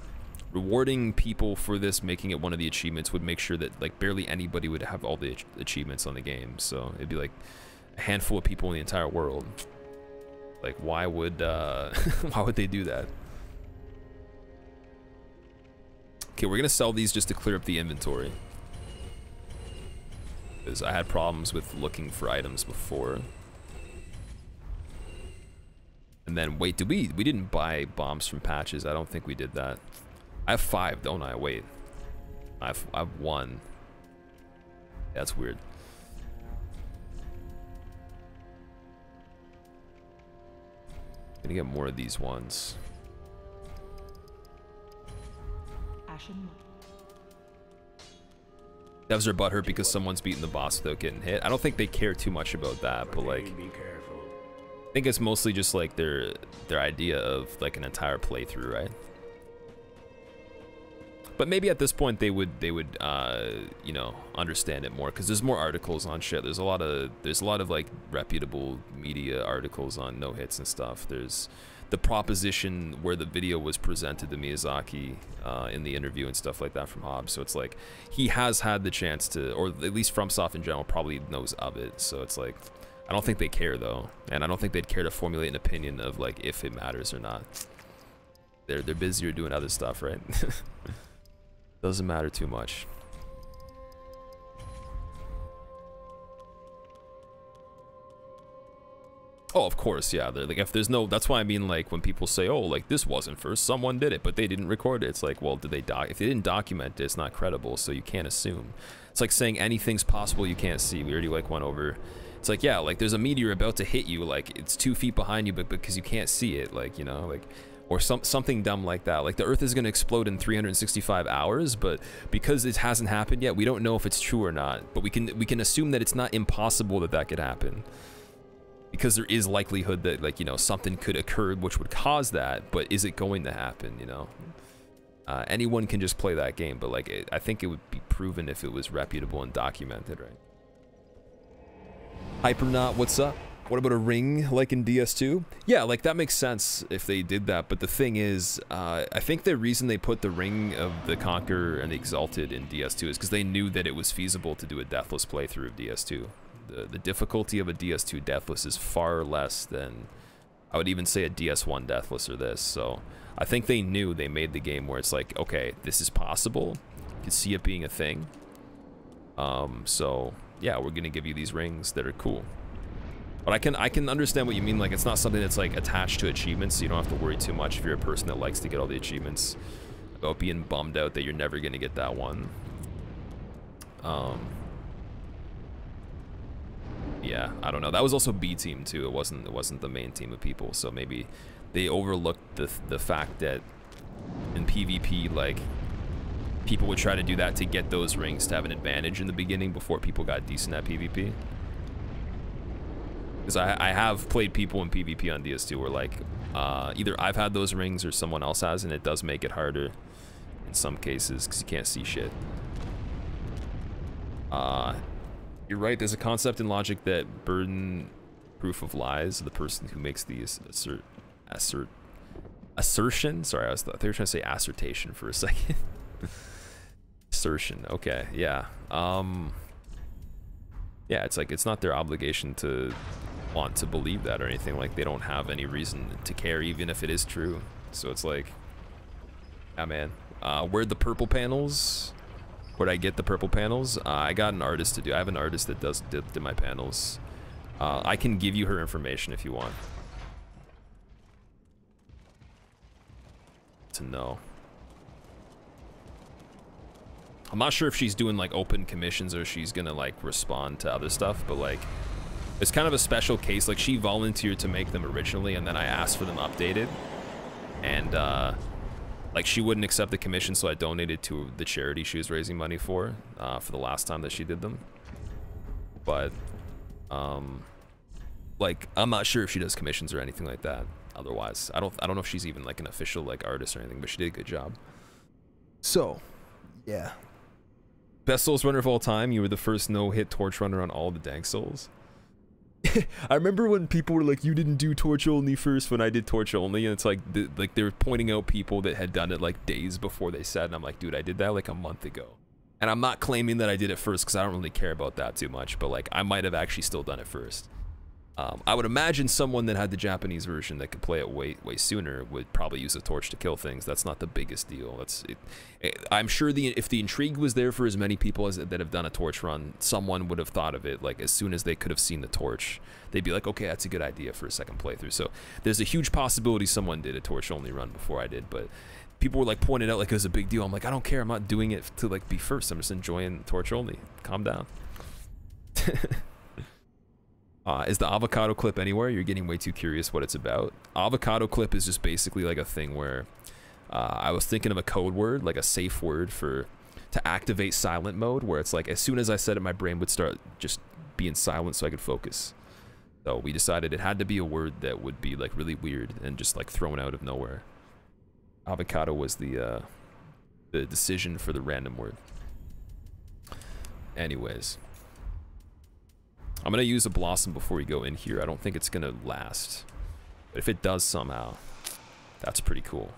Rewarding people for this, making it one of the achievements, would make sure that like barely anybody would have all the achievements on the game. So it'd be like a handful of people in the entire world. Like why would why would they do that? Okay, we're gonna sell these just to clear up the inventory, because I had problems with looking for items before. And then wait, we didn't buy bombs from patches? I don't think we did that. I have 5, don't I? Wait, I've 1. That's weird. Gonna get more of these ones. Devs are butthurt because someone's beating the boss without getting hit. I don't think they care too much about that, but like, I think it's mostly just like their idea of like an entire playthrough, right? But maybe at this point they would you know, understand it more, because there's more articles on shit. There's a lot of like reputable media articles on no hits and stuff. There's the proposition where the video was presented to Miyazaki in the interview and stuff like that from Hobbs. So it's like he has had the chance to, or at least FromSoft in general probably knows of it. So it's like I don't think they care though, and I don't think they'd care to formulate an opinion of like if it matters or not. They're busier doing other stuff, right? Doesn't matter too much. Oh, of course, yeah. Like, if there's no, that's why I mean, like, when people say, "Oh, like this wasn't first, someone did it, but they didn't record it." It's like, well, did they if they didn't document it, it's not credible, so you can't assume. It's like saying anything's possible you can't see. We already like went over. It's like, yeah, like there's a meteor about to hit you, like it's 2 feet behind you, but because you can't see it, like, you know, like, or something dumb like that. Like the Earth is gonna explode in 365 hours, but because it hasn't happened yet, we don't know if it's true or not. But we can assume that it's not impossible that could happen, because there is likelihood that, like, you know, something could occur which would cause that. But is it going to happen? You know, anyone can just play that game, but like I think it would be proven if it was reputable and documented, right? Hypernaut, what's up? What about a ring like in DS2? Yeah, like that makes sense if they did that, but the thing is, I think the reason they put the Ring of the Conqueror and the Exalted in DS2 is because they knew that it was feasible to do a deathless playthrough of DS2. The difficulty of a DS2 deathless is far less than, I would even say, a DS1 deathless or this, so I think they knew they made the game where it's like, okay, this is possible, you can see it being a thing, so yeah, we're gonna give you these rings that are cool. But I can understand what you mean. Like, it's not something that's like attached to achievements, so you don't have to worry too much if you're a person that likes to get all the achievements about being bummed out that you're never gonna get that one. Yeah, I don't know. That was also B team too. It wasn't the main team of people. So maybe they overlooked the fact that in PvP, like, people would try to do that to get those rings to have an advantage in the beginning before people got decent at PvP. Because I have played people in PvP on DS2 where, like, either I've had those rings or someone else has, and it does make it harder in some cases because you can't see shit. You're right, there's a concept in logic that burden proof of lies, the person who makes the assertion. Sorry, I thought they were trying to say assertion for a second. Assertion, okay, yeah. Yeah, it's like, it's not their obligation to want to believe that or anything. Like, they don't have any reason to care, even if it is true. So it's like, yeah, man. Where'd the purple panels? Where'd I get the purple panels? I got an artist to do. I have an artist that did my panels. I can give you her information if you want to know. I'm not sure if she's doing like open commissions or she's gonna like respond to other stuff, but like it's kind of a special case. Like, she volunteered to make them originally, and then I asked for them updated, and like, she wouldn't accept the commission, so I donated to the charity she was raising money for the last time that she did them. But like, I'm not sure if she does commissions or anything like that. Otherwise, I don't know if she's even like an official like artist or anything, but she did a good job. So, yeah. Best Souls runner of all time. You were the first no-hit torch runner on all the Dank Souls. I remember when people were like, you didn't do torch only first, when I did torch only, and it's like, they were pointing out people that had done it like days before they said, and I'm like, dude, I did that like a month ago. And I'm not claiming that I did it first because I don't really care about that too much, but like, I might have actually still done it first. I would imagine someone that had the Japanese version that could play it way sooner would probably use a torch to kill things. That's not the biggest deal. I'm sure if the intrigue was there for as many people as that have done a torch run, someone would have thought of it like as soon as they could have seen the torch. They'd be like, okay, that's a good idea for a second playthrough. So there's a huge possibility someone did a torch only run before I did, but people were like pointing out like it was a big deal. I'm like, I don't care. I'm not doing it to like be first. I'm just enjoying torch only. Calm down. Is the avocado clip anywhere? You're getting way too curious what it's about. Avocado clip is just basically like a thing where I was thinking of a code word, like a safe word to activate silent mode, where it's like as soon as I said it, my brain would start just being silent so I could focus. So we decided it had to be a word that would be like really weird and just like thrown out of nowhere. Avocado was the decision for the random word. Anyways. I'm gonna use a blossom before we go in here. I don't think it's gonna last, but if it does somehow, that's pretty cool.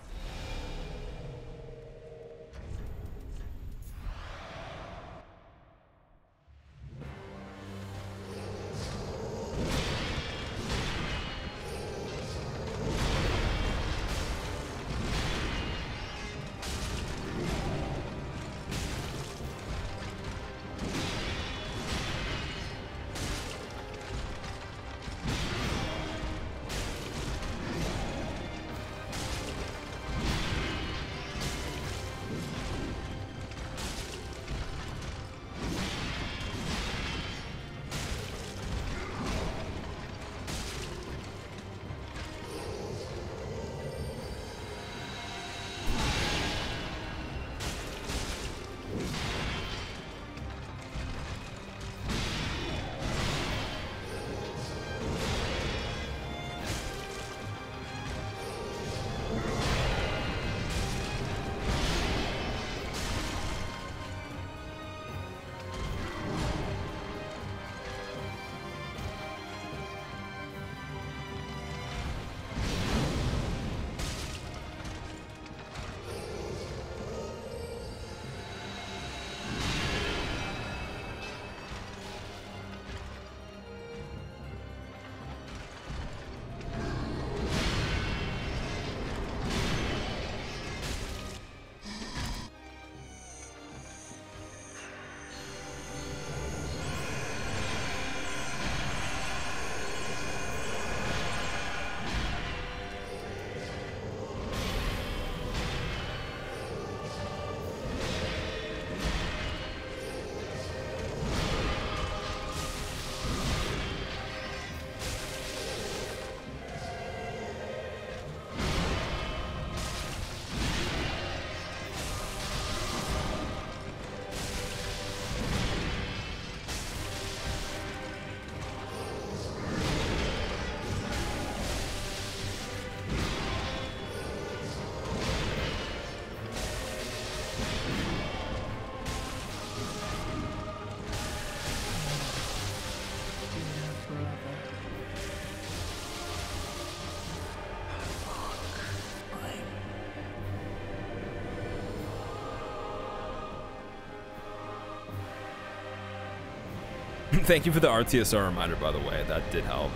Thank you for the RTSR reminder, by the way. That did help.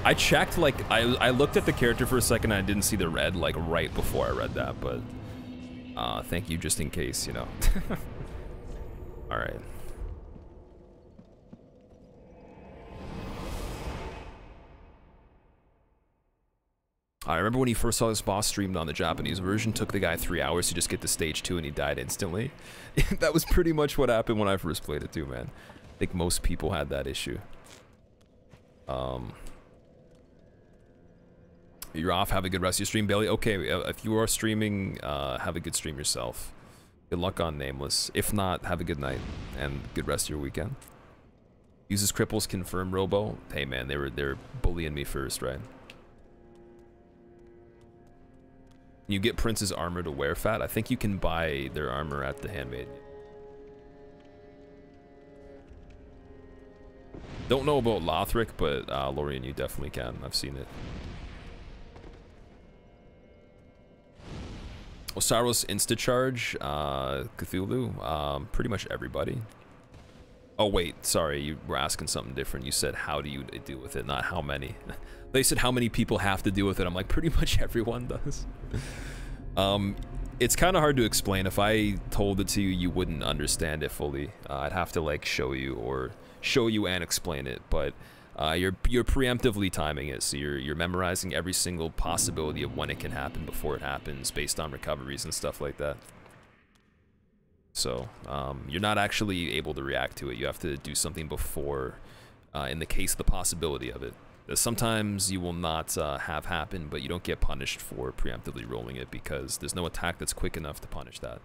I checked, like, I looked at the character for a second and I didn't see the red, like, right before I read that, but thank you just in case, you know. Alright. I remember when he first saw this boss streamed on the Japanese version, took the guy 3 hours to just get to stage 2 and he died instantly. That was pretty much what happened when I first played it too, man. I think most people had that issue. You're off, have a good rest of your stream, Bailey. Okay, if you are streaming, have a good stream yourself. Good luck on Nameless. If not, have a good night and good rest of your weekend. Uses cripples, confirm Robo. Hey man, they're bullying me first, right? You get Prince's armor to wear fat. I think you can buy their armor at the Handmaid. Don't know about Lothric, but Lorien, you definitely can. I've seen it. Osiris Instacharge, Cthulhu, pretty much everybody. Oh wait, sorry, you were asking something different. You said how do you deal with it, not how many. They said how many people have to deal with it. I'm like, pretty much everyone does. It's kind of hard to explain. If I told it to you, you wouldn't understand it fully. I'd have to like show you and explain it, but you're preemptively timing it, so you're memorizing every single possibility of when it can happen before it happens based on recoveries and stuff like that. So you're not actually able to react to it. You have to do something before, in the case of the possibility of it. Sometimes you will not have happen, but you don't get punished for preemptively rolling it because there's no attack that's quick enough to punish that.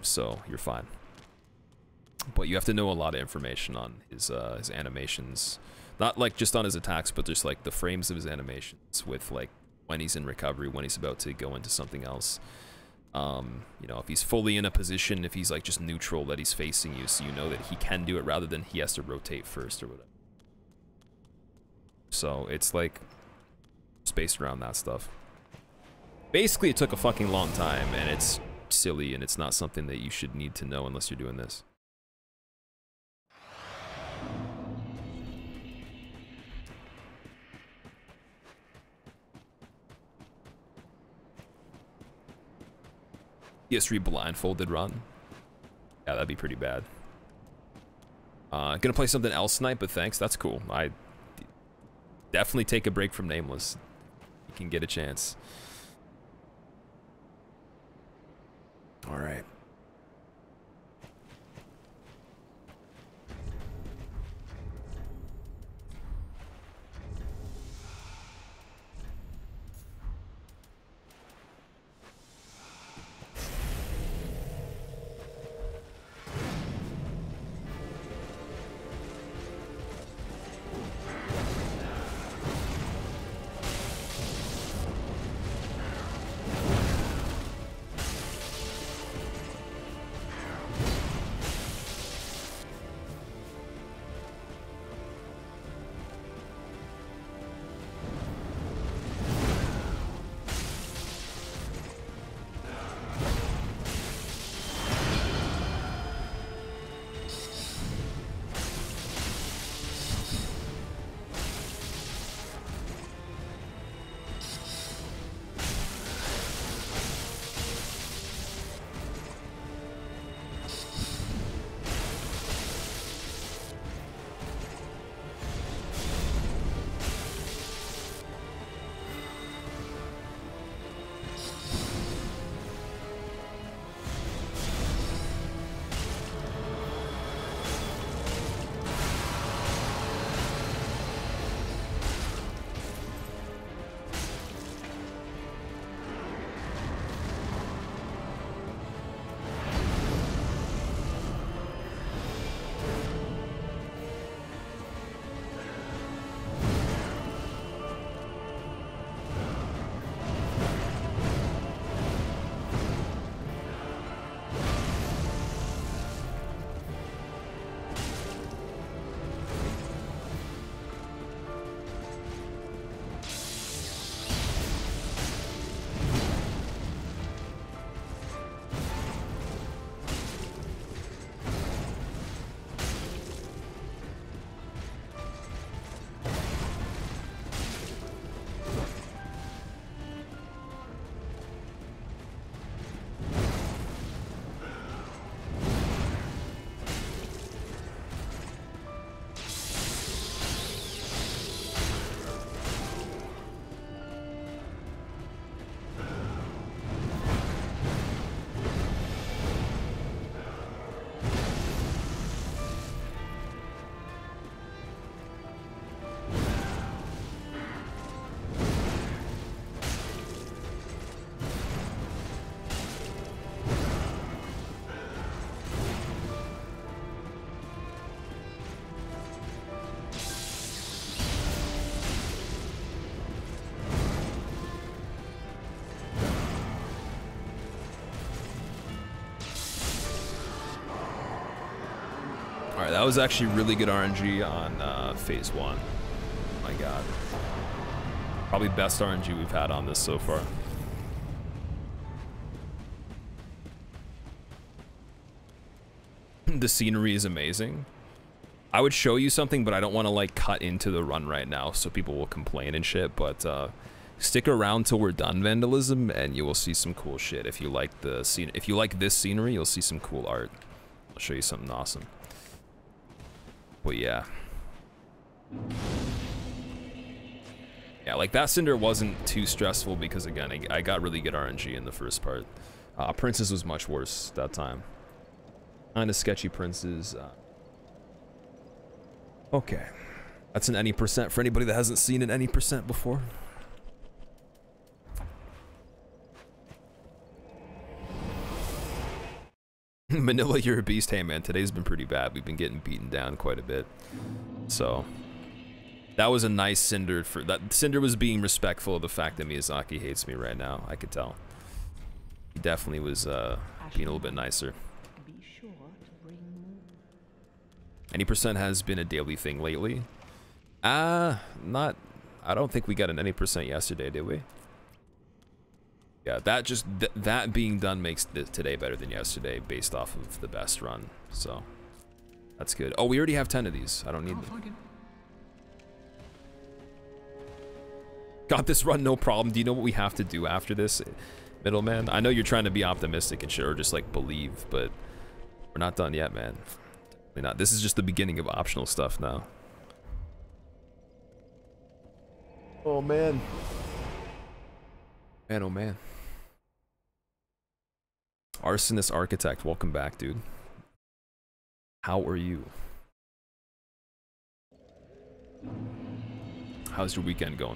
So you're fine. But you have to know a lot of information on his animations. Not like just on his attacks, but just like the frames of his animations with like when he's in recovery, when he's about to go into something else. You know, if he's fully in a position, if he's like just neutral that he's facing you, so you know that he can do it rather than he has to rotate first or whatever. So it's like spaced around that stuff. Basically, it took a fucking long time, and it's silly, and it's not something that you should need to know unless you're doing this. PS3 blindfolded run. Yeah, that'd be pretty bad. Gonna play something else tonight, but thanks. That's cool. I definitely take a break from Nameless. You can get a chance. All right. That was actually really good RNG on phase 1. My god. Probably best RNG we've had on this so far. The scenery is amazing. I would show you something, but I don't want to like cut into the run right now so people will complain and shit, but stick around till we're done vandalism and you will see some cool shit. If you like the scene, if you like this scenery, you'll see some cool art. I'll show you something awesome. But yeah. Yeah, like that Cinder wasn't too stressful because again, I got really good RNG in the first part. Princess was much worse that time. Kind of sketchy Princes. Okay. That's an any percent for anybody that hasn't seen an any percent before. Manila, you're a beast. Hey man, today's been pretty bad. We've been getting beaten down quite a bit. So that was a nice Cinder for that. Cinder was being respectful of the fact that Miyazaki hates me right now. I could tell. He definitely was being a little bit nicer. Any percent has been a daily thing lately. I don't think we got an any percent yesterday, did we? Yeah, that just that being done makes today better than yesterday based off of the best run. So that's good. Oh, we already have 10 of these. I don't need them. Got this run, no problem. Do you know what we have to do after this, middleman? I know you're trying to be optimistic and shit, or just like believe, but we're not done yet, man. Not. This is just the beginning of optional stuff now. Oh man. Man, oh man. Arsonist Architect, welcome back, dude. How are you? How's your weekend going?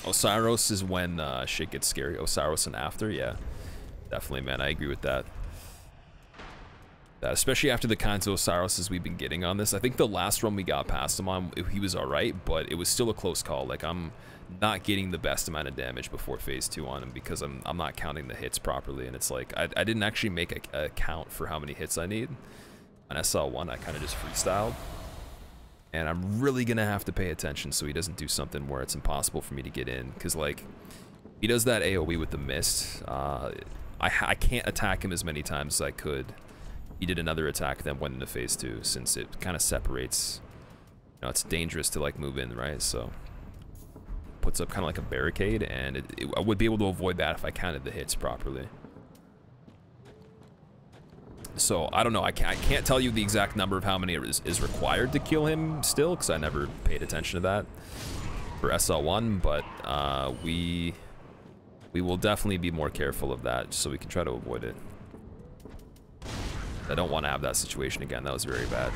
Osiris is when shit gets scary. Osiris and after, yeah. Definitely, man. I agree with that. Especially after the kinds of Osiris's we've been getting on this. I think the last run we got past him on, he was alright, but it was still a close call. Like, I'm not getting the best amount of damage before phase 2 on him because I'm not counting the hits properly. And it's like, I didn't actually make a count for how many hits I need. On SL1, I kind of just freestyled. And I'm really gonna have to pay attention so he doesn't do something where it's impossible for me to get in. Because, like, he does that AoE with the mist. I can't attack him as many times as I could. He did another attack, then went into phase 2, since it kind of separates. You know, it's dangerous to, like, move in, right? So, puts up kind of like a barricade, and I would be able to avoid that if I counted the hits properly. So, I don't know, I can't tell you the exact number of how many is required to kill him still, because I never paid attention to that for SL1, but we will definitely be more careful of that, so we can try to avoid it. I don't want to have that situation again, that was very bad.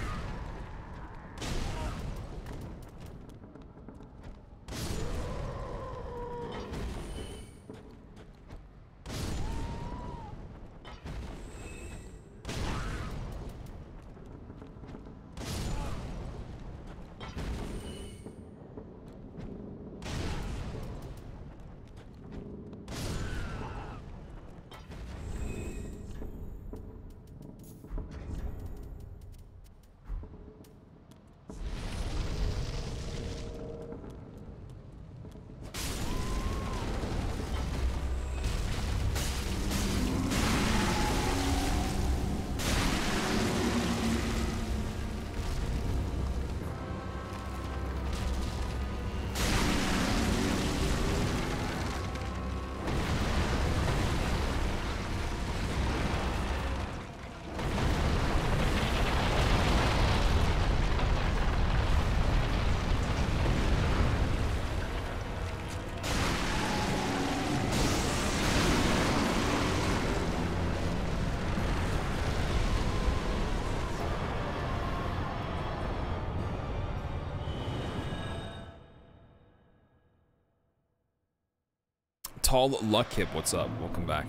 Tall Luck Hip, what's up? Welcome back.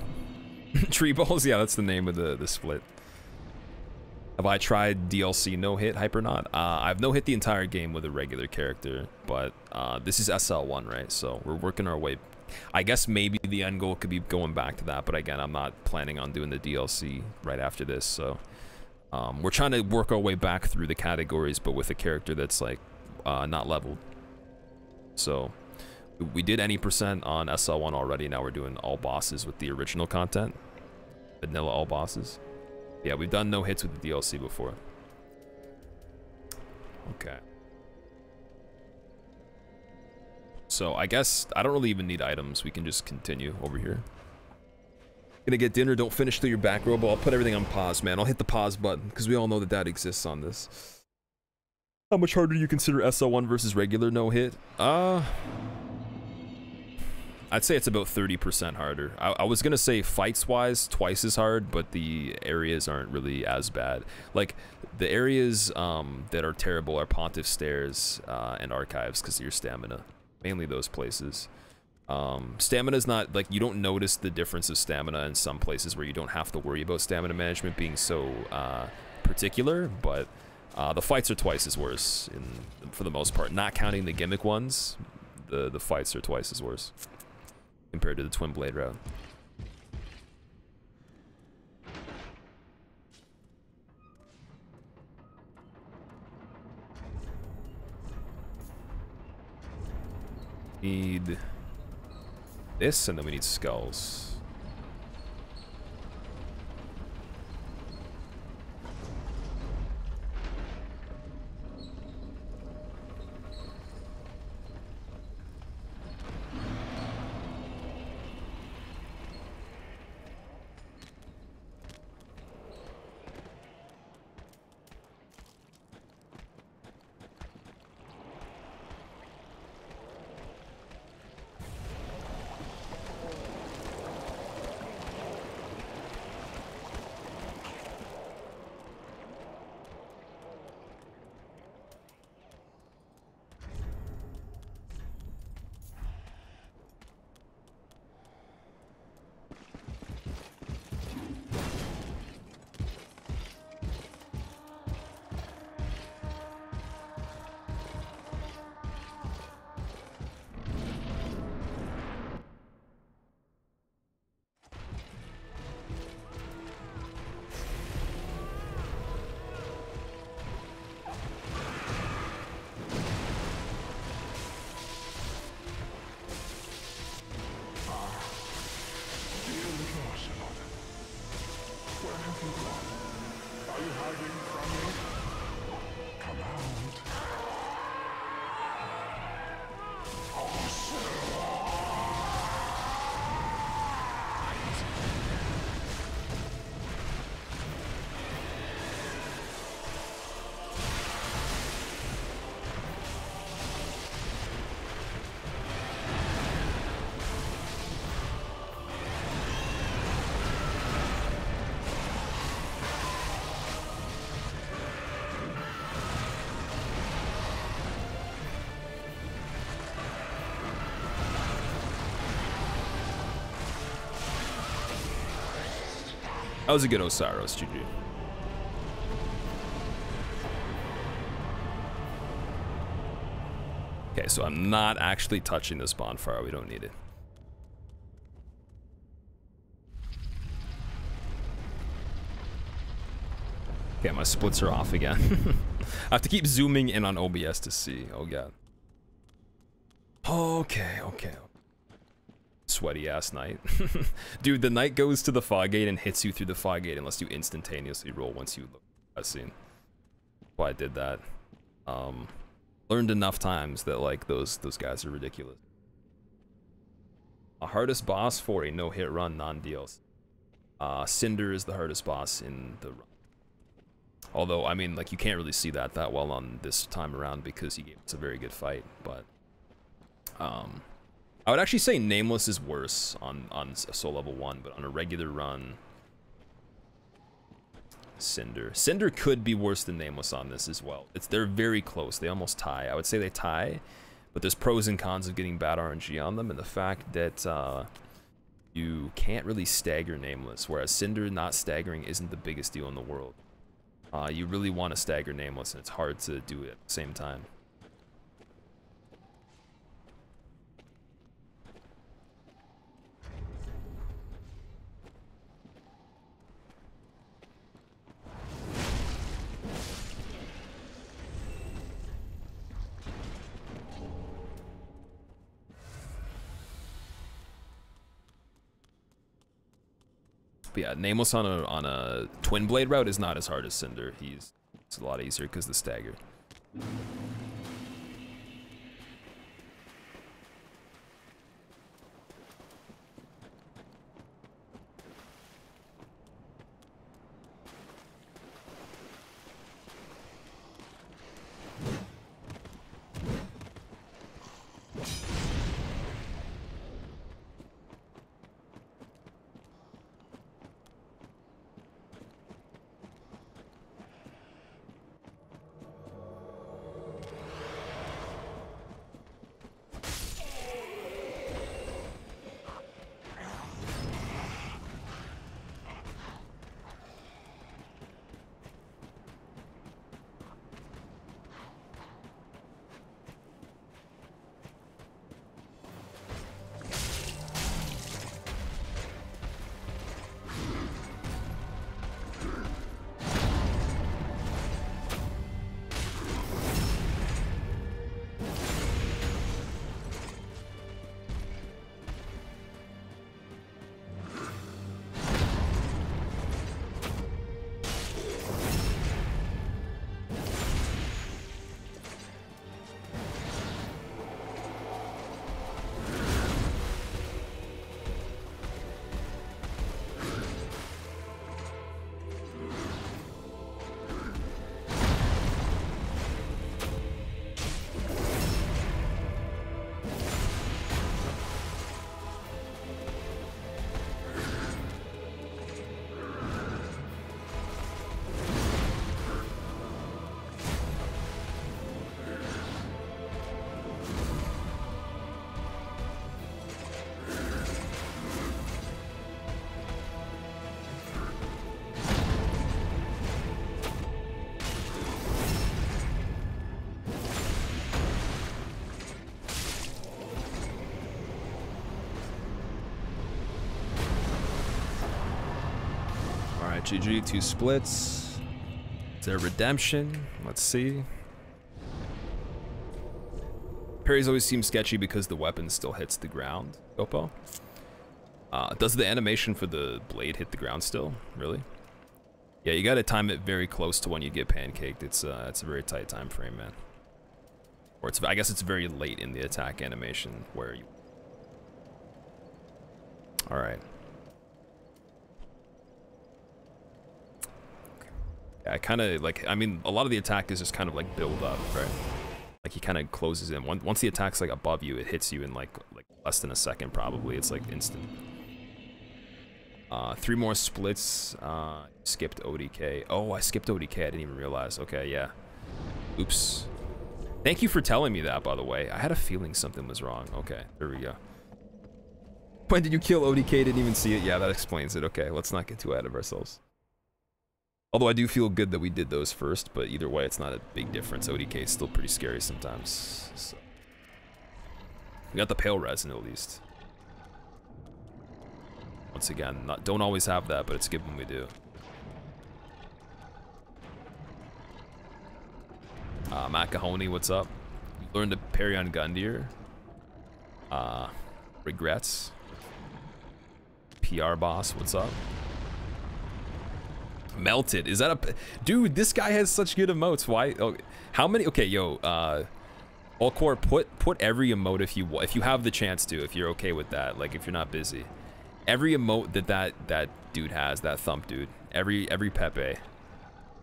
Tree Balls, yeah, that's the name of the split. Have I tried DLC no hit Hypernaut? I've no hit the entire game with a regular character, but this is SL1, right? So we're working our way I guess maybe the end goal could be going back to that, but again, I'm not planning on doing the DLC right after this, so we're trying to work our way back through the categories, but with a character that's like not leveled. So we did any percent on SL1 already. Now we're doing all bosses with the original content, vanilla all bosses. Yeah, we've done no hits with the DLC before. Okay. So I guess I don't really even need items. We can just continue over here. Gonna get dinner. Don't finish till you're back, Robo. I'll put everything on pause, man. I'll hit the pause button because we all know that that exists on this. How much harder do you consider SL1 versus regular no hit? I'd say it's about 30% harder. I was gonna say fights-wise, twice as hard, but the areas aren't really as bad. Like, the areas that are terrible are Pontiff Stairs and Archives because of your stamina. Mainly those places. Stamina's not, like, you don't notice the difference of stamina in some places where you don't have to worry about stamina management being so particular, but the fights are twice as worse for the most part. Not counting the gimmick ones, the fights are twice as worse compared to the Twin Blade route. Need this, and then we need skulls. That was a good Osiris, GG. Okay, so I'm not actually touching this bonfire. We don't need it. Okay, my splits are off again. I have to keep zooming in on OBS to see. Oh, God. Okay, okay. Sweaty ass night. Dude, the knight goes to the fog gate and hits you through the fog gate unless you instantaneously roll once you look at the scene. Why I did that. Learned enough times that like those guys are ridiculous. A hardest boss for a no-hit run non-DLC. Cinder is the hardest boss in the run. Although, I mean, like, you can't really see that well on this time around because he gave us a very good fight, but I would actually say Nameless is worse on Soul Level 1, but on a regular run, Cinder. Cinder could be worse than Nameless on this as well. They're very close. They almost tie. I would say they tie, but there's pros and cons of getting bad RNG on them, and the fact that you can't really stagger Nameless, whereas Cinder not staggering isn't the biggest deal in the world. You really want to stagger Nameless, and it's hard to do it at the same time. But yeah, Nameless on a twin blade route is not as hard as Cinder. It's a lot easier because the stagger. GG, 2 splits. Is there redemption? Let's see. Parries always seem sketchy because the weapon still hits the ground. Gopo. Does the animation for the blade hit the ground still? Really? Yeah, you gotta time it very close to when you get pancaked. It's a very tight time frame, man. Or I guess it's very late in the attack animation where you. All right. I kind of like, I mean, a lot of the attack is just kind of like build up, right? Like he kind of closes in. Once the attack's like above you, it hits you in like less than a second probably. It's like instant. 3 more splits. Skipped ODK. Oh, I skipped ODK. I didn't even realize. Okay, yeah. Oops. Thank you for telling me that, by the way. I had a feeling something was wrong. Okay, there we go. When did you kill ODK? Didn't even see it. Yeah, that explains it. Okay, let's not get too ahead of ourselves. Although I do feel good that we did those first, but either way, it's not a big difference. ODK is still pretty scary sometimes. So. We got the pale resin at least. Once again, don't always have that, but it's good when we do. Macahoney, what's up? You learned to parry on Gundyr. Regrets. PR boss, what's up? Melted, is that a dude? This guy has such good emotes. Why? Oh, how many? Okay, yo, Allcore, put every emote if you have the chance to, if you're okay with that, like if you're not busy. Every emote that dude has, that thump dude, every Pepe,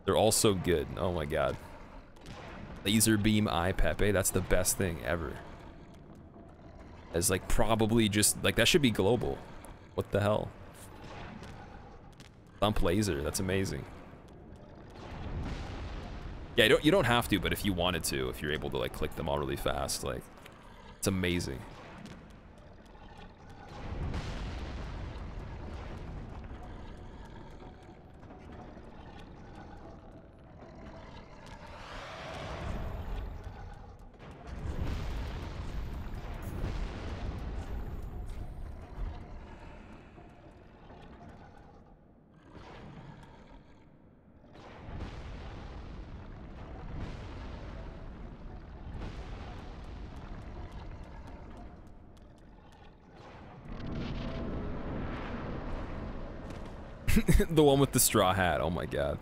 they're all so good. Oh my god. Laser beam eye Pepe, that's the best thing ever. As like probably just like that should be global. What the hell? Thump laser, that's amazing. Yeah, you don't have to, but if you wanted to, if you're able to like click them all really fast, like it's amazing. The one with the straw hat. Oh my god.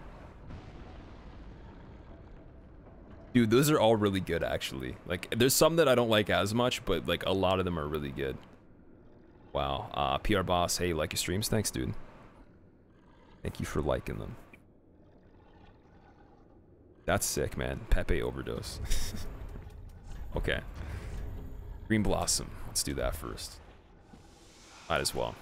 Dude, those are all really good, actually. Like, there's some that I don't like as much, but, like, a lot of them are really good. Wow. PR Boss, hey, like your streams? Thanks, dude. Thank you for liking them. That's sick, man. Pepe overdose. Okay. Green Blossom. Let's do that first. Might as well.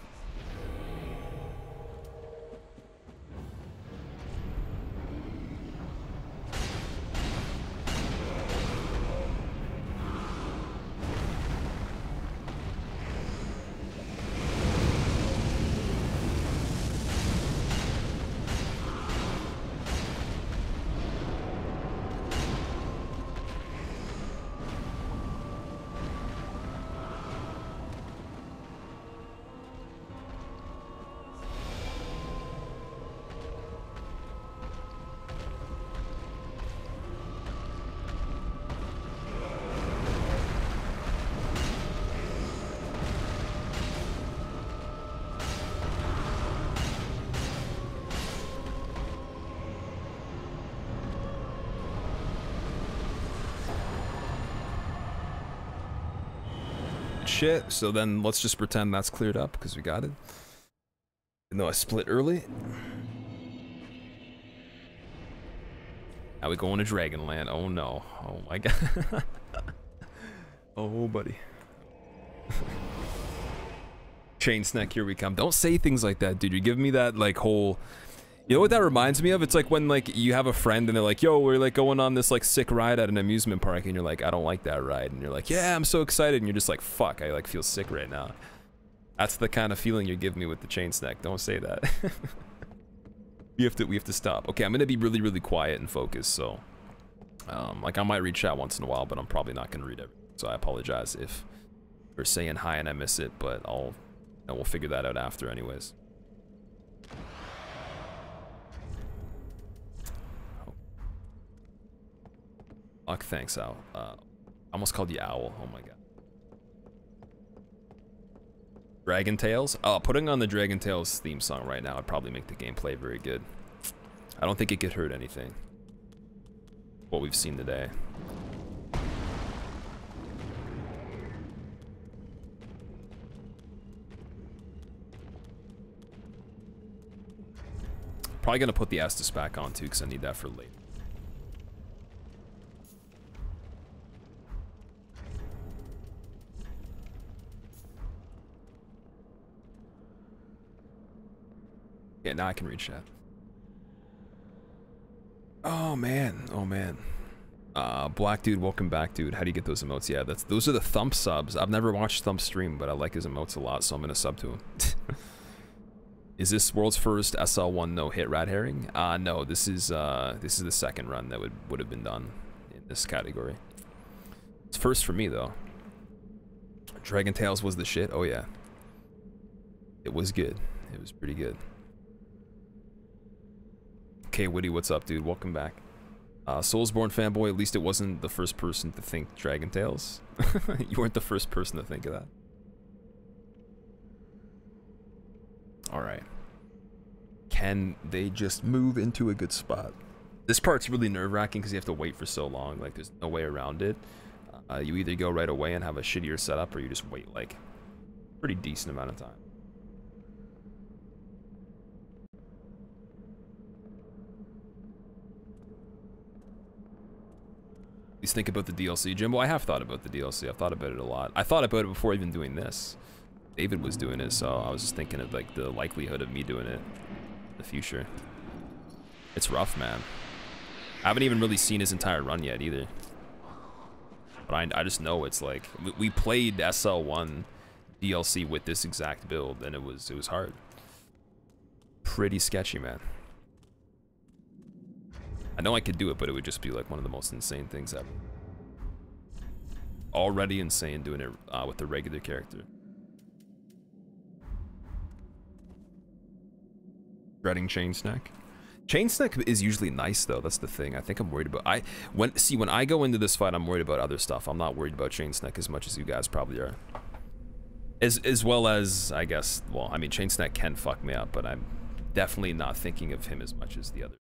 Shit, so then let's just pretend that's cleared up because we got it. Even though I split early. Now we going to Dragonland. Oh no. Oh my god. Oh buddy. Chain snack, here we come. Don't say things like that, dude. You're giving me that like whole... You know what that reminds me of? It's like when like you have a friend and they're like, yo, we're like going on this like sick ride at an amusement park, and you're like, I don't like that ride, and you're like, yeah, I'm so excited, and you're just like, fuck, I like feel sick right now. That's the kind of feeling you're giving me with the chain snack. Don't say that. we have to stop. Okay, I'm gonna be really, really quiet and focused, so like I might read chat once in a while, but I'm probably not gonna read everything. So I apologize if you're saying hi and I miss it, but we'll figure that out after anyways. Fuck, thanks, Al. I almost called you Owl. Oh my god. Dragon Tales? Oh, putting on the Dragon Tales theme song right now would probably make the gameplay very good. I don't think it could hurt anything. What we've seen today. Probably gonna put the Estus back on too, because I need that for later. Yeah, now I can read chat. Oh man, oh man. Black dude, welcome back, dude. How do you get those emotes? Yeah, those are the Thump subs. I've never watched Thump stream, but I like his emotes a lot, so I'm gonna sub to him. Is this world's first SL1 no hit rat herring? No, this is the second run that would have been done in this category. It's first for me though. Dragon Tales was the shit. Oh yeah, it was good. It was pretty good. Okay, Woody, what's up, dude? Welcome back. Soulsborne fanboy, at least it wasn't the first person to think Dragon Tales. You weren't the first person to think of that. Alright. Can they just move into a good spot? This part's really nerve-wracking because you have to wait for so long. Like, there's no way around it. You either go right away and have a shittier setup, or you just wait, like, a pretty decent amount of time. Please think about the DLC, Jim. Well, I have thought about the DLC. I've thought about it a lot. I thought about it before even doing this. David was doing it, so I was just thinking of like the likelihood of me doing it in the future. It's rough, man. I haven't even really seen his entire run yet either. But I just know it's like we played SL1 DLC with this exact build, and it was hard. Pretty sketchy, man. I know I could do it, but it would just be like one of the most insane things ever. Already insane doing it with the regular character. Dreading chain snack. Chain snack is usually nice though. That's the thing. I think I'm worried about. When I go into this fight, I'm worried about other stuff. I'm not worried about chain snack as much as you guys probably are. As well as I guess. Well, I mean, chain snack can fuck me up, but definitely not thinking of him as much as the other.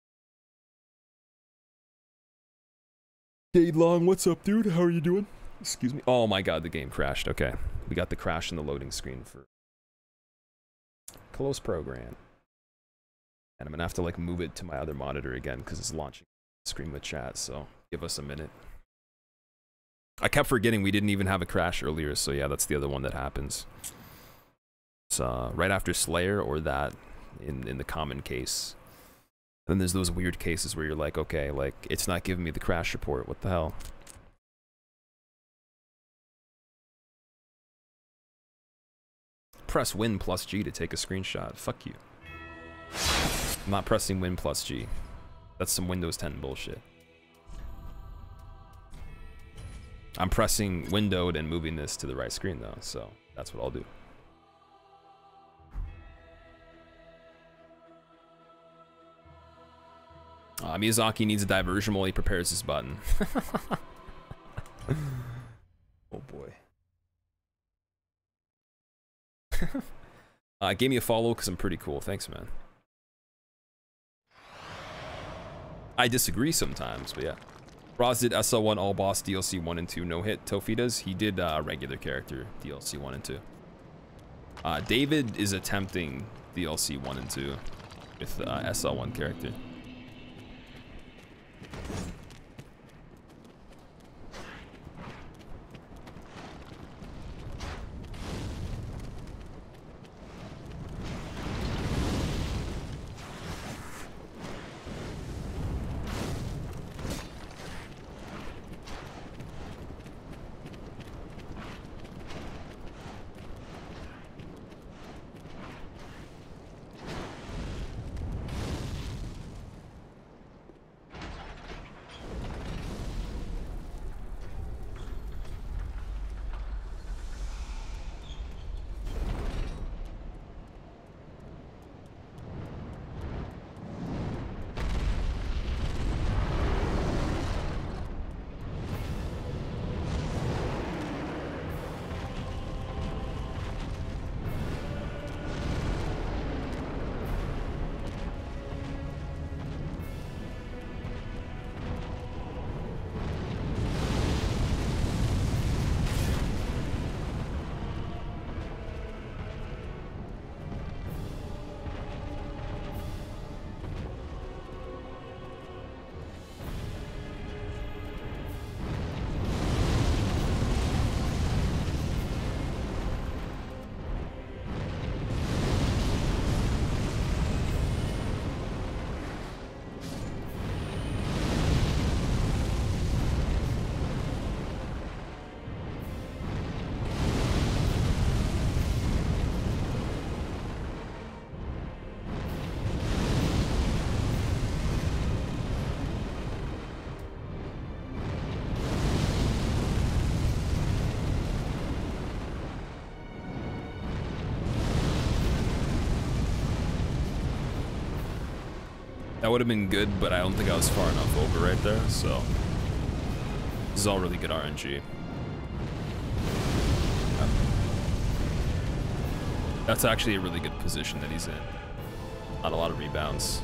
Day Long, what's up, dude? How are you doing? Excuse me. Oh my god, the game crashed. Okay, we got the crash in the loading screen for close program, and I'm gonna have to like move it to my other monitor again because it's launching screen with chat. So give us a minute. I kept forgetting we didn't even have a crash earlier, so yeah, that's the other one that happens. It's right after Slayer or that in the common case. Then there's those weird cases where you're like, okay, like it's not giving me the crash report. What the hell? Press Win plus G to take a screenshot. Fuck you. I'm not pressing Win plus G. That's some Windows 10 bullshit. I'm pressing windowed and moving this to the right screen though, so that's what I'll do. Miyazaki needs a diversion while he prepares his button. Oh boy. Gave me a follow because I'm pretty cool. Thanks, man. I disagree sometimes, but yeah. Roz did SL1 All Boss DLC 1 and 2 no hit. Tofi does. He did regular character DLC 1 and 2. David is attempting DLC 1 and 2 with SL1 character. That would have been good, but I don't think I was far enough over right there, so this is all really good RNG. That's actually a really good position that he's in. Not a lot of rebounds.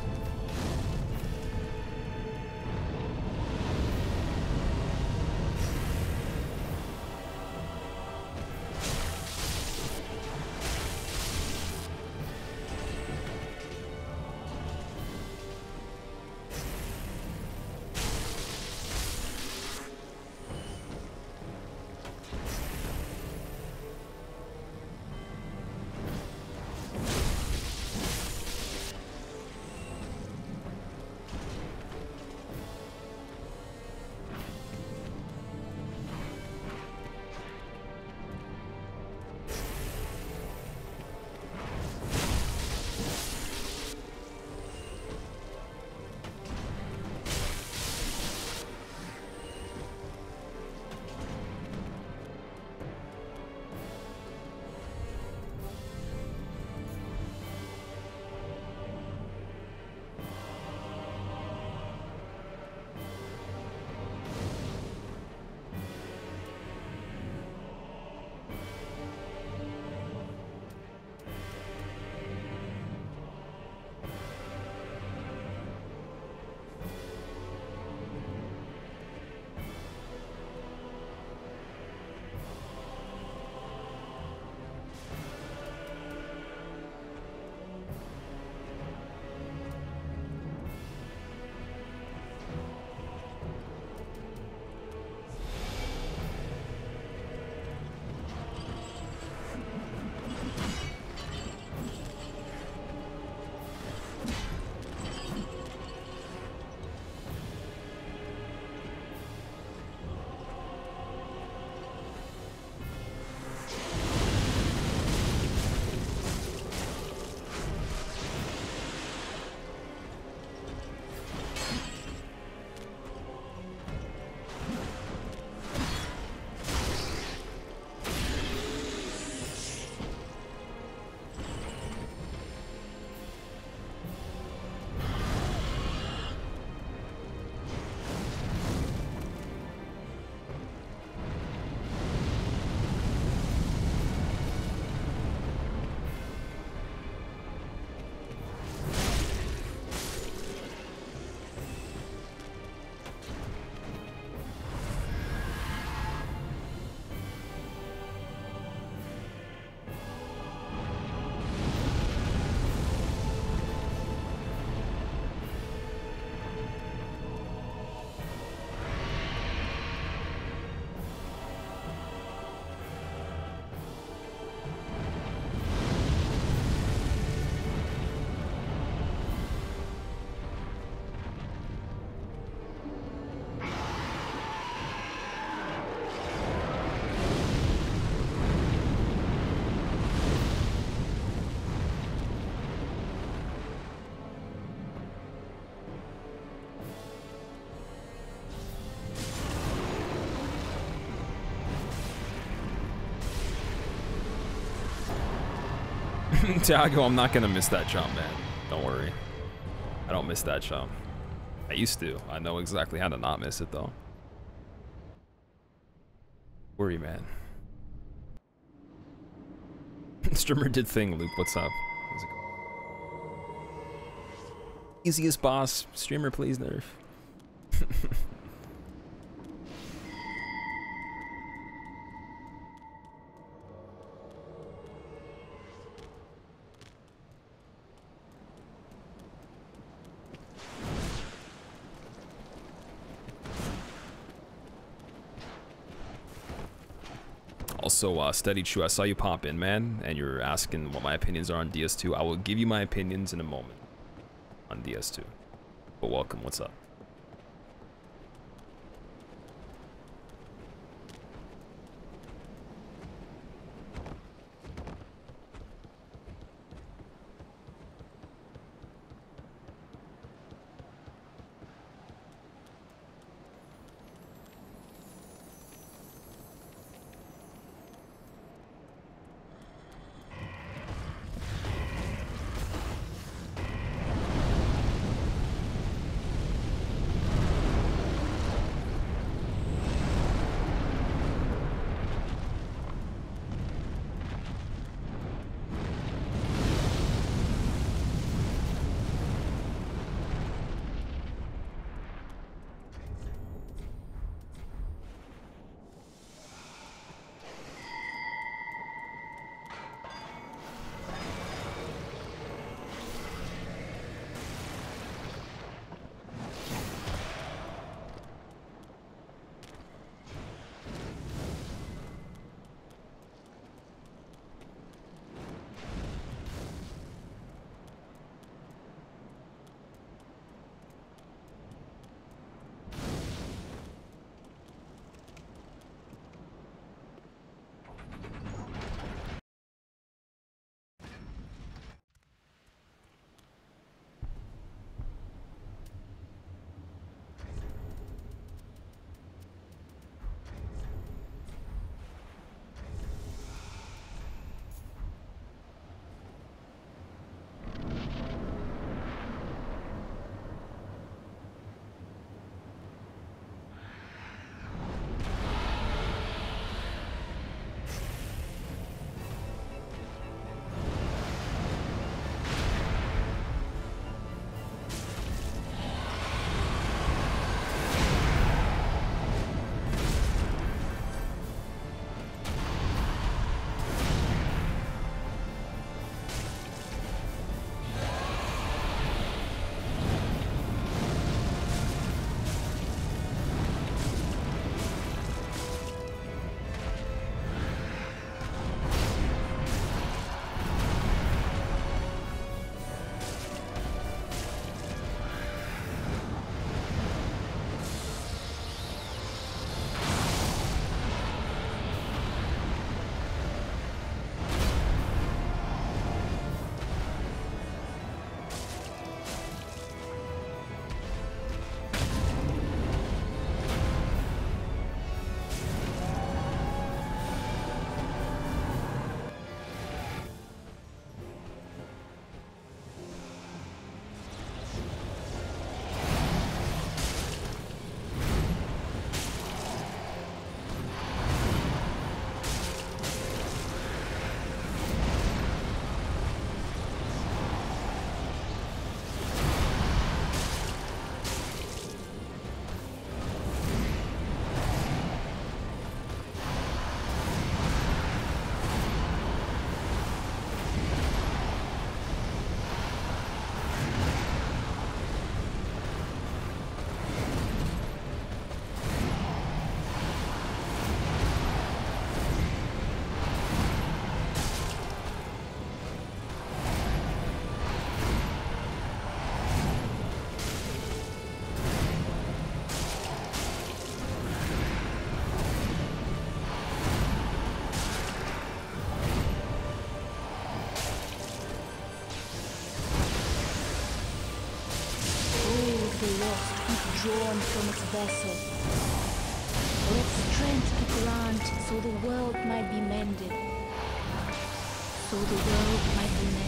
Tiago, I'm not gonna miss that jump, man. Don't worry. I don't miss that jump. I used to. I know exactly how to not miss it, though. Worry, man. Streamer did thing, Luke. What's up? How's it going? Easiest boss. Streamer, please nerf. Also, Steady Chew, I saw you pop in, man, and you're asking what my opinions are on DS2. I will give you my opinions in a moment on DS2. But welcome, what's up? Drawn from its vessel. Let strength be granted so the world might be mended. So so the world might be mended.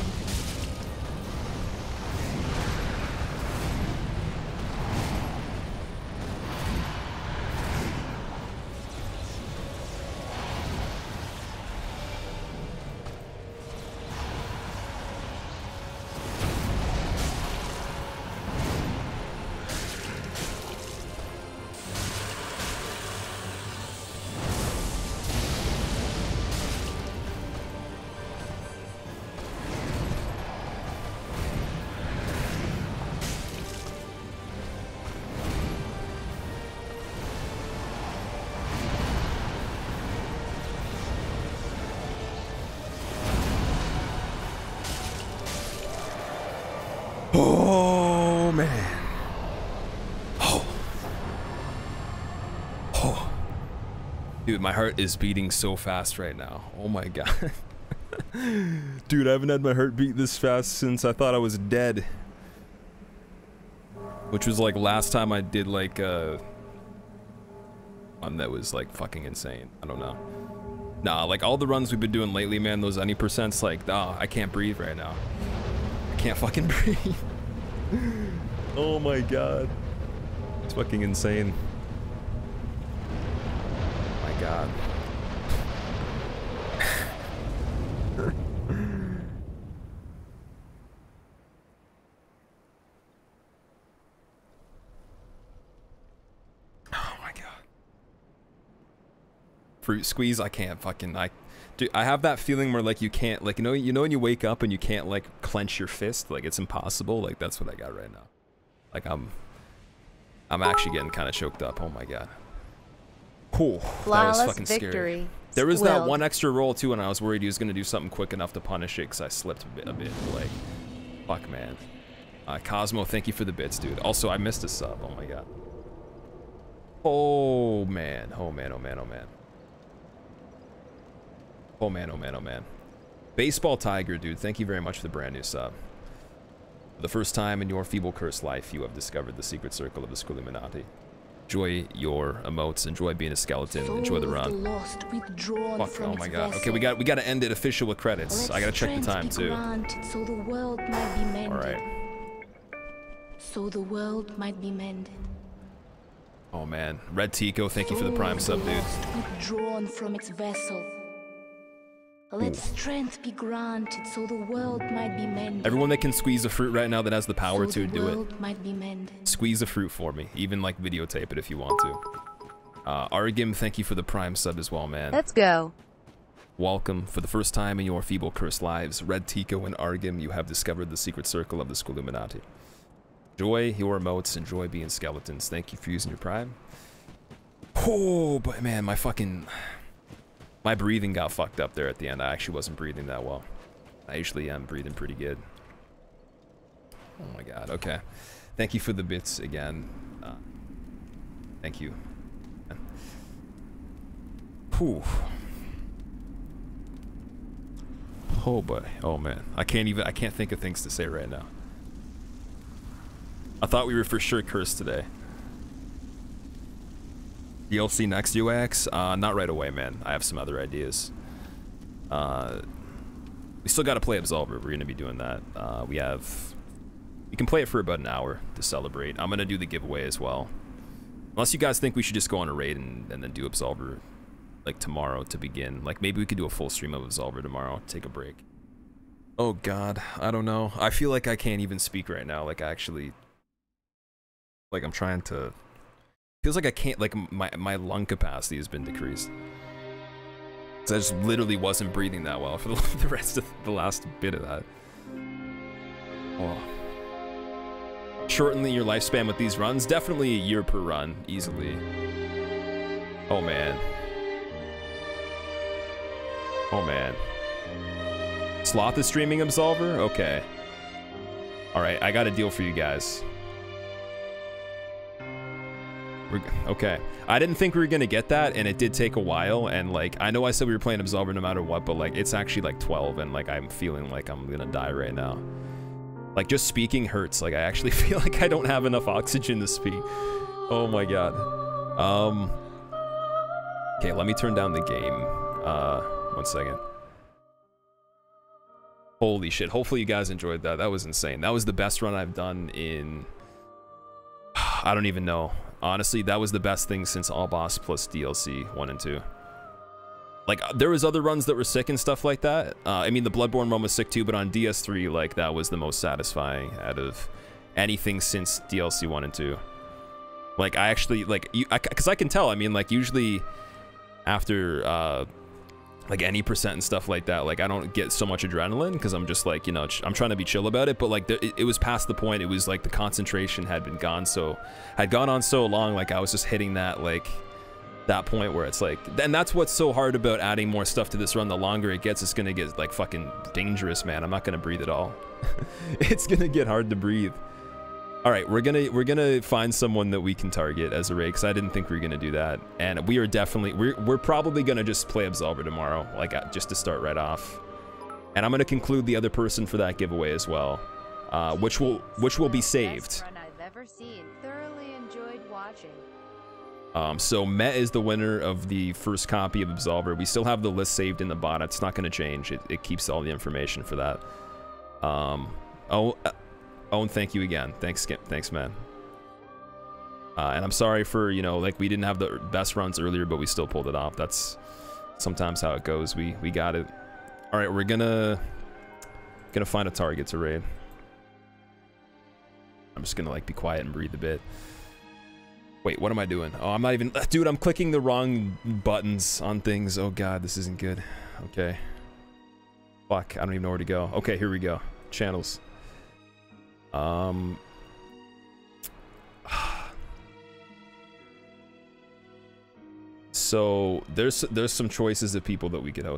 Oh man. Oh. Oh. Dude, my heart is beating so fast right now. Oh my god. Dude, I haven't had my heart beat this fast since I thought I was dead. Which was like last time I did like one that was like fucking insane. I don't know. Nah, like all the runs we've been doing lately, man, those any percents, like, nah, I can't breathe right now. I can't fucking breathe. Oh my god. It's fucking insane. Oh my god. Oh my god. Fruit squeeze, I can't fucking, dude, I have that feeling where like you can't, like, you know when you wake up and you can't like clench your fist, like it's impossible, like that's what I got right now. Like I'm actually getting kind of choked up. Oh my god. Cool. That was fucking scary. There was that one extra roll too, and I was worried he was gonna do something quick enough to punish it because I slipped a bit. Like, fuck man. Cosmo, thank you for the bits, dude. Also, I missed a sub. Oh my god. Oh man. Oh man. Oh man. Oh man. Oh man, oh man, oh man. Baseball Tiger, dude, thank you very much for the brand new sub. For the first time in your feeble cursed life, you have discovered the secret circle of the Skuilluminati. Enjoy your emotes, enjoy being a skeleton, enjoy the run. Fuck, oh my god. Okay, we gotta end it official with credits. I gotta check the time too. So the world might be mended. Alright. So the world might be mended. Oh man. Red Tico, thank you for the prime sub, dude. Withdrawn from its vessel. Let strength be granted so the world might be mended. Everyone that can squeeze a fruit right now that has the power so to the do world it. Might be mended. Squeeze a fruit for me. Even like videotape it if you want to. Argim, thank you for the prime sub as well, man. Let's go. Welcome. For the first time in your feeble cursed lives, Red Tico and Argim, you have discovered the secret circle of the Skuilluminati. Enjoy your emotes, enjoy being skeletons. Thank you for using your prime. Oh, but man, my breathing got fucked up there at the end. I actually wasn't breathing that well. I usually am breathing pretty good. Oh my god, okay. Thank you for the bits again. Thank you. Whew. Oh boy, oh man. I can't think of things to say right now. I thought we were for sure cursed today. DLC next UX? Not right away, man. I have some other ideas. We still gotta play Absolver. We're gonna be doing that. We can play it for about an hour to celebrate. I'm gonna do the giveaway as well. Unless you guys think we should just go on a raid and then do Absolver, like, tomorrow to begin. Like, maybe we could do a full stream of Absolver tomorrow, take a break. Oh god, I don't know. I feel like I can't even speak right now. Like, I actually... Like, I'm trying to... Feels like I can't, like, my lung capacity has been decreased. So I just literally wasn't breathing that well for the rest of the last bit of that. Oh. Shorten your lifespan with these runs? Definitely a year per run, easily. Oh man. Oh man. Sloth is streaming Absolver? Okay. Alright, I got a deal for you guys. Okay. I didn't think we were gonna get that, and it did take a while, and like, I know I said we were playing Absolver no matter what, but like, it's actually like 12, and like, I'm feeling like I'm gonna die right now. Like, just speaking hurts. Like, I actually feel like I don't have enough oxygen to speak. Oh my god. Okay, let me turn down the game. 1 second. Holy shit. Hopefully you guys enjoyed that. That was insane. That was the best run I've done in... I don't even know. Honestly, that was the best thing since All Boss plus DLC 1 and 2. Like, there was other runs that were sick and stuff like that. I mean, the Bloodborne run was sick too, but on DS3, like, that was the most satisfying out of anything since DLC 1 and 2. Like, I actually, like, because I can tell, I mean, like, usually after, like, any percent and stuff like that, like, I don't get so much adrenaline, because I'm just, like, you know, I'm trying to be chill about it, but, like, it was past the point. It was, like, the concentration had gone on so long, like, I was just hitting that, like, that point where it's like, and that's what's so hard about adding more stuff to this run. The longer it gets, it's gonna get, like, fucking dangerous, man. I'm not gonna breathe at all. It's gonna get hard to breathe. All right, we're gonna find someone that we can target as a raid, because I didn't think we were gonna do that, and we are definitely we're probably gonna just play Absolver tomorrow, like, just to start right off, and I'm gonna conclude the other person for that giveaway as well, which will be saved. Best run I've ever seen. Thoroughly enjoyed watching. So Met is the winner of the first copy of Absolver. We still have the list saved in the bot. It's not gonna change. It keeps all the information for that. Owen, thank you again. Thanks, man. And I'm sorry for, you know, like, we didn't have the best runs earlier, but we still pulled it off. That's sometimes how it goes. We got it. All right, we're gonna find a target to raid. I'm just gonna, like, be quiet and breathe a bit. Wait, what am I doing? Oh, I'm not even... Dude, I'm clicking the wrong buttons on things. Oh, God, this isn't good. Okay. Fuck, I don't even know where to go. Okay, here we go. Channels. So, there's some choices of people that we could host.